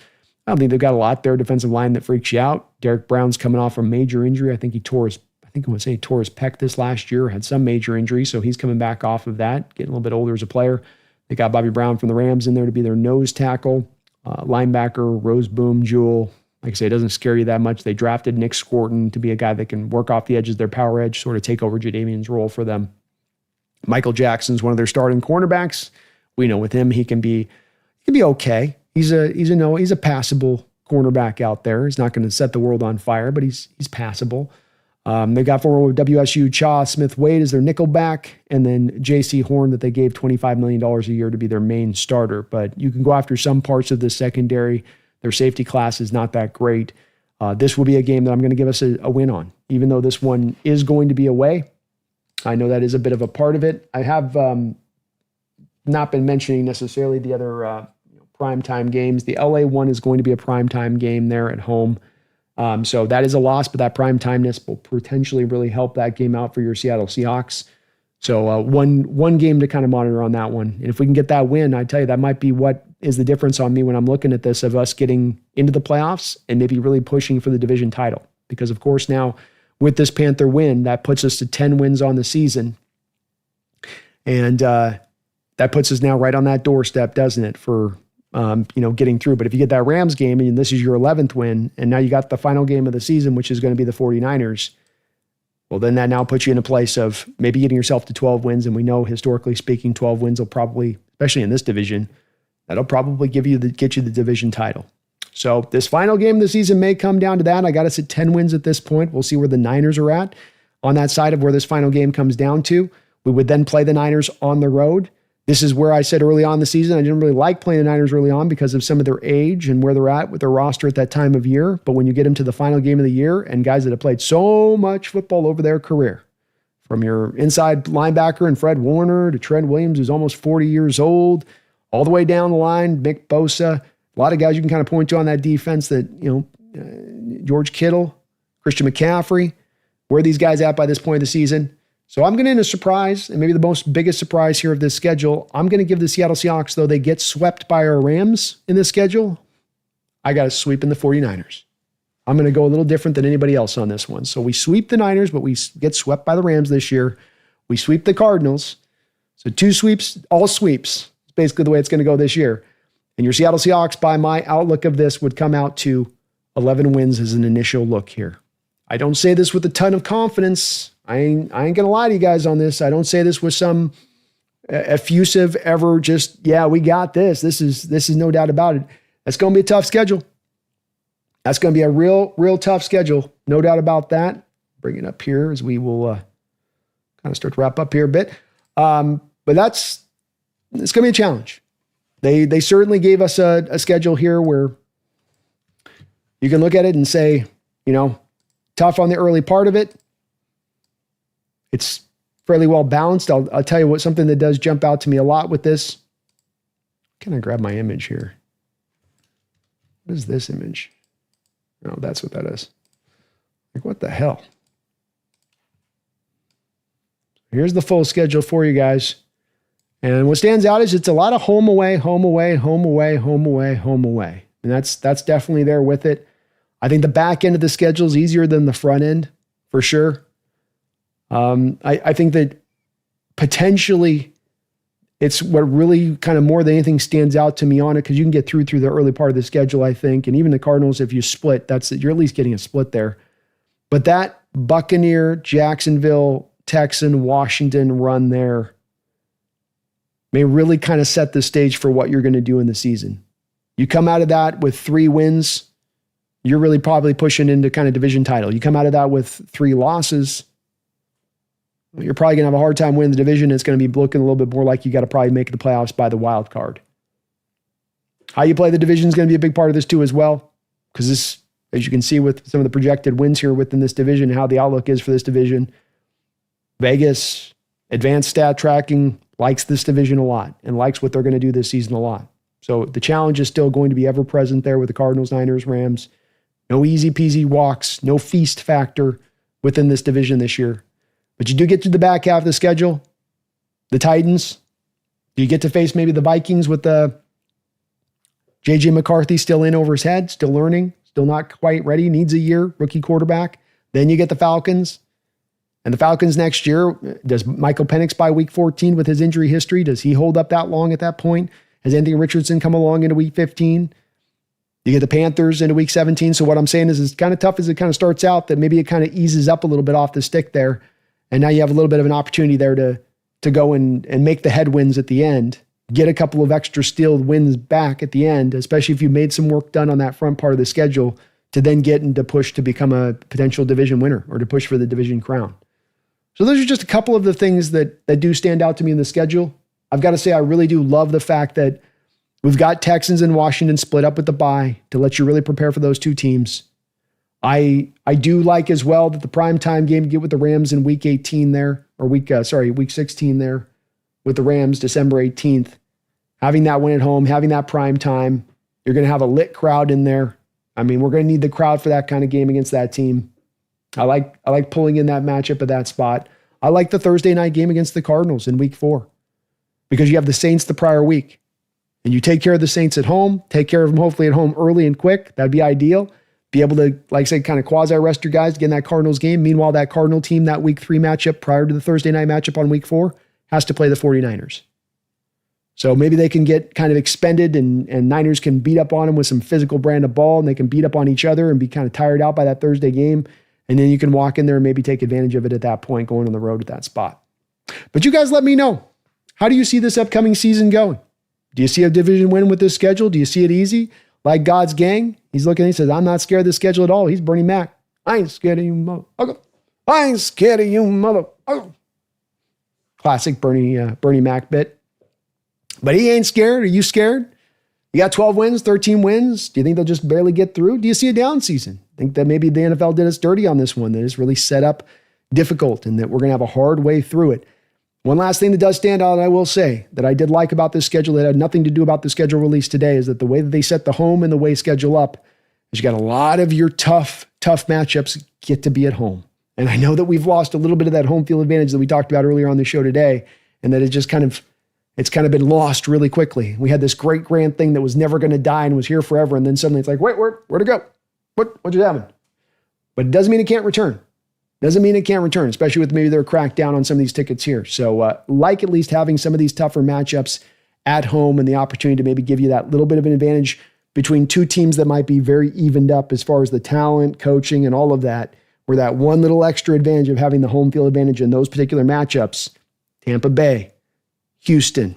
Speaker 1: I don't think they've got a lot there, defensive line, that freaks you out. Derek Brown's coming off a major injury. I think he tore his pec this last year, had some major injury, so he's coming back off of that, getting a little bit older as a player. They got Bobby Brown from the Rams in there to be their nose tackle. Linebacker, Rose Boom Jewel. Like I say, it doesn't scare you that much. They drafted Nick Scorton to be a guy that can work off the edges, their power edge, sort of take over Jadeveon's role for them. Michael Jackson's one of their starting cornerbacks. We know with him, he can be okay. He's a passable cornerback out there. He's not going to set the world on fire, but he's passable. They got former WSU Cha Smith-Wade as their nickel back, and then J.C. Horn that they gave $25 million a year to be their main starter. But you can go after some parts of the secondary. Their safety class is not that great. This will be a game that I'm going to give us a win on, even though this one is going to be away. I know that is a bit of a part of it. I have not been mentioning necessarily the other primetime games. The LA one is going to be a primetime game there at home. So that is a loss, but that primetimeness will potentially really help that game out for your Seattle Seahawks. So one game to kind of monitor on that one. And if we can get that win, I tell you, that might be what is the difference on me when I'm looking at this of us getting into the playoffs and maybe really pushing for the division title. Because, of course, now with this Panther win, that puts us to 10 wins on the season. And that puts us now right on that doorstep, doesn't it, for getting through. But if you get that Rams game and this is your 11th win, and now you got the final game of the season, which is going to be the 49ers, well, then that now puts you in a place of maybe getting yourself to 12 wins. And we know, historically speaking, 12 wins will probably, especially in this division, that'll probably get you the division title. So this final game of the season may come down to that. I got us at 10 wins at this point. We'll see where the Niners are at on that side of where this final game comes down to. We would then play the Niners on the road. This is where I said early on in the season, I didn't really like playing the Niners early on because of some of their age and where they're at with their roster at that time of year. But when you get them to the final game of the year and guys that have played so much football over their career, from your inside linebacker and Fred Warner to Trent Williams, who's almost 40 years old, all the way down the line, Nick Bosa, a lot of guys you can kind of point to on that defense that, George Kittle, Christian McCaffrey, where are these guys at by this point of the season? So I'm going to end a surprise, and maybe the biggest surprise here of this schedule. I'm going to give the Seattle Seahawks, though they get swept by our Rams in this schedule, I got to sweep in the 49ers. I'm going to go a little different than anybody else on this one. So we sweep the Niners, but we get swept by the Rams this year. We sweep the Cardinals. So 2 sweeps, all sweeps. It's basically the way it's going to go this year. And your Seattle Seahawks, by my outlook of this, would come out to 11 wins as an initial look here. I don't say this with a ton of confidence. I ain't going to lie to you guys on this. I don't say this with some effusive ever just, yeah, we got this. This is no doubt about it. That's going to be a tough schedule. That's going to be a real tough schedule. No doubt about that. bring it up here as we will kind of start to wrap up here a bit. But it's going to be a challenge. They certainly gave us a schedule here where you can look at it and say, tough on the early part of it. It's fairly well balanced. I'll tell you what, something that does jump out to me a lot with this. Can I grab my image here? What is this image? Oh, that's what that is. Like, what the hell? Here's the full schedule for you guys. And what stands out is it's a lot of home away, home away, home away, home away, home away. And that's definitely there with it. I think the back end of the schedule is easier than the front end, for sure. I think that potentially it's what really kind of more than anything stands out to me on it, because you can get through the early part of the schedule, I think. And even the Cardinals, if you split, you're at least getting a split there. But that Buccaneer, Jacksonville, Texan, Washington run there may really kind of set the stage for what you're going to do in the season. You come out of that with 3 wins, you're really probably pushing into kind of division title. You come out of that with 3 losses, you're probably going to have a hard time winning the division. It's going to be looking a little bit more like you got to probably make the playoffs by the wild card. How you play the division is going to be a big part of this too as well, because this, as you can see with some of the projected wins here within this division, how the outlook is for this division, Vegas, advanced stat tracking, likes this division a lot and likes what they're going to do this season a lot. So the challenge is still going to be ever present there with the Cardinals, Niners, Rams. No easy peasy walks, no feast factor within this division this year. But you do get to the back half of the schedule. The Titans, you get to face maybe the Vikings with the J.J. McCarthy still in over his head, still learning, still not quite ready, needs a year, rookie quarterback. Then you get the Falcons. And the Falcons next year, does Michael Penix by week 14 with his injury history, does he hold up that long at that point? Has Anthony Richardson come along into week 15? You get the Panthers into week 17. So what I'm saying is it's kind of tough as it kind of starts out, that maybe it kind of eases up a little bit off the stick there. And now you have a little bit of an opportunity there to go and make the headwinds at the end, get a couple of extra steal wins back at the end, especially if you made some work done on that front part of the schedule, to then get into push to become a potential division winner or to push for the division crown. So those are just a couple of the things that do stand out to me in the schedule. I've got to say, I really do love the fact that we've got Texans and Washington split up with the bye to let you really prepare for those 2 teams. I do like as well that the primetime game, get with the Rams in week 18 there, or week 16 there with the Rams, December 18th. Having that win at home, having that primetime, you're going to have a lit crowd in there. I mean, we're going to need the crowd for that kind of game against that team. I like pulling in that matchup at that spot. I like the Thursday night game against the Cardinals in week 4, because you have the Saints the prior week. And you take care of the Saints at home, take care of them hopefully at home early and quick. That'd be ideal. Be able to, like I said, kind of quasi-rest your guys to get in that Cardinals game. Meanwhile, that Cardinal team, that week 3 matchup prior to the Thursday night matchup on week 4, has to play the 49ers. So maybe they can get kind of expended and Niners can beat up on them with some physical brand of ball, and they can beat up on each other and be kind of tired out by that Thursday game. And then you can walk in there and maybe take advantage of it at that point, going on the road at that spot. But you guys let me know. How do you see this upcoming season going? Do you see a division win with this schedule? Do you see it easy? Like God's gang, he's looking, he says, I'm not scared of the schedule at all. He's Bernie Mac. I ain't scared of you, motherfucker. I ain't scared of you, motherfucker. Classic Bernie Mac bit. But he ain't scared. Are you scared? You got 12 wins, 13 wins. Do you think they'll just barely get through? Do you see a down season? Think that maybe the NFL did us dirty on this one, that it's really set up difficult and that we're going to have a hard way through it. One last thing that does stand out, and I will say, that I did like about this schedule that had nothing to do about the schedule release today, is that the way that they set the home and the way schedule up is you got a lot of your tough matchups get to be at home. And I know that we've lost a little bit of that home field advantage that we talked about earlier on the show today, and that it's kind of been lost really quickly. We had this great grand thing that was never going to die and was here forever, and then suddenly it's like, wait, where'd it go? What just happened? But it doesn't mean it can't return. Doesn't mean it can't return, especially with maybe their crackdown on some of these tickets here. So like at least having some of these tougher matchups at home and the opportunity to maybe give you that little bit of an advantage between 2 teams that might be very evened up as far as the talent, coaching, and all of that, where that one little extra advantage of having the home field advantage in those particular matchups, Tampa Bay, Houston,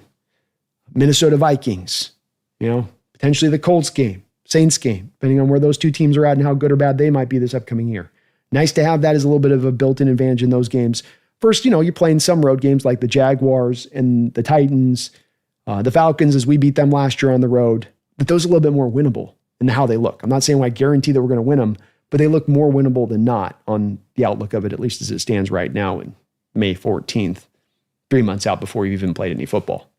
Speaker 1: Minnesota Vikings, potentially the Colts game, Saints game, depending on where those 2 teams are at and how good or bad they might be this upcoming year. Nice to have that as a little bit of a built-in advantage in those games. First, you're playing some road games like the Jaguars and the Titans, the Falcons, as we beat them last year on the road. But those are a little bit more winnable in how they look. I'm not saying I guarantee that we're going to win them, but they look more winnable than not on the outlook of it, at least as it stands right now in May 14th, 3 months out before you've even played any football.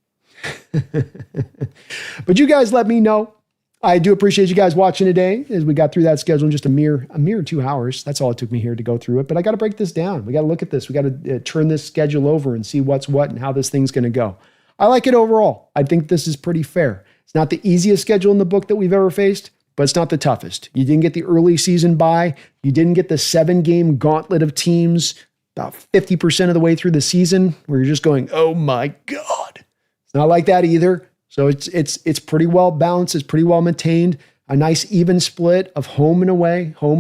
Speaker 1: But you guys let me know. I do appreciate you guys watching today as we got through that schedule in just a mere 2 hours. That's all it took me here to go through it. But I got to break this down. We got to look at this. We got to turn this schedule over and see what's what and how this thing's going to go. I like it overall. I think this is pretty fair. It's not the easiest schedule in the book that we've ever faced, but it's not the toughest. You didn't get the early season bye. You didn't get the 7-game gauntlet of teams about 50% of the way through the season where you're just going, oh my God. It's not like that either. So it's pretty well balanced. It's pretty well maintained. A nice even split of home and away. So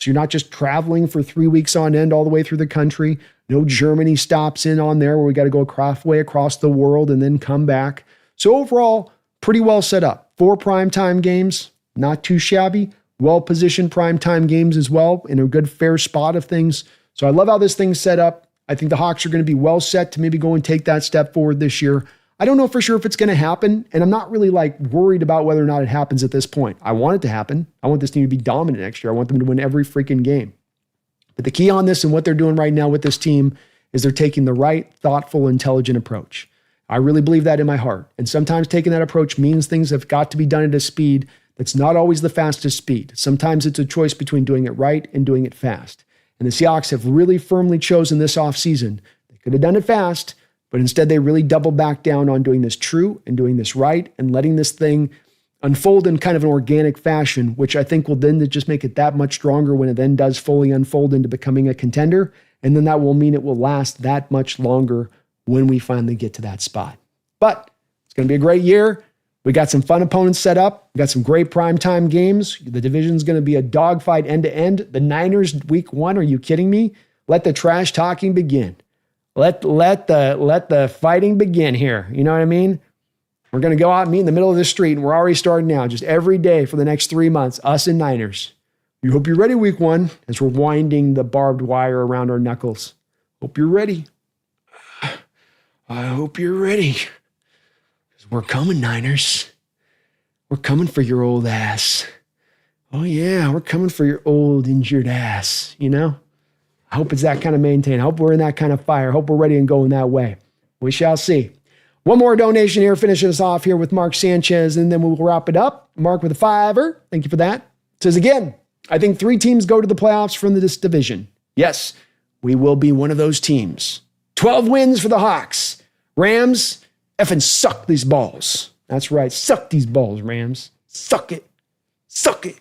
Speaker 1: you're not just traveling for 3 weeks on end all the way through the country. No Germany stops in on there where we got to go halfway across the world and then come back. So overall, pretty well set up. 4 primetime games, not too shabby. Well-positioned primetime games as well in a good fair spot of things. So I love how this thing's set up. I think the Hawks are going to be well set to maybe go and take that step forward this year. I don't know for sure if it's going to happen, and I'm not really worried about whether or not it happens at this point. I want it to happen. I want this team to be dominant next year. I want them to win every freaking game. But the key on this and what they're doing right now with this team is they're taking the right, thoughtful, intelligent approach. I really believe that in my heart. And sometimes taking that approach means things have got to be done at a speed that's not always the fastest speed. Sometimes it's a choice between doing it right and doing it fast. And the Seahawks have really firmly chosen this offseason. They could have done it fast, but instead they really doubled back down on doing this true and doing this right and letting this thing unfold in kind of an organic fashion, which I think will then just make it that much stronger when it then does fully unfold into becoming a contender. And then that will mean it will last that much longer when we finally get to that spot. But it's going to be a great year. We got some fun opponents set up. We got some great primetime games. The division's going to be a dogfight end to end. The Niners week 1, are you kidding me? Let the trash talking begin. Let the fighting begin here. You know what I mean? We're going to go out and meet in the middle of the street, and we're already starting now, just every day for the next 3 months, us and Niners. We hope you're ready week 1 as we're winding the barbed wire around our knuckles. Hope you're ready. I hope you're ready. Because we're coming, Niners. We're coming for your old ass. Oh, yeah, we're coming for your old injured ass, you know? I hope it's that kind of maintain. I hope we're in that kind of fire. I hope we're ready and going that way. We shall see. One more donation here, finishing us off here with Mark Sanchez, and then we'll wrap it up. Mark with a $5. Thank you for that. Says again, I think 3 teams go to the playoffs from this division. Yes, we will be one of those teams. 12 wins for the Hawks. Rams, effing suck these balls. That's right. Suck these balls, Rams. Suck it. Suck it.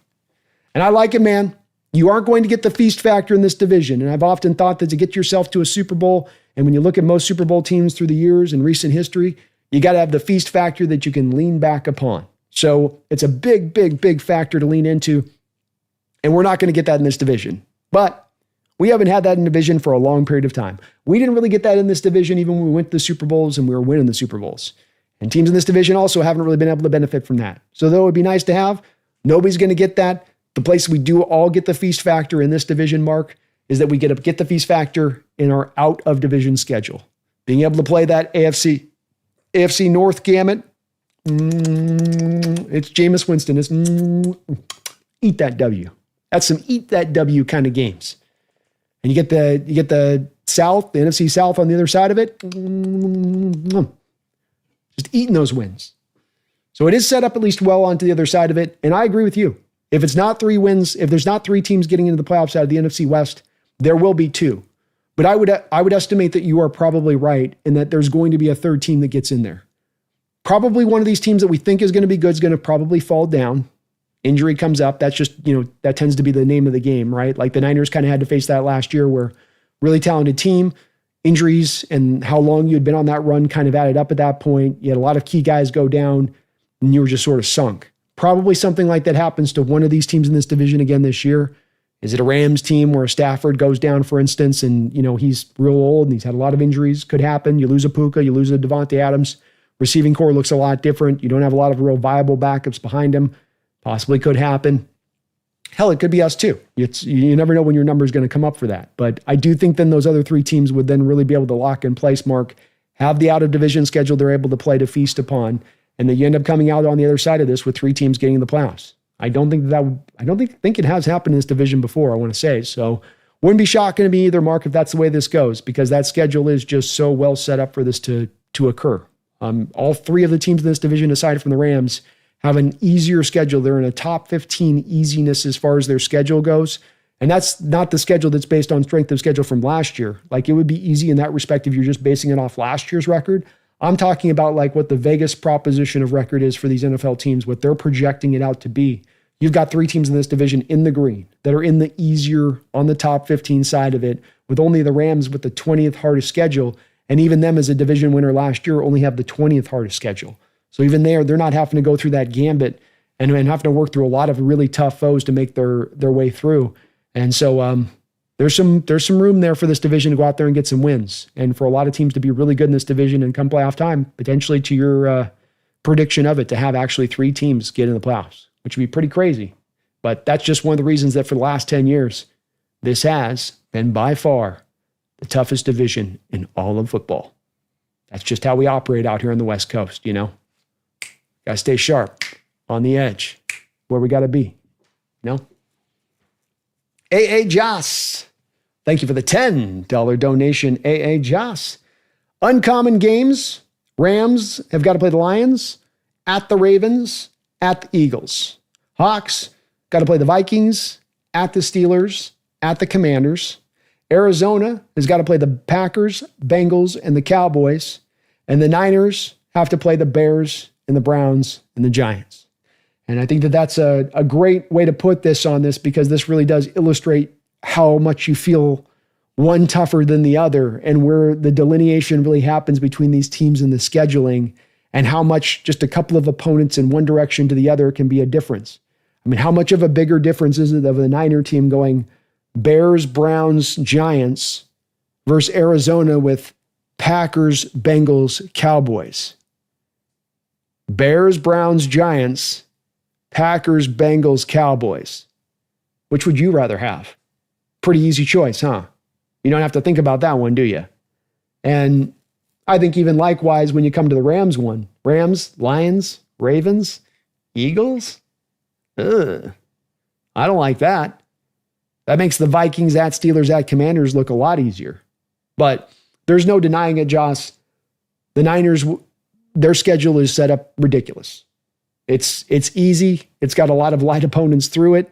Speaker 1: And I like it, man. You aren't going to get the feast factor in this division. And I've often thought that to get yourself to a Super Bowl, and when you look at most Super Bowl teams through the years in recent history, you got to have the feast factor that you can lean back upon. So it's a big, big, big factor to lean into. And we're not going to get that in this division. But we haven't had that in division for a long period of time. We didn't really get that in this division even when we went to the Super Bowls and we were winning the Super Bowls. And teams in this division also haven't really been able to benefit from that. So though it would be nice to have, nobody's going to get that. The place we do all get the feast factor in this division, Mark, is that we get the feast factor in our out of division schedule. Being able to play that AFC North gamut, it's Jameis Winston. It's eat that W. That's some eat that W kind of games. And you get the South, the NFC South on the other side of it. Just eating those wins. So it is set up at least well onto the other side of it. And I agree with you. If it's not 3 wins, if there's not 3 teams getting into the playoffs out of the NFC West, there will be 2. But I would estimate that you are probably right in that there's going to be a 3rd team that gets in there. Probably one of these teams that we think is going to be good is going to probably fall down. Injury comes up. That's just, that tends to be the name of the game, right? Like the Niners kind of had to face that last year where really talented team, injuries and how long you had been on that run kind of added up at that point. You had a lot of key guys go down and you were just sort of sunk. Probably something like that happens to one of these teams in this division again this year. Is it a Rams team where Stafford goes down, for instance, and he's real old and he's had a lot of injuries? Could happen. You lose a Puka, you lose a Devontae Adams. Receiving core looks a lot different. You don't have a lot of real viable backups behind him. Possibly could happen. Hell, it could be us too. You never know when your number is going to come up for that. But I do think then those other three teams would then really be able to lock in place, Mark, have the out-of-division schedule they're able to play to feast upon, and then you end up coming out on the other side of this with three teams getting in the playoffs. I don't think it has happened in this division before, I want to say. So wouldn't be shocking to me either, Mark, if that's the way this goes, because that schedule is just so well set up for this to occur. All three of the teams in this division, aside from the Rams, have an easier schedule. They're in a top 15 easiness as far as their schedule goes. And that's not the schedule that's based on strength of schedule from last year. Like, it would be easy in that respect if you're just basing it off last year's record. I'm talking about like what the Vegas proposition of record is for these NFL teams, what they're projecting it out to be. You've got three teams in this division in the green that are in the easier on the top 15 side of it, with only the Rams with the 20th hardest schedule. And even them as a division winner last year only have the 20th hardest schedule. So even there, they're not having to go through that gambit and having to work through a lot of really tough foes to make their way through. And so there's some room there for this division to go out there and get some wins. And for a lot of teams to be really good in this division and come playoff time, potentially to your prediction of it, to have actually three teams get in the playoffs, which would be pretty crazy. But that's just one of the reasons that for the last 10 years, this has been by far the toughest division in all of football. That's just how we operate out here on the West Coast, you know? Got to stay sharp on the edge where we got to be, you know? A.A. Joss, thank you for the $10 donation, A.A. Joss. Uncommon games. Rams have got to play the Lions, at the Ravens, at the Eagles. Hawks got to play the Vikings, at the Steelers, at the Commanders. Arizona has got to play the Packers, Bengals, and the Cowboys. And the Niners have to play the Bears and the Browns and the Giants. And I think that that's a great way to put this on this, because this really does illustrate how much you feel one tougher than the other, and where the delineation really happens between these teams in the scheduling, and how much just a couple of opponents in one direction to the other can be a difference. I mean, how much of a bigger difference is it of the Niner team going Bears, Browns, Giants versus Arizona with Packers, Bengals, Cowboys? Bears, Browns, Giants, Packers, Bengals, Cowboys. Which would you rather have? Pretty easy choice, huh? You don't have to think about that one, do you? And I think even likewise when you come to the Rams one, Rams, Lions, Ravens, Eagles. I don't like that. That makes the Vikings at Steelers at Commanders look a lot easier. But there's no denying it, Joss. The Niners, their schedule is set up ridiculous. It's easy. It's got a lot of light opponents through it.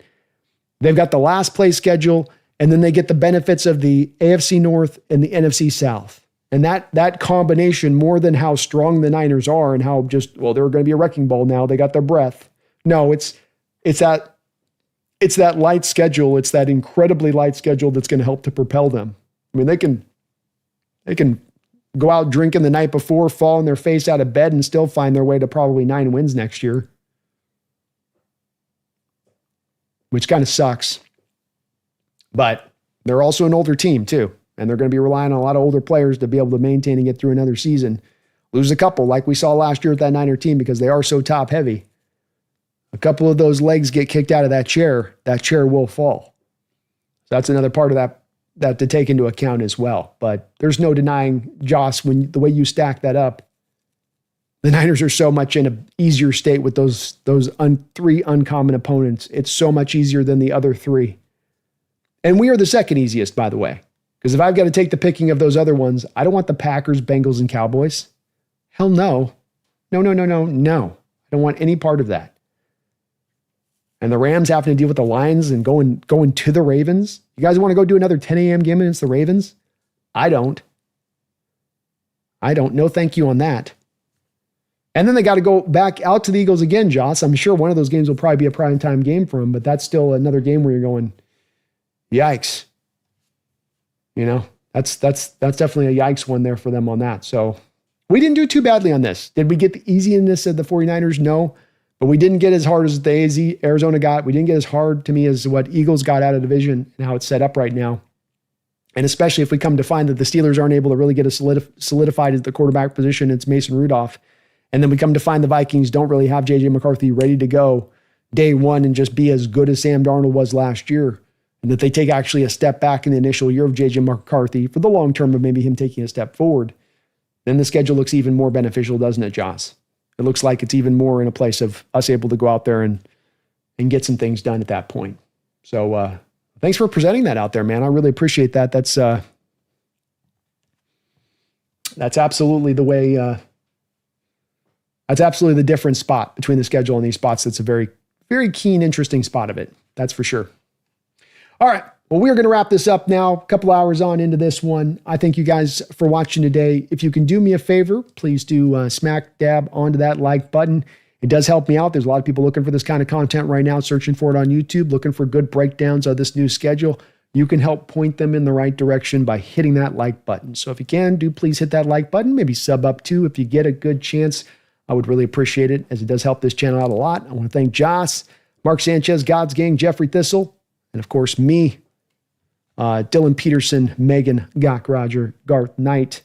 Speaker 1: They've got the last place schedule, and then they get the benefits of the AFC North and the NFC South. And that combination, more than how strong the Niners are and how just, well, they're going to be a wrecking ball now. They got their breath. No, it's that light schedule. It's that incredibly light schedule that's going to help to propel them. I mean, they can go out drinking the night before, fall on their face out of bed, and still find their way to probably 9 wins next year, which kind of sucks. But they're also an older team too, and they're going to be relying on a lot of older players to be able to maintain and get through another season. Lose a couple like we saw last year with that Niner team, because they are so top heavy. A couple of those legs get kicked out of that chair will fall. So that's another part of that to take into account as well. But there's no denying, Joss, when the way you stack that up, the Niners are so much in an easier state with those three uncommon opponents. It's so much easier than the other three. And we are the second easiest, by the way, because if I've got to take the picking of those other ones, I don't want the Packers, Bengals, and Cowboys. Hell no. No. I don't want any part of that. And the Rams having to deal with the Lions and going to the Ravens. You guys want to go do another 10 a.m. game against the Ravens? I don't. No thank you on that. And then they got to go back out to the Eagles again, Joss. I'm sure one of those games will probably be a primetime game for them, but that's still another game where you're going, yikes. You know, that's definitely a yikes one there for them on that. So we didn't do too badly on this. Did we get the easiness of the 49ers? No. But we didn't get as hard as the Arizona got. We didn't get as hard to me as what Eagles got out of division and how it's set up right now. And especially if we come to find that the Steelers aren't able to really get solidified at the quarterback position, it's Mason Rudolph. And then we come to find the Vikings don't really have J.J. McCarthy ready to go day one and just be as good as Sam Darnold was last year, and that they take actually a step back in the initial year of J.J. McCarthy for the long term of maybe him taking a step forward, then the schedule looks even more beneficial, doesn't it, Joss? It looks like it's even more in a place of us able to go out there and get some things done at that point. So thanks for presenting that out there, man. I really appreciate that. That's absolutely the way, that's absolutely the different spot between the schedule and these spots. That's a very, very keen, interesting spot of it. That's for sure. All right. Well, we're going to wrap this up now. A couple hours on into this one. I thank you guys for watching today. If you can do me a favor, please do smack dab onto that like button. It does help me out. There's a lot of people looking for this kind of content right now, searching for it on YouTube, looking for good breakdowns of this new schedule. You can help point them in the right direction by hitting that like button. So if you can, do please hit that like button. Maybe sub up too if you get a good chance. I would really appreciate it, as it does help this channel out a lot. I want to thank Joss, Mark Sanchez, God's Gang, Jeffrey Thistle, and of course me, Dylan Peterson, Megan, Gok, Roger, Garth Knight.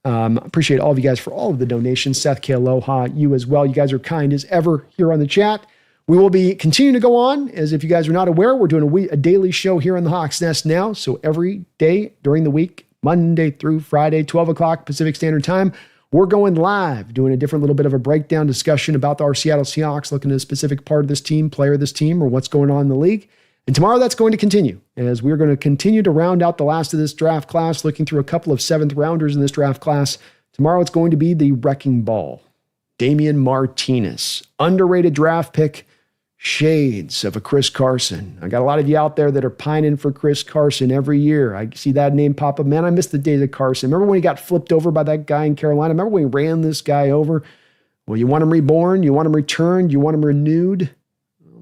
Speaker 1: Appreciate all of you guys for all of the donations. Seth K. Aloha, you as well. You guys are kind as ever here on the chat. We will be continuing to go on. As if you guys are not aware, we're doing a daily show here on the Hawks Nest now. So every day during the week, Monday through Friday, 12 o'clock Pacific Standard Time, we're going live, doing a different little bit of a breakdown discussion about our Seattle Seahawks, looking at a specific part of this team, player of this team, or what's going on in the league. And tomorrow that's going to continue, as we're going to continue to round out the last of this draft class, looking through a couple of seventh rounders in this draft class. Tomorrow it's going to be the wrecking ball. Damian Martinez, underrated draft pick, shades of a Chris Carson. I got a lot of you out there that are pining for Chris Carson every year. I see that name pop up. Man, I miss the days of Carson. Remember when he got flipped over by that guy in Carolina? Remember when he ran this guy over? Well, you want him reborn? You want him returned? You want him renewed?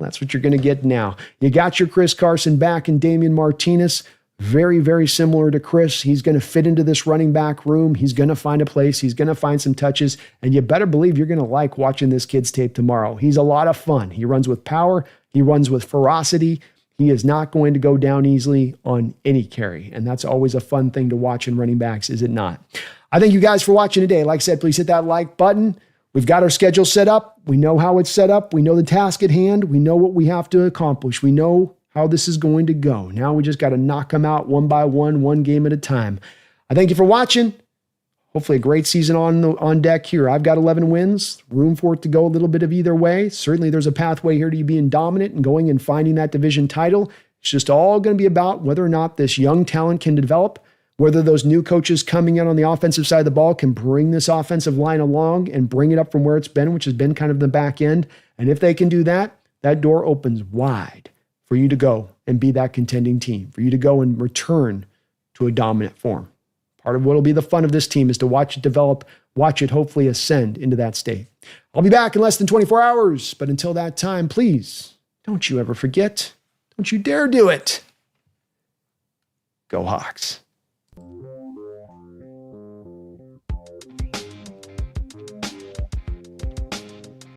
Speaker 1: That's what you're going to get now. You got your Chris Carson back in Damian Martinez. Very, very similar to Chris. He's going to fit into this running back room. He's going to find a place. He's going to find some touches. And you better believe you're going to like watching this kid's tape tomorrow. He's a lot of fun. He runs with power. He runs with ferocity. He is not going to go down easily on any carry. And that's always a fun thing to watch in running backs, is it not? I thank you guys for watching today. Like I said, please hit that like button. We've got our schedule set up. We know how it's set up. We know the task at hand. We know what we have to accomplish. We know how this is going to go. Now we just got to knock them out one by one game at a time. I thank you for watching. Hopefully a great season on deck here. I've got 11 wins, room for it to go a little bit of either way. Certainly there's a pathway here to you being dominant and going and finding that division title. It's just all going to be about whether or not this young talent can develop, whether those new coaches coming in on the offensive side of the ball can bring this offensive line along and bring it up from where it's been, which has been kind of the back end. And if they can do that, that door opens wide for you to go and be that contending team, for you to go and return to a dominant form. Part of what will be the fun of this team is to watch it develop, watch it hopefully ascend into that state. I'll be back in less than 24 hours, but until that time, please don't you ever forget, don't you dare do it. Go Hawks.